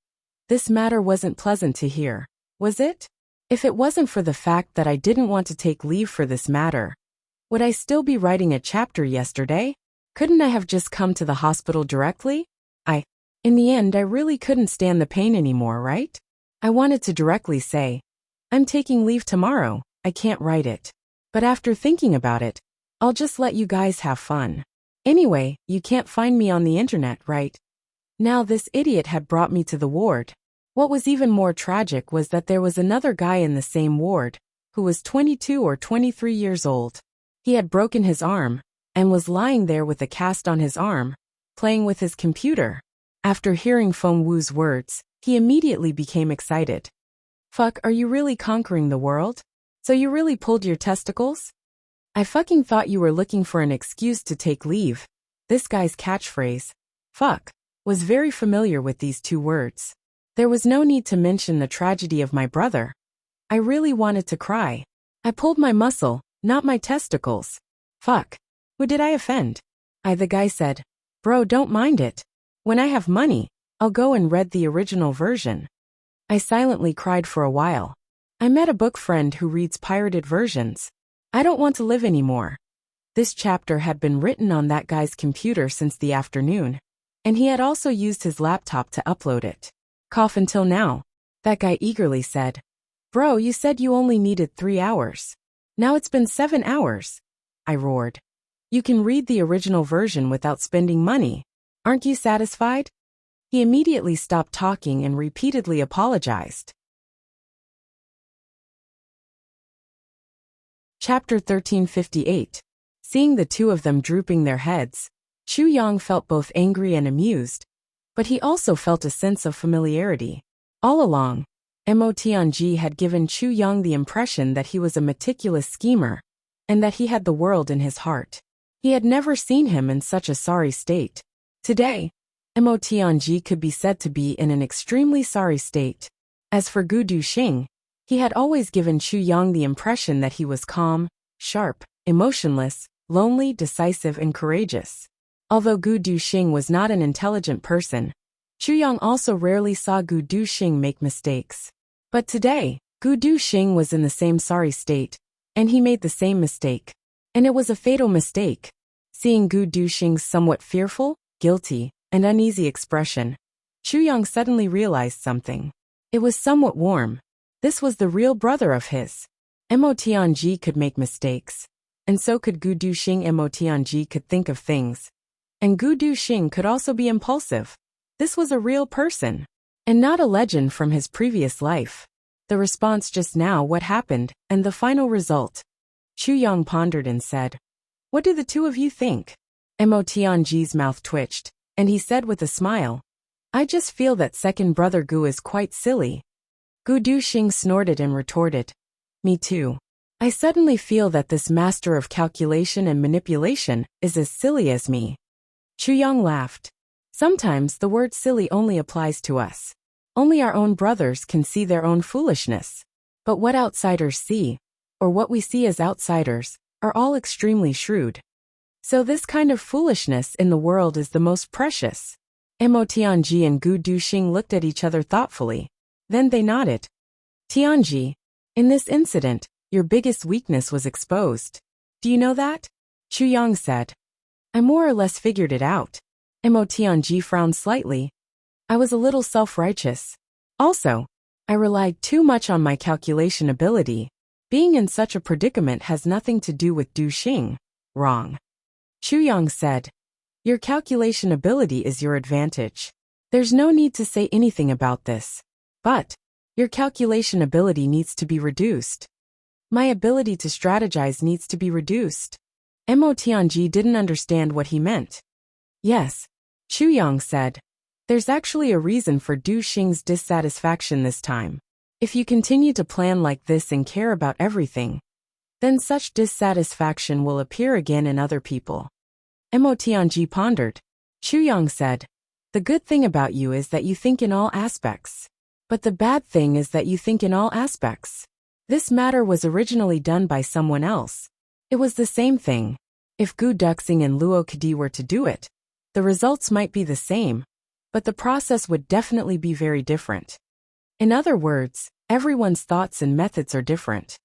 This matter wasn't pleasant to hear, was it? If it wasn't for the fact that I didn't want to take leave for this matter, would I still be writing a chapter yesterday? Couldn't I have just come to the hospital directly? In the end, I really couldn't stand the pain anymore, right? I wanted to directly say, "I'm taking leave tomorrow, I can't write it." But after thinking about it, I'll just let you guys have fun. Anyway, you can't find me on the internet, right? Now this idiot had brought me to the ward. What was even more tragic was that there was another guy in the same ward, who was 22 or 23 years old. He had broken his arm, and was lying there with a cast on his arm, playing with his computer. After hearing Feng Wu's words, he immediately became excited. "Fuck, are you really conquering the world? So you really pulled your testicles? I fucking thought you were looking for an excuse to take leave." This guy's catchphrase, "fuck," was very familiar with these two words. There was no need to mention the tragedy of my brother. I really wanted to cry. I pulled my muscle, not my testicles. Fuck. Who did I offend? The guy said, "Bro, don't mind it. When I have money, I'll go and read the original version." I silently cried for a while. I met a book friend who reads pirated versions. I don't want to live anymore. This chapter had been written on that guy's computer since the afternoon, and he had also used his laptop to upload it. Until now. That guy eagerly said, "Bro, you said you only needed 3 hours. Now it's been 7 hours. I roared. "You can read the original version without spending money. Aren't you satisfied?" He immediately stopped talking and repeatedly apologized. Chapter 1358. Seeing the two of them drooping their heads, Chu Yang felt both angry and amused, but he also felt a sense of familiarity. All along, Mo Tianji had given Chu Yang the impression that he was a meticulous schemer, and that he had the world in his heart. He had never seen him in such a sorry state. Today, Mo Tianji could be said to be in an extremely sorry state. As for Gu Duxing, he had always given Chu Yang the impression that he was calm, sharp, emotionless, lonely, decisive, and courageous. Although Gu Duxing was not an intelligent person, Chu Yang also rarely saw Gu Duxing make mistakes. But today, Gu Duxing was in the same sorry state, and he made the same mistake. And it was a fatal mistake. Seeing Gu Duxing's somewhat fearful, guilty, and uneasy expression, Chu Yang suddenly realized something. It was somewhat warm. This was the real brother of his. Mo Tianji could make mistakes, and so could Gu Duxing. Mo Tianji could think of things, and Gu Duxing could also be impulsive. This was a real person, and not a legend from his previous life. The response just now, what happened, and the final result. Chu Yang pondered and said, "What do the two of you think?" Mo Tianji's mouth twitched, and he said with a smile, I just feel that second brother Gu is quite silly. Gu Duxing snorted and retorted. Me too. I suddenly feel that this master of calculation and manipulation is as silly as me. Chu Yang laughed. Sometimes the word silly only applies to us. Only our own brothers can see their own foolishness. But what outsiders see, or what we see as outsiders, are all extremely shrewd. So this kind of foolishness in the world is the most precious. Mo Tianji and Gu Duxing looked at each other thoughtfully. Then they nodded. Tianji, in this incident, your biggest weakness was exposed. Do you know that? Chu Yang said. I more or less figured it out. Mo Tianji frowned slightly. I was a little self-righteous. Also, I relied too much on my calculation ability. Being in such a predicament has nothing to do with Duxing. Wrong. Chu Yang said. Your calculation ability is your advantage. There's no need to say anything about this. But your calculation ability needs to be reduced. My ability to strategize needs to be reduced. Mo Tianji didn't understand what he meant. Yes, Chu Yang said. There's actually a reason for Duxing's dissatisfaction this time. If you continue to plan like this and care about everything, then such dissatisfaction will appear again in other people. Mo Tianji pondered. Chu Yang said, the good thing about you is that you think in all aspects. But the bad thing is that you think in all aspects. This matter was originally done by someone else. It was the same thing. If Gu Duxing and Luo Kadi were to do it, the results might be the same, but the process would definitely be very different. In other words, everyone's thoughts and methods are different.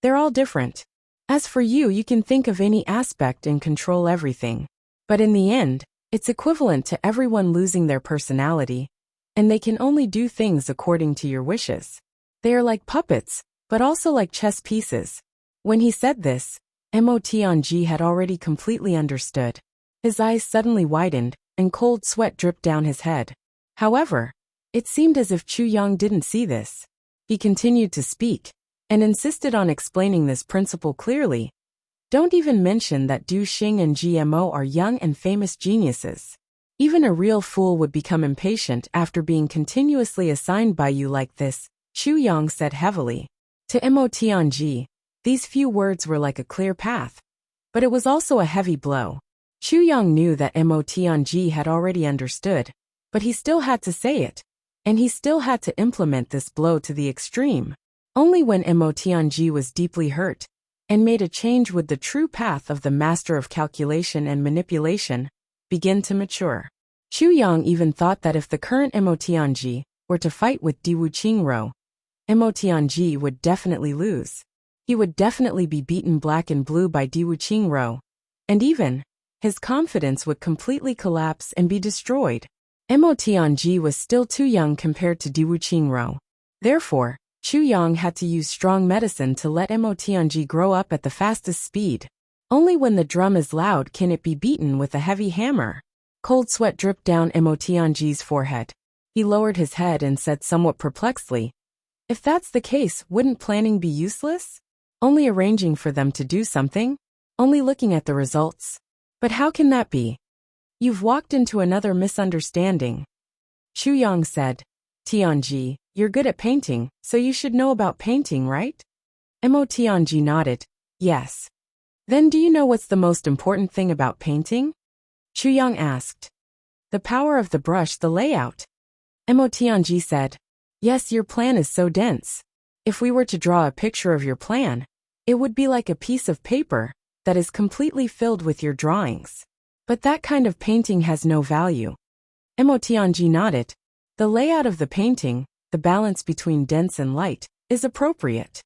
They're all different. As for you, you can think of any aspect and control everything. But in the end, it's equivalent to everyone losing their personality, and they can only do things according to your wishes. They are like puppets, but also like chess pieces. When he said this, Mo Tianji had already completely understood. His eyes suddenly widened, and cold sweat dripped down his head. However, it seemed as if Chu Yang didn't see this. He continued to speak, and insisted on explaining this principle clearly. Don't even mention that Duxing and GMO are young and famous geniuses. Even a real fool would become impatient after being continuously assigned by you like this, Chu Yang said heavily. To Mo Tianji, these few words were like a clear path. But it was also a heavy blow. Chu Yang knew that Mo Tianji had already understood, but he still had to say it. And he still had to implement this blow to the extreme. Only when Mo Tianji was deeply hurt, and made a change would the true path of the master of calculation and manipulation begin to mature. Chu Yang even thought that if the current Mo Tianji were to fight with Diwu Qingro, Mo Tianji would definitely lose. He would definitely be beaten black and blue by Diwu Qingro. And even, his confidence would completely collapse and be destroyed. Mo Tianji was still too young compared to Diwu Qingro. Therefore, Chu Yang had to use strong medicine to let Mo Tianji grow up at the fastest speed. Only when the drum is loud can it be beaten with a heavy hammer. Cold sweat dripped down Mo Tianji's forehead. He lowered his head and said somewhat perplexedly, if that's the case, wouldn't planning be useless? Only arranging for them to do something? Only looking at the results? But how can that be? You've walked into another misunderstanding. Chu Yang said, Tianji, you're good at painting, so you should know about painting, right? Mo Tianji nodded, yes. Then do you know what's the most important thing about painting? Chu Yang asked. The power of the brush, the layout. Mo Tianji said, yes, your plan is so dense. If we were to draw a picture of your plan, it would be like a piece of paper that is completely filled with your drawings. But that kind of painting has no value. Mo Tianji nodded. The layout of the painting, the balance between dense and light, is appropriate.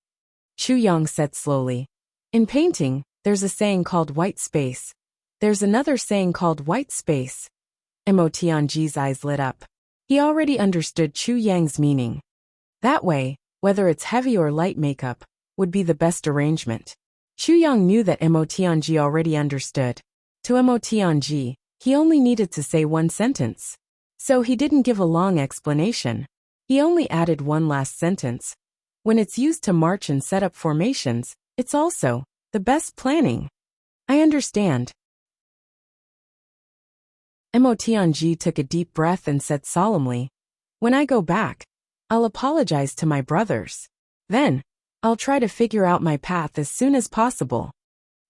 Chu Yang said slowly. In painting, there's a saying called white space. There's another saying called white space. Mo Tianji's eyes lit up. He already understood Chu Yang's meaning. That way, whether it's heavy or light makeup, would be the best arrangement. Chu Yang knew that Mo Tianji already understood. To Mo Tianji, he only needed to say one sentence. So he didn't give a long explanation. He only added one last sentence. When it's used to march and set up formations, it's also the best planning. I understand. Mo Tianji took a deep breath and said solemnly, "When I go back, I'll apologize to my brothers. Then, I'll try to figure out my path as soon as possible."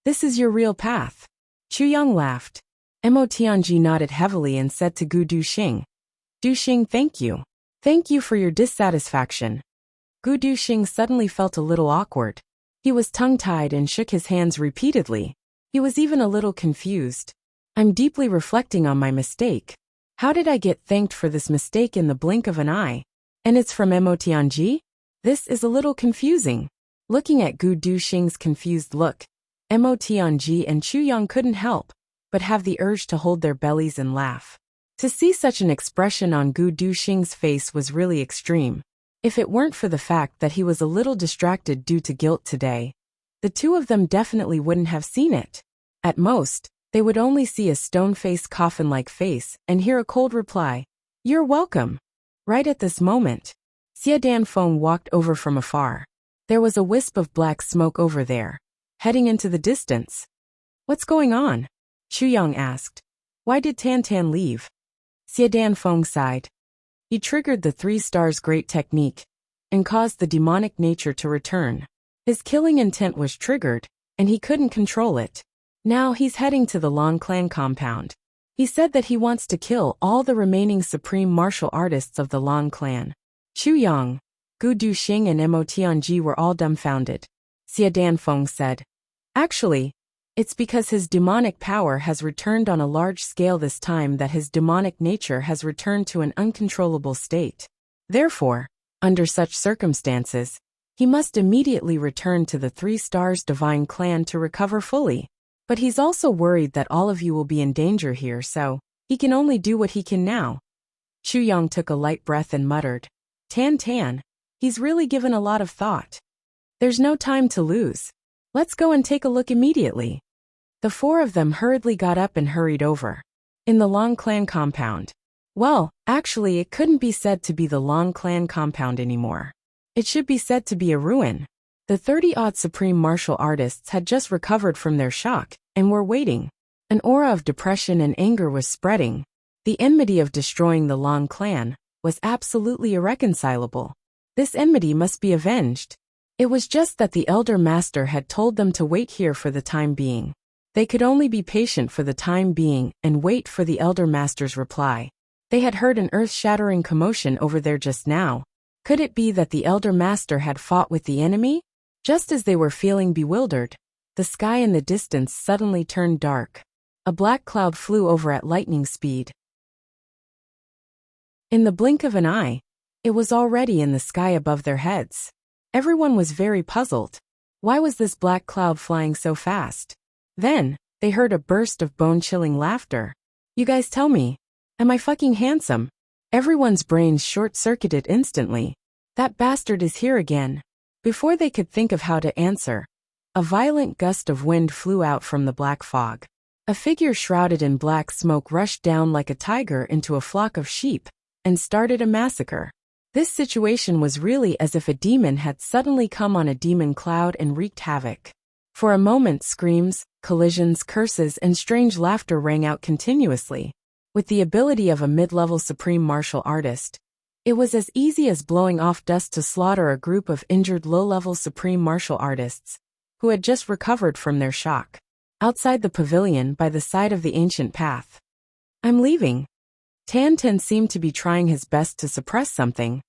"This is your real path?" Chu Yang laughed. Mo Tianji nodded heavily and said to Gu Duxing, "Duxing, thank you. Thank you for your dissatisfaction." Gu Duxing suddenly felt a little awkward. He was tongue-tied and shook his hands repeatedly. He was even a little confused. "I'm deeply reflecting on my mistake. How did I get thanked for this mistake in the blink of an eye? And it's from Mo Tianji? This is a little confusing." Looking at Gu Duxing's confused look, Mo Tianji and Chu Yang couldn't help but have the urge to hold their bellies and laugh. To see such an expression on Gu Duxing's face was really extreme. If it weren't for the fact that he was a little distracted due to guilt today, the two of them definitely wouldn't have seen it. At most, they would only see a stone-faced coffin-like face and hear a cold reply, "You're welcome." Right at this moment, Xie Danfeng walked over from afar. There was a wisp of black smoke over there, heading into the distance. "What's going on?" Chu Yang asked. "Why did Tan Tan leave?" Xie Danfeng sighed. "He triggered the 3 stars great technique and caused the demonic nature to return. His killing intent was triggered, and he couldn't control it. Now he's heading to the Long Clan compound. He said that he wants to kill all the remaining supreme martial artists of the Long Clan." Chu Yang, Gu Duxing and Mo Tianji were all dumbfounded. Xie Danfeng said, "Actually, it's because his demonic power has returned on a large scale this time that his demonic nature has returned to an uncontrollable state. Therefore, under such circumstances, he must immediately return to the 3 stars divine clan to recover fully. But he's also worried that all of you will be in danger here, so he can only do what he can now." Chu Yang took a light breath and muttered, "Tan Tan, he's really given a lot of thought. There's no time to lose. Let's go and take a look immediately." The 4 of them hurriedly got up and hurried over. In the Long Clan compound. Well, actually it couldn't be said to be the Long Clan compound anymore. It should be said to be a ruin. The 30-odd supreme martial artists had just recovered from their shock and were waiting. An aura of depression and anger was spreading. The enmity of destroying the Long Clan was absolutely irreconcilable. This enmity must be avenged. It was just that the Elder Master had told them to wait here for the time being. They could only be patient for the time being and wait for the Elder Master's reply. They had heard an earth-shattering commotion over there just now. Could it be that the Elder Master had fought with the enemy? Just as they were feeling bewildered, the sky in the distance suddenly turned dark. A black cloud flew over at lightning speed. In the blink of an eye, it was already in the sky above their heads. Everyone was very puzzled. Why was this black cloud flying so fast? Then, they heard a burst of bone-chilling laughter. "You guys tell me, am I fucking handsome?" Everyone's brains short-circuited instantly. "That bastard is here again." Before they could think of how to answer, a violent gust of wind flew out from the black fog. A figure shrouded in black smoke rushed down like a tiger into a flock of sheep and started a massacre. This situation was really as if a demon had suddenly come on a demon cloud and wreaked havoc. For a moment screams, collisions, curses, and strange laughter rang out continuously. With the ability of a mid-level supreme martial artist, it was as easy as blowing off dust to slaughter a group of injured low-level supreme martial artists who had just recovered from their shock. Outside the pavilion by the side of the ancient path. "I'm leaving." Tan Tan seemed to be trying his best to suppress something,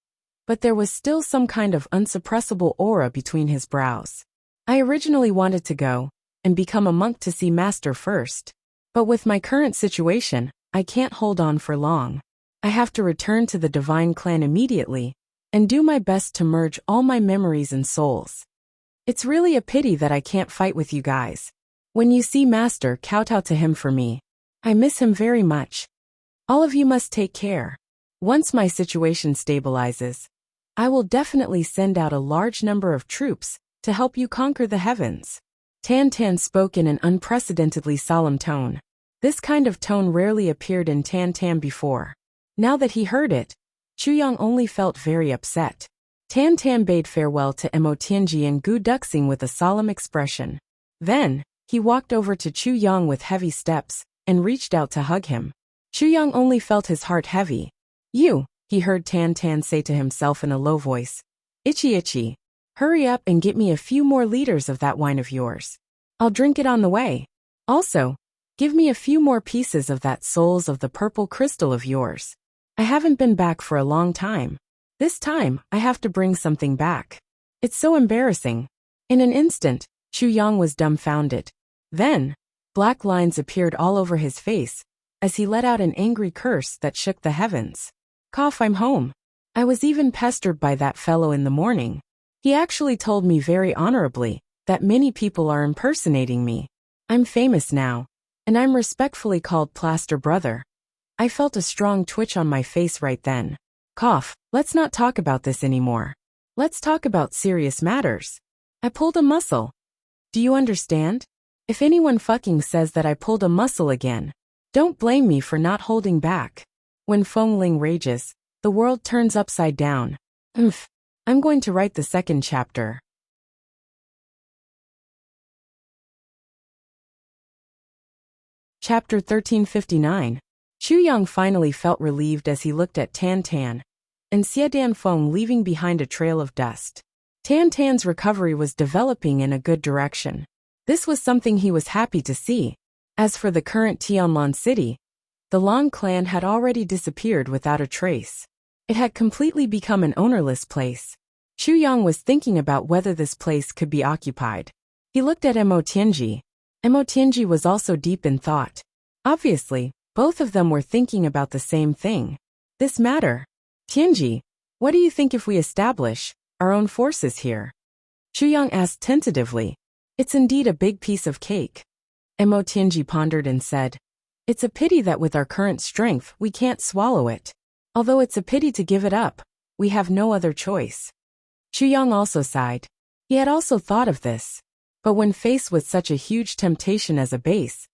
but there was still some kind of unsuppressible aura between his brows. "I originally wanted to go and become a monk to see Master first, but with my current situation, I can't hold on for long. I have to return to the Divine Clan immediately and do my best to merge all my memories and souls. It's really a pity that I can't fight with you guys. When you see Master, kowtow to him for me. I miss him very much. All of you must take care. Once my situation stabilizes, I will definitely send out a large number of troops to help you conquer the heavens." Tan Tan spoke in an unprecedentedly solemn tone. This kind of tone rarely appeared in Tan Tan before. Now that he heard it, Chu Yang only felt very upset. Tan Tan bade farewell to Mo Tianji and Gu Duxing with a solemn expression. Then, he walked over to Chu Yang with heavy steps and reached out to hug him. Yang only felt his heart heavy. You, he heard Tan Tan say to himself in a low voice. Itchy itchy. Hurry up and get me a few more liters of that wine of yours. I'll drink it on the way. Also, give me a few more pieces of that souls of the purple crystal of yours. I haven't been back for a long time. This time, I have to bring something back. It's so embarrassing. In an instant, Yang was dumbfounded. Then, black lines appeared all over his face, as he let out an angry curse that shook the heavens. I'm home. I was even pestered by that fellow in the morning. He actually told me very honorably that many people are impersonating me. I'm famous now, and I'm respectfully called Plaster Brother. I felt a strong twitch on my face right then. Let's not talk about this anymore. Let's talk about serious matters. I pulled a muscle. Do you understand? If anyone fucking says that I pulled a muscle again, don't blame me for not holding back. When Feng Ling rages, the world turns upside down. I'm going to write the second chapter. Chapter 1359. Yang finally felt relieved as he looked at Tan Tan and Xie Danfeng leaving behind a trail of dust. Tan Tan's recovery was developing in a good direction. This was something he was happy to see. As for the current Tianlan city, the Long clan had already disappeared without a trace. It had completely become an ownerless place. Yang was thinking about whether this place could be occupied. He looked at Mo Tianji. Mo Tianji was also deep in thought. Obviously, both of them were thinking about the same thing. This matter. Tianji, what do you think if we establish our own forces here? Yang asked tentatively. It's indeed a big piece of cake. Mo Tianji pondered and said, it's a pity that with our current strength we can't swallow it. Although it's a pity to give it up, we have no other choice. Yang also sighed. He had also thought of this. But when faced with such a huge temptation as a base,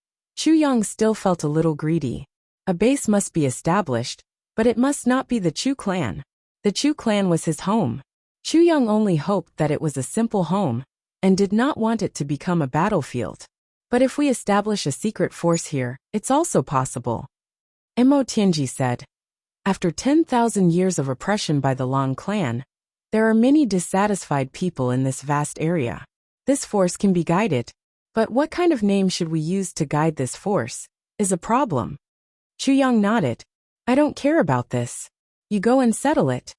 Yang still felt a little greedy. A base must be established, but it must not be the Chu clan. The Chu clan was his home. Yang only hoped that it was a simple home, and did not want it to become a battlefield. But if we establish a secret force here, it's also possible. Mo Tianji said. After 10,000 years of oppression by the Long clan, there are many dissatisfied people in this vast area. This force can be guided, but what kind of name should we use to guide this force, is a problem. Yang nodded. I don't care about this. You go and settle it.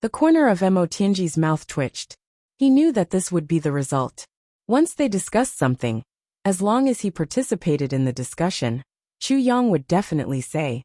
The corner of Mo Tianji's mouth twitched. He knew that this would be the result. Once they discussed something, as long as he participated in the discussion, Yang would definitely say,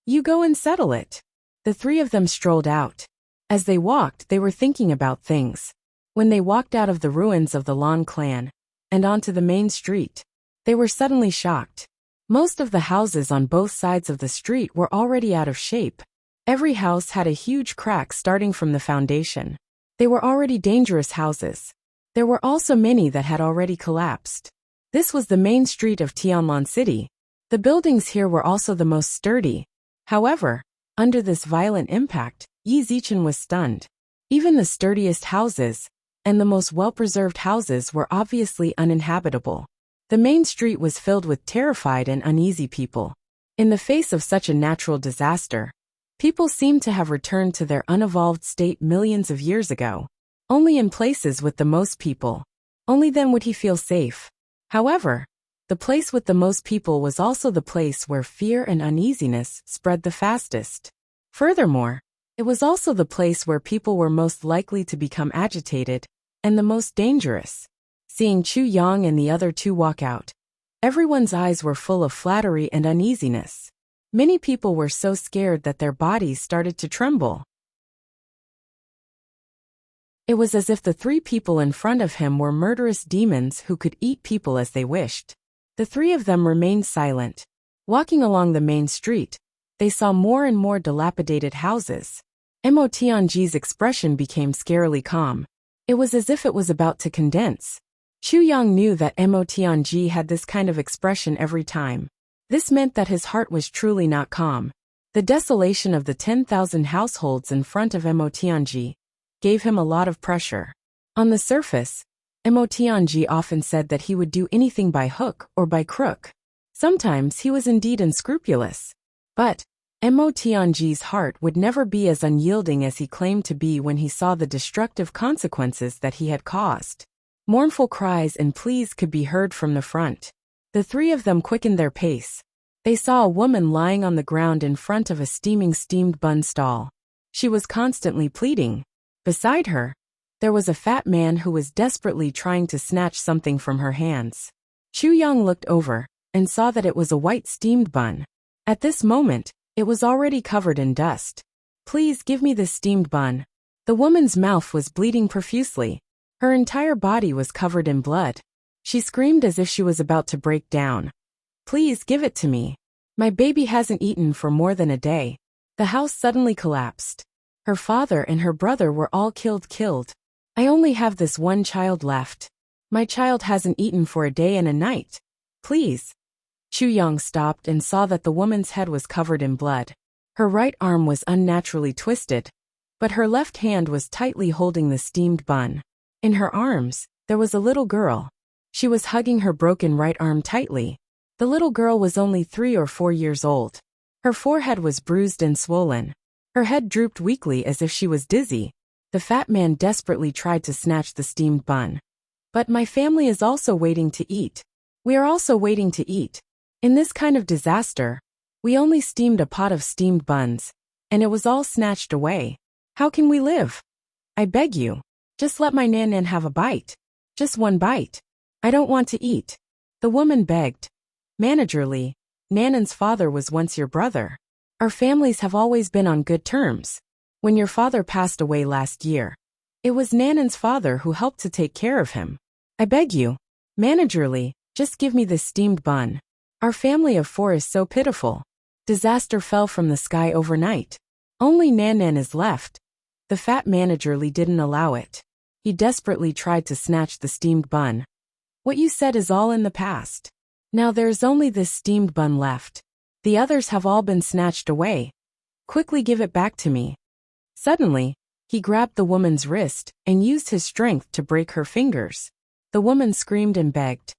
you go and settle it. The three of them strolled out. As they walked, they were thinking about things. When they walked out of the ruins of the Long clan and onto the main street, they were suddenly shocked. Most of the houses on both sides of the street were already out of shape. Every house had a huge crack starting from the foundation. They were already dangerous houses. There were also many that had already collapsed. This was the main street of Tianlan City. The buildings here were also the most sturdy. However, under this violent impact, Yi Zichen was stunned. Even the sturdiest houses, and the most well-preserved houses were obviously uninhabitable. The main street was filled with terrified and uneasy people. In the face of such a natural disaster, people seemed to have returned to their unevolved state millions of years ago. Only in places with the most people. Only then would he feel safe. However, the place with the most people was also the place where fear and uneasiness spread the fastest. Furthermore, it was also the place where people were most likely to become agitated, and the most dangerous. Seeing Yang and the other two walk out, everyone's eyes were full of flattery and uneasiness. Many people were so scared that their bodies started to tremble. It was as if the three people in front of him were murderous demons who could eat people as they wished. The three of them remained silent. Walking along the main street, they saw more and more dilapidated houses. Mo Tianji's expression became scarily calm. It was as if it was about to condense. Yang knew that Mo Tianji had this kind of expression every time. This meant that his heart was truly not calm. The desolation of the 10,000 households in front of Mo Tianji gave him a lot of pressure. On the surface, Mo Tianji often said that he would do anything by hook or by crook. Sometimes he was indeed unscrupulous. But Mo Tianji's heart would never be as unyielding as he claimed to be when he saw the destructive consequences that he had caused. Mournful cries and pleas could be heard from the front. The three of them quickened their pace. They saw a woman lying on the ground in front of a steaming steamed bun stall. She was constantly pleading. Beside her, there was a fat man who was desperately trying to snatch something from her hands. Chu Yang looked over and saw that it was a white steamed bun. At this moment, it was already covered in dust. "Please give me this steamed bun." The woman's mouth was bleeding profusely. Her entire body was covered in blood. She screamed as if she was about to break down. "Please give it to me. My baby hasn't eaten for more than a day." The house suddenly collapsed. Her father and her brother were all killed. "I only have this one child left. My child hasn't eaten for a day and a night. Please." Chu Yang stopped and saw that the woman's head was covered in blood. Her right arm was unnaturally twisted, but her left hand was tightly holding the steamed bun. In her arms, there was a little girl. She was hugging her broken right arm tightly. The little girl was only 3 or 4 years old. Her forehead was bruised and swollen. Her head drooped weakly as if she was dizzy. The fat man desperately tried to snatch the steamed bun. "But my family is also waiting to eat. We are also waiting to eat. In this kind of disaster, we only steamed a pot of steamed buns, and it was all snatched away. How can we live? I beg you, just let my Nan have a bite. Just one bite. I don't want to eat." The woman begged. "Managerly, Nanan's father was once your brother. Our families have always been on good terms. When your father passed away last year, it was Nanan's father who helped to take care of him. I beg you, managerly, just give me this steamed bun. Our family of 4 is so pitiful. Disaster fell from the sky overnight. Only Nanan is left." The fat managerly didn't allow it. He desperately tried to snatch the steamed bun. "What you said is all in the past. Now there's only this steamed bun left. The others have all been snatched away. Quickly give it back to me." Suddenly, he grabbed the woman's wrist and used his strength to break her fingers. The woman screamed and begged.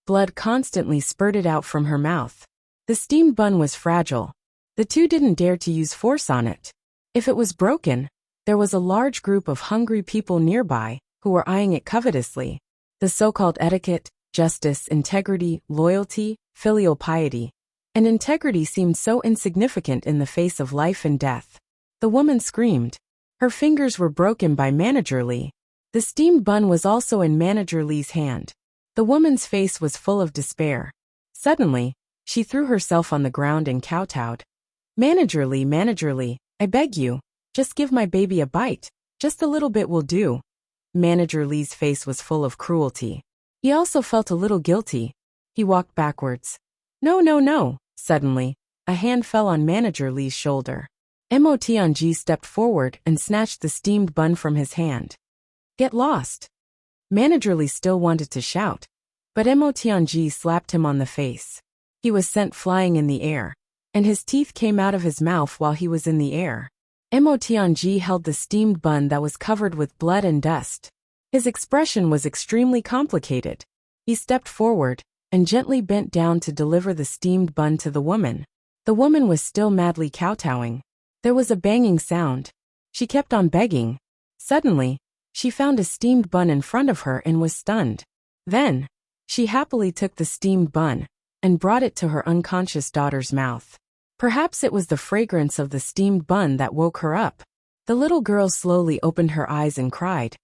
Blood constantly spurted out from her mouth. The steamed bun was fragile. The two didn't dare to use force on it. If it was broken, there was a large group of hungry people nearby who were eyeing it covetously. The so-called etiquette, justice, integrity, loyalty, filial piety, and integrity seemed so insignificant in the face of life and death. The woman screamed. Her fingers were broken by Manager Lee. The steamed bun was also in Manager Lee's hand. The woman's face was full of despair. Suddenly, she threw herself on the ground and kowtowed. Manager Lee, I beg you, just give my baby a bite. Just a little bit will do." Manager Lee's face was full of cruelty. He also felt a little guilty. He walked backwards. No. Suddenly, a hand fell on Manager Lee's shoulder. Mo Tianji stepped forward and snatched the steamed bun from his hand. "Get lost." Manager Lee still wanted to shout, but Mo Tianji slapped him on the face. He was sent flying in the air, and his teeth came out of his mouth while he was in the air. Mo Tianji held the steamed bun that was covered with blood and dust. His expression was extremely complicated. He stepped forward and gently bent down to deliver the steamed bun to the woman. The woman was still madly kowtowing. There was a banging sound. She kept on begging. Suddenly, she found a steamed bun in front of her and was stunned. Then, she happily took the steamed bun and brought it to her unconscious daughter's mouth. Perhaps it was the fragrance of the steamed bun that woke her up. The little girl slowly opened her eyes and cried,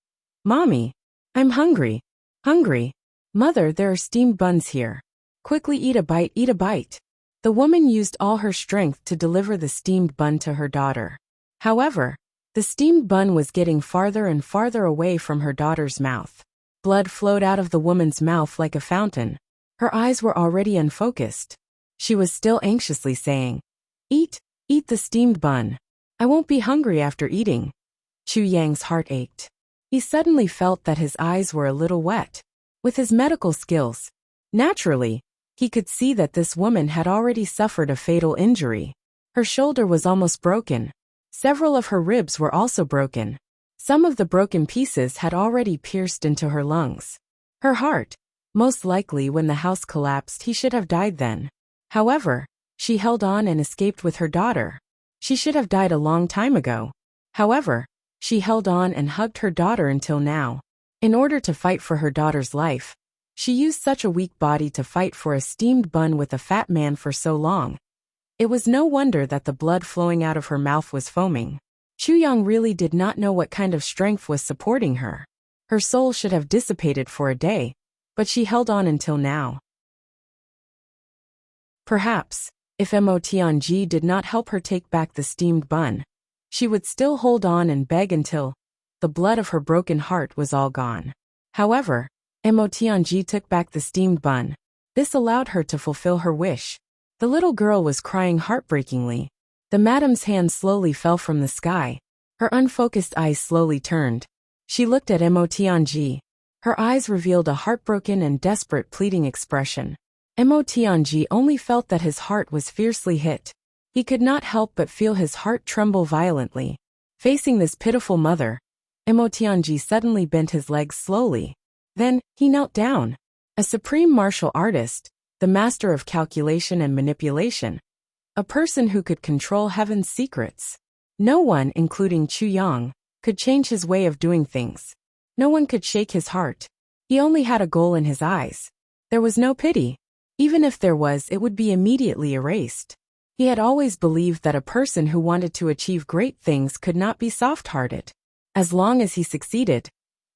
"Mommy, I'm hungry. Hungry. Mother, there are steamed buns here. Quickly eat a bite, eat a bite." The woman used all her strength to deliver the steamed bun to her daughter. However, the steamed bun was getting farther and farther away from her daughter's mouth. Blood flowed out of the woman's mouth like a fountain. Her eyes were already unfocused. She was still anxiously saying, "Eat the steamed bun. I won't be hungry after eating." Chu Yang's heart ached. He suddenly felt that his eyes were a little wet. With his medical skills, naturally, he could see that this woman had already suffered a fatal injury. Her shoulder was almost broken. Several of her ribs were also broken. Some of the broken pieces had already pierced into her lungs. Her heart, most likely when the house collapsed he should have died then. However, she held on and escaped with her daughter. She should have died a long time ago. However, she held on and hugged her daughter until now. In order to fight for her daughter's life, she used such a weak body to fight for a steamed bun with a fat man for so long. It was no wonder that the blood flowing out of her mouth was foaming. Chuyang really did not know what kind of strength was supporting her. Her soul should have dissipated for a day, but she held on until now. Perhaps, if Mo Tianji did not help her take back the steamed bun, she would still hold on and beg until the blood of her broken heart was all gone. However, Mo Tianji took back the steamed bun. This allowed her to fulfill her wish. The little girl was crying heartbreakingly. The madam's hand slowly fell from the sky. Her unfocused eyes slowly turned. She looked at Mo Tianji. Her eyes revealed a heartbroken and desperate pleading expression. Mo Tianji only felt that his heart was fiercely hit. He could not help but feel his heart tremble violently. Facing this pitiful mother, Mo Tianji suddenly bent his legs slowly. Then, he knelt down. A supreme martial artist, the master of calculation and manipulation. A person who could control heaven's secrets. No one, including Chuyang, could change his way of doing things. No one could shake his heart. He only had a goal in his eyes. There was no pity. Even if there was, it would be immediately erased. He had always believed that a person who wanted to achieve great things could not be soft-hearted. As long as he succeeded,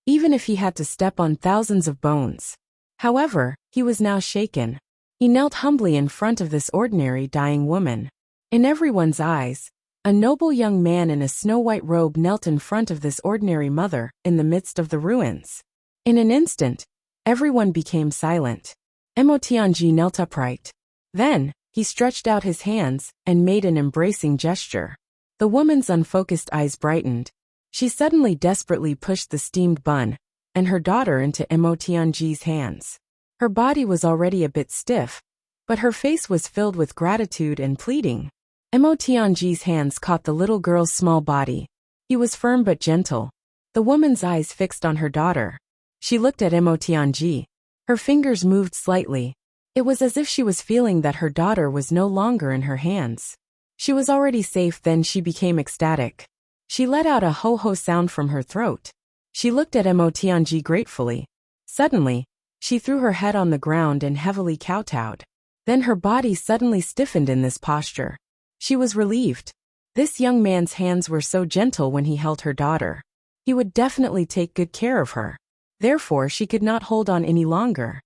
even if he had to step on thousands of bones. However, he was now shaken. He knelt humbly in front of this ordinary dying woman. In everyone's eyes, a noble young man in a snow-white robe knelt in front of this ordinary mother in the midst of the ruins. In an instant, everyone became silent. Mo Tianji knelt upright. Then, he stretched out his hands and made an embracing gesture. The woman's unfocused eyes brightened. She suddenly desperately pushed the steamed bun and her daughter into Mo Tianji's hands. Her body was already a bit stiff, but her face was filled with gratitude and pleading. Mo Tianji's hands caught the little girl's small body. He was firm but gentle. The woman's eyes fixed on her daughter. She looked at Mo Tianji. Her fingers moved slightly. It was as if she was feeling that her daughter was no longer in her hands. She was already safe. Then she became ecstatic. She let out a ho-ho sound from her throat. She looked at Mo Tianji gratefully. Suddenly, she threw her head on the ground and heavily kowtowed. Then her body suddenly stiffened in this posture. She was relieved. This young man's hands were so gentle when he held her daughter. He would definitely take good care of her. Therefore, she could not hold on any longer.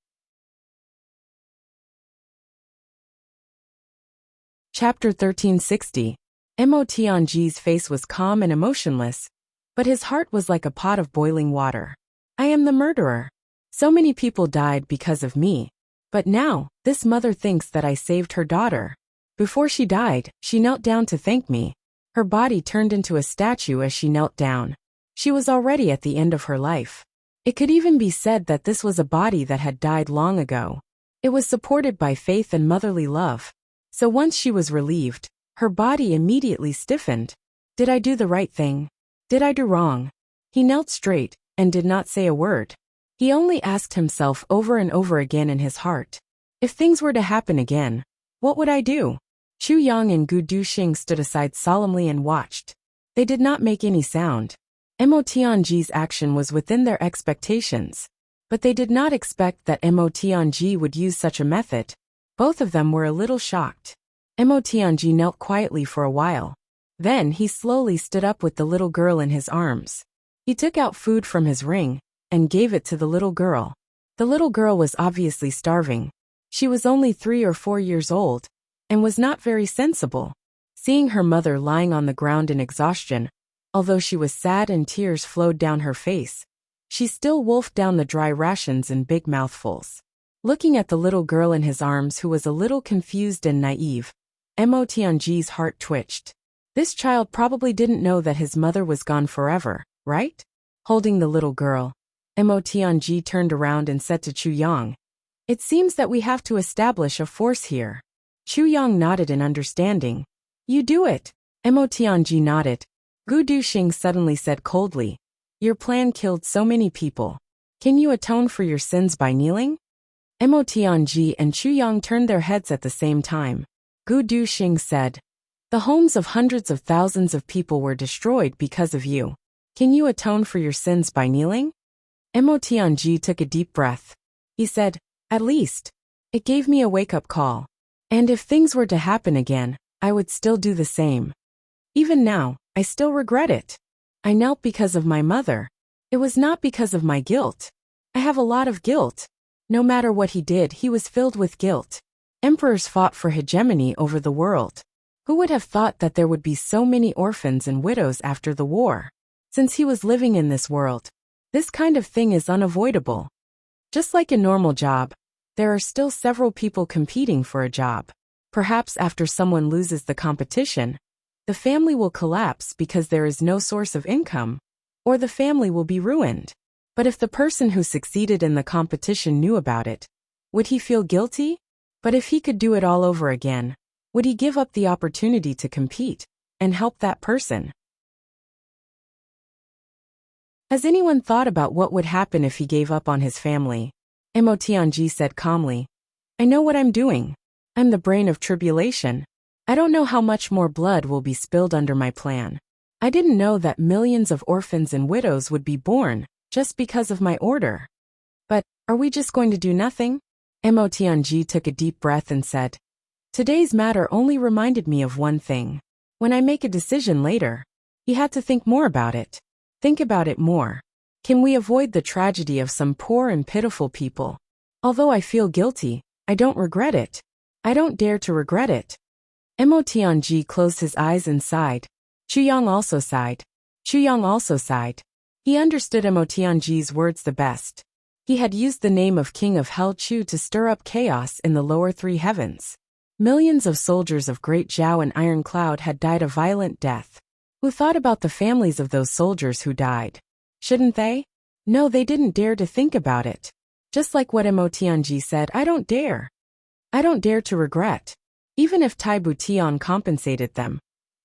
Chapter 1360. Mo Tianji's face was calm and emotionless, but his heart was like a pot of boiling water. I am the murderer. So many people died because of me. But now, this mother thinks that I saved her daughter. Before she died, she knelt down to thank me. Her body turned into a statue as she knelt down. She was already at the end of her life. It could even be said that this was a body that had died long ago. It was supported by faith and motherly love. So once she was relieved, her body immediately stiffened. Did I do the right thing? Did I do wrong? He knelt straight and did not say a word. He only asked himself over and over again in his heart, if things were to happen again, what would I do? Chuyang and Gu Duxing stood aside solemnly and watched. They did not make any sound. Mo Tianji's action was within their expectations, but they did not expect that Mo Tianji would use such a method. Both of them were a little shocked. Mo Tianji knelt quietly for a while. Then he slowly stood up with the little girl in his arms. He took out food from his ring and gave it to the little girl. The little girl was obviously starving. She was only 3 or 4 years old and was not very sensible. Seeing her mother lying on the ground in exhaustion, although she was sad and tears flowed down her face, she still wolfed down the dry rations in big mouthfuls. Looking at the little girl in his arms who was a little confused and naive, Mo Tianji's heart twitched. This child probably didn't know that his mother was gone forever, right? Holding the little girl, Mo Tianji turned around and said to Chuyang, "It seems that we have to establish a force here." Chuyang nodded in understanding. "You do it." Mo Tianji nodded. Gu Duxing suddenly said coldly, "Your plan killed so many people. Can you atone for your sins by kneeling?" Mo Tianji and Chu Yang turned their heads at the same time. Gu Duxing said, "The homes of hundreds of thousands of people were destroyed because of you. Can you atone for your sins by kneeling?" Mo Tianji took a deep breath. He said, "At least, it gave me a wake-up call. And if things were to happen again, I would still do the same. Even now, I still regret it. I knelt because of my mother. It was not because of my guilt. I have a lot of guilt. No matter what he did, he was filled with guilt. Emperors fought for hegemony over the world. Who would have thought that there would be so many orphans and widows after the war? Since he was living in this world, this kind of thing is unavoidable. Just like a normal job, there are still several people competing for a job. Perhaps after someone loses the competition, the family will collapse because there is no source of income, or the family will be ruined. But if the person who succeeded in the competition knew about it, would he feel guilty? But if he could do it all over again, would he give up the opportunity to compete and help that person? Has anyone thought about what would happen if he gave up on his family? Mo Tianji said calmly, "I know what I'm doing. I'm the brain of tribulation. I don't know how much more blood will be spilled under my plan. I didn't know that millions of orphans and widows would be born just because of my order. But, are we just going to do nothing?" Mo Tianji took a deep breath and said, "Today's matter only reminded me of one thing. When I make a decision later, you had to think more about it. Think about it more. Can we avoid the tragedy of some poor and pitiful people? Although I feel guilty, I don't regret it. I don't dare to regret it." Mo Tianji closed his eyes and sighed. Chu Yang also sighed. Chu Yang also sighed. He understood Mo Tianji's words the best. He had used the name of King of Hell Chu to stir up chaos in the lower three heavens. Millions of soldiers of Great Zhao and Iron Cloud had died a violent death. Who thought about the families of those soldiers who died? Shouldn't they? No, they didn't dare to think about it. Just like what Mo Tianji said, I don't dare. I don't dare to regret. Even if Tai Butian compensated them,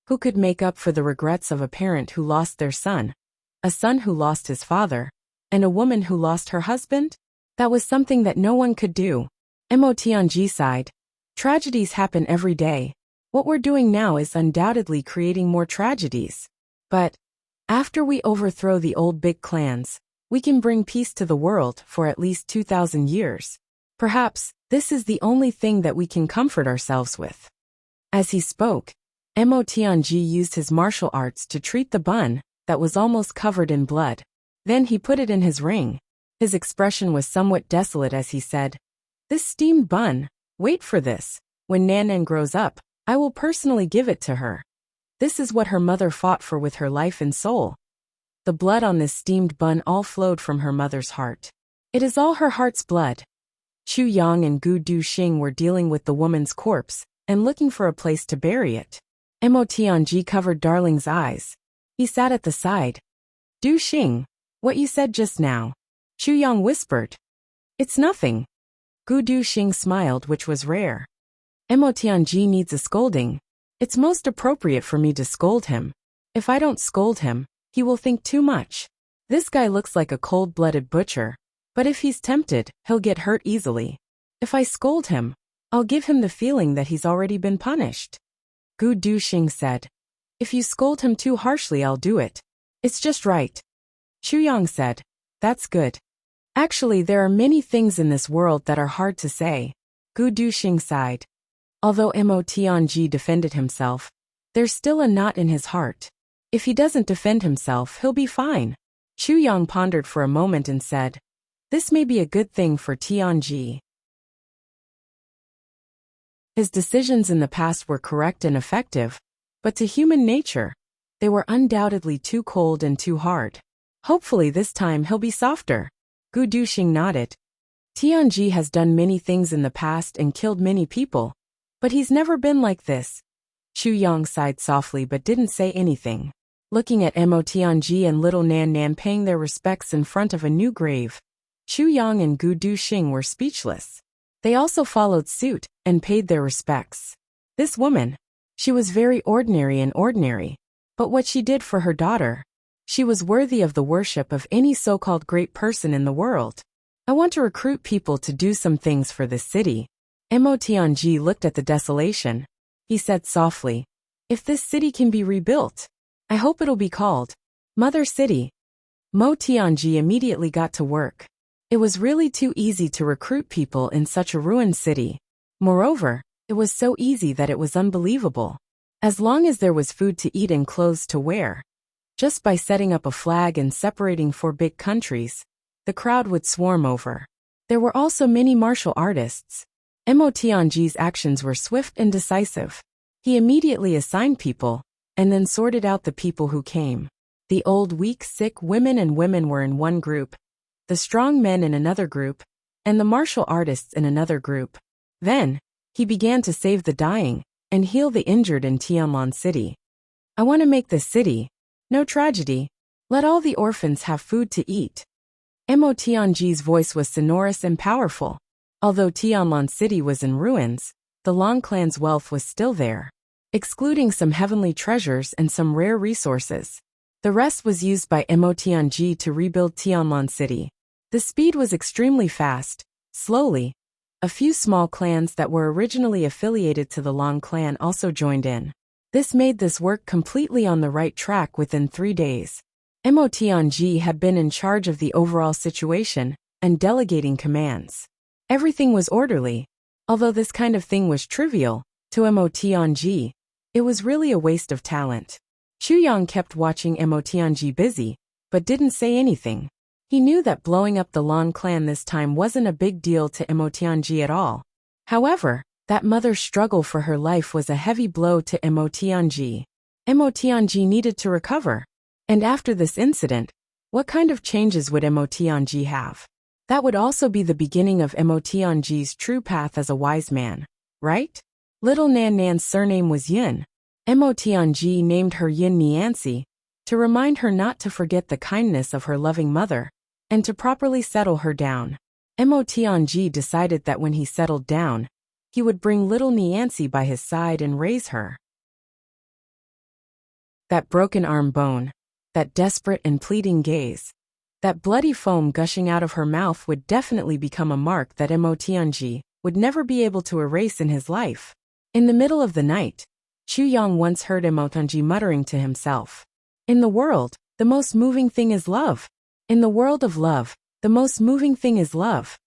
who could make up for the regrets of a parent who lost their son, a son who lost his father, and a woman who lost her husband? That was something that no one could do. Mo Tianji sighed. Tragedies happen every day. What we're doing now is undoubtedly creating more tragedies. But after we overthrow the old big clans, we can bring peace to the world for at least 2,000 years. Perhaps this is the only thing that we can comfort ourselves with. As he spoke, Mo Tianji used his martial arts to treat the bun that was almost covered in blood. Then he put it in his ring. His expression was somewhat desolate as he said, "This steamed bun, wait for this. When Nanan grows up, I will personally give it to her." This is what her mother fought for with her life and soul. The blood on this steamed bun all flowed from her mother's heart. It is all her heart's blood. Chu Yang and Gu Duxing were dealing with the woman's corpse and looking for a place to bury it. Mo Tianji covered Darling's eyes. He sat at the side. "Duxing, what you said just now." Chu Yang whispered. "It's nothing." Gu Duxing smiled, which was rare. Mo Tianji needs a scolding. It's most appropriate for me to scold him. If I don't scold him, he will think too much. This guy looks like a cold-blooded butcher, but if he's tempted, he'll get hurt easily. If I scold him, I'll give him the feeling that he's already been punished. Gu Duxing said, "If you scold him too harshly, I'll do it. It's just right." Chu Yang said, "That's good. Actually, there are many things in this world that are hard to say." Gu Duxing sighed. Although Mo Tianji defended himself, there's still a knot in his heart. If he doesn't defend himself, he'll be fine. Chu Yang pondered for a moment and said, "This may be a good thing for Tianji." His decisions in the past were correct and effective, but to human nature, they were undoubtedly too cold and too hard. Hopefully this time he'll be softer. Gu Duxing nodded. Tianji has done many things in the past and killed many people, but he's never been like this. Chu Yang sighed softly but didn't say anything. Looking at Mo Tianji and little Nan Nan paying their respects in front of a new grave, Chu Yang and Gu Duxing were speechless. They also followed suit and paid their respects. This woman, she was very ordinary, but what she did for her daughter, she was worthy of the worship of any so-called great person in the world. I want to recruit people to do some things for this city. Mo Tianji looked at the desolation. He said softly, if this city can be rebuilt, I hope it'll be called Mother City. Mo Tianji immediately got to work. It was really too easy to recruit people in such a ruined city. Moreover, it was so easy that it was unbelievable. As long as there was food to eat and clothes to wear, just by setting up a flag and separating 4 big countries, the crowd would swarm over. There were also many martial artists. Mo Tianji's actions were swift and decisive. He immediately assigned people, and then sorted out the people who came. The old, weak, sick women and women were in one group, the strong men in another group, and the martial artists in another group. Then, he began to save the dying and heal the injured in Tianlan City. I want to make this city no tragedy. Let all the orphans have food to eat. Mo Tianji's voice was sonorous and powerful. Although Tianlan City was in ruins, the Long clan's wealth was still there, excluding some heavenly treasures and some rare resources. The rest was used by Mo Tianji to rebuild Tianlan City. The speed was extremely fast. Slowly, a few small clans that were originally affiliated to the Long clan also joined in. This made this work completely on the right track within 3 days. Mo Tianji had been in charge of the overall situation and delegating commands. Everything was orderly. Although this kind of thing was trivial, to Mo Tianji, it was really a waste of talent. Chu Yang kept watching Mo Tianji busy, but didn't say anything. He knew that blowing up the Long clan this time wasn't a big deal to Mo Tianji at all. However, that mother's struggle for her life was a heavy blow to Mo Tianji. Mo Tianji needed to recover. And after this incident, what kind of changes would Mo Tianji have? That would also be the beginning of Mo Tianji's true path as a wise man, right? Little Nan Nan's surname was Yin. Mo Tianji named her Yin Niancy, to remind her not to forget the kindness of her loving mother, and to properly settle her down. Mo Tianji decided that when he settled down, he would bring little Niancy by his side and raise her. That broken arm bone, that desperate and pleading gaze, that bloody foam gushing out of her mouth would definitely become a mark that Mo Tianji would never be able to erase in his life. In the middle of the night, Chu Yang once heard Mo Tianji muttering to himself, in the world, the most moving thing is love. In the world of love, the most moving thing is love.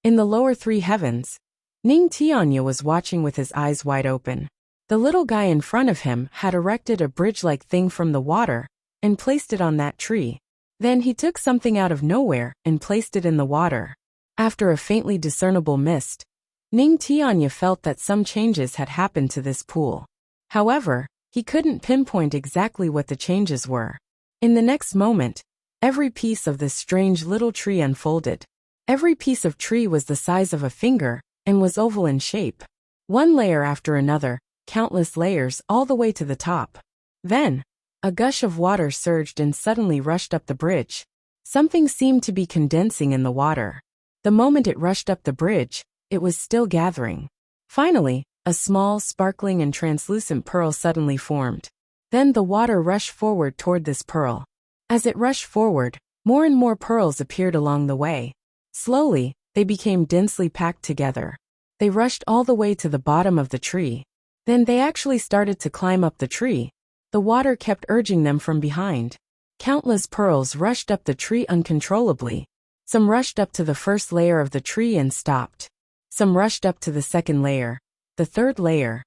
In the lower 3 heavens, Ning Tianya was watching with his eyes wide open. The little guy in front of him had erected a bridge-like thing from the water and placed it on that tree. Then he took something out of nowhere and placed it in the water. After a faintly discernible mist, Ning Tianya felt that some changes had happened to this pool. However, he couldn't pinpoint exactly what the changes were. In the next moment, every piece of this strange little tree unfolded. Every piece of tree was the size of a finger and was oval in shape. One layer after another, countless layers all the way to the top. Then, a gush of water surged and suddenly rushed up the bridge. Something seemed to be condensing in the water. The moment it rushed up the bridge, it was still gathering. Finally, a small, sparkling and translucent pearl suddenly formed. Then the water rushed forward toward this pearl. As it rushed forward, more and more pearls appeared along the way. Slowly, they became densely packed together. They rushed all the way to the bottom of the tree. Then they actually started to climb up the tree. The water kept urging them from behind. Countless pearls rushed up the tree uncontrollably. Some rushed up to the first layer of the tree and stopped. Some rushed up to the second layer, the third layer.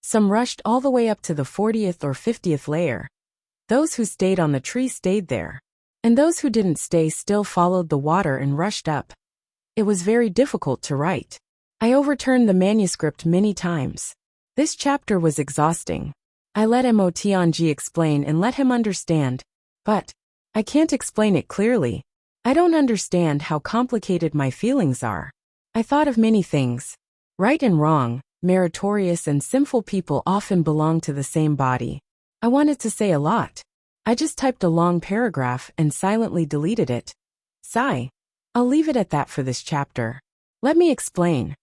Some rushed all the way up to the 40th or 50th layer. Those who stayed on the tree stayed there. And those who didn't stay still followed the water and rushed up. It was very difficult to write. I overturned the manuscript many times. This chapter was exhausting. I let Mo Tianji explain and let him understand, but I can't explain it clearly. I don't understand how complicated my feelings are. I thought of many things. Right and wrong, meritorious and sinful people often belong to the same body. I wanted to say a lot. I just typed a long paragraph and silently deleted it. Sigh. I'll leave it at that for this chapter. Let me explain.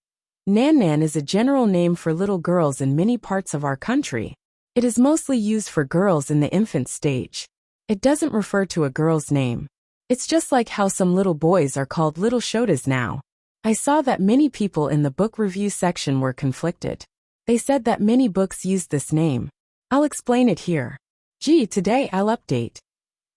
Nan Nan is a general name for little girls in many parts of our country. It is mostly used for girls in the infant stage. It doesn't refer to a girl's name. It's just like how some little boys are called little shotas now. I saw that many people in the book review section were conflicted. They said that many books used this name. I'll explain it here. Today I'll update.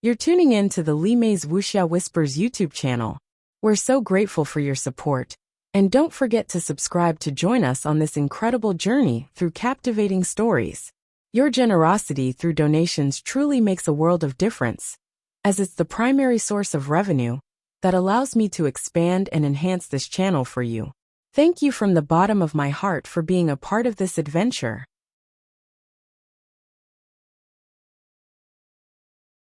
You're tuning in to the Li Mei's Wuxia Whispers YouTube channel. We're so grateful for your support. And don't forget to subscribe to join us on this incredible journey through captivating stories. Your generosity through donations truly makes a world of difference, as it's the primary source of revenue that allows me to expand and enhance this channel for you. Thank you from the bottom of my heart for being a part of this adventure.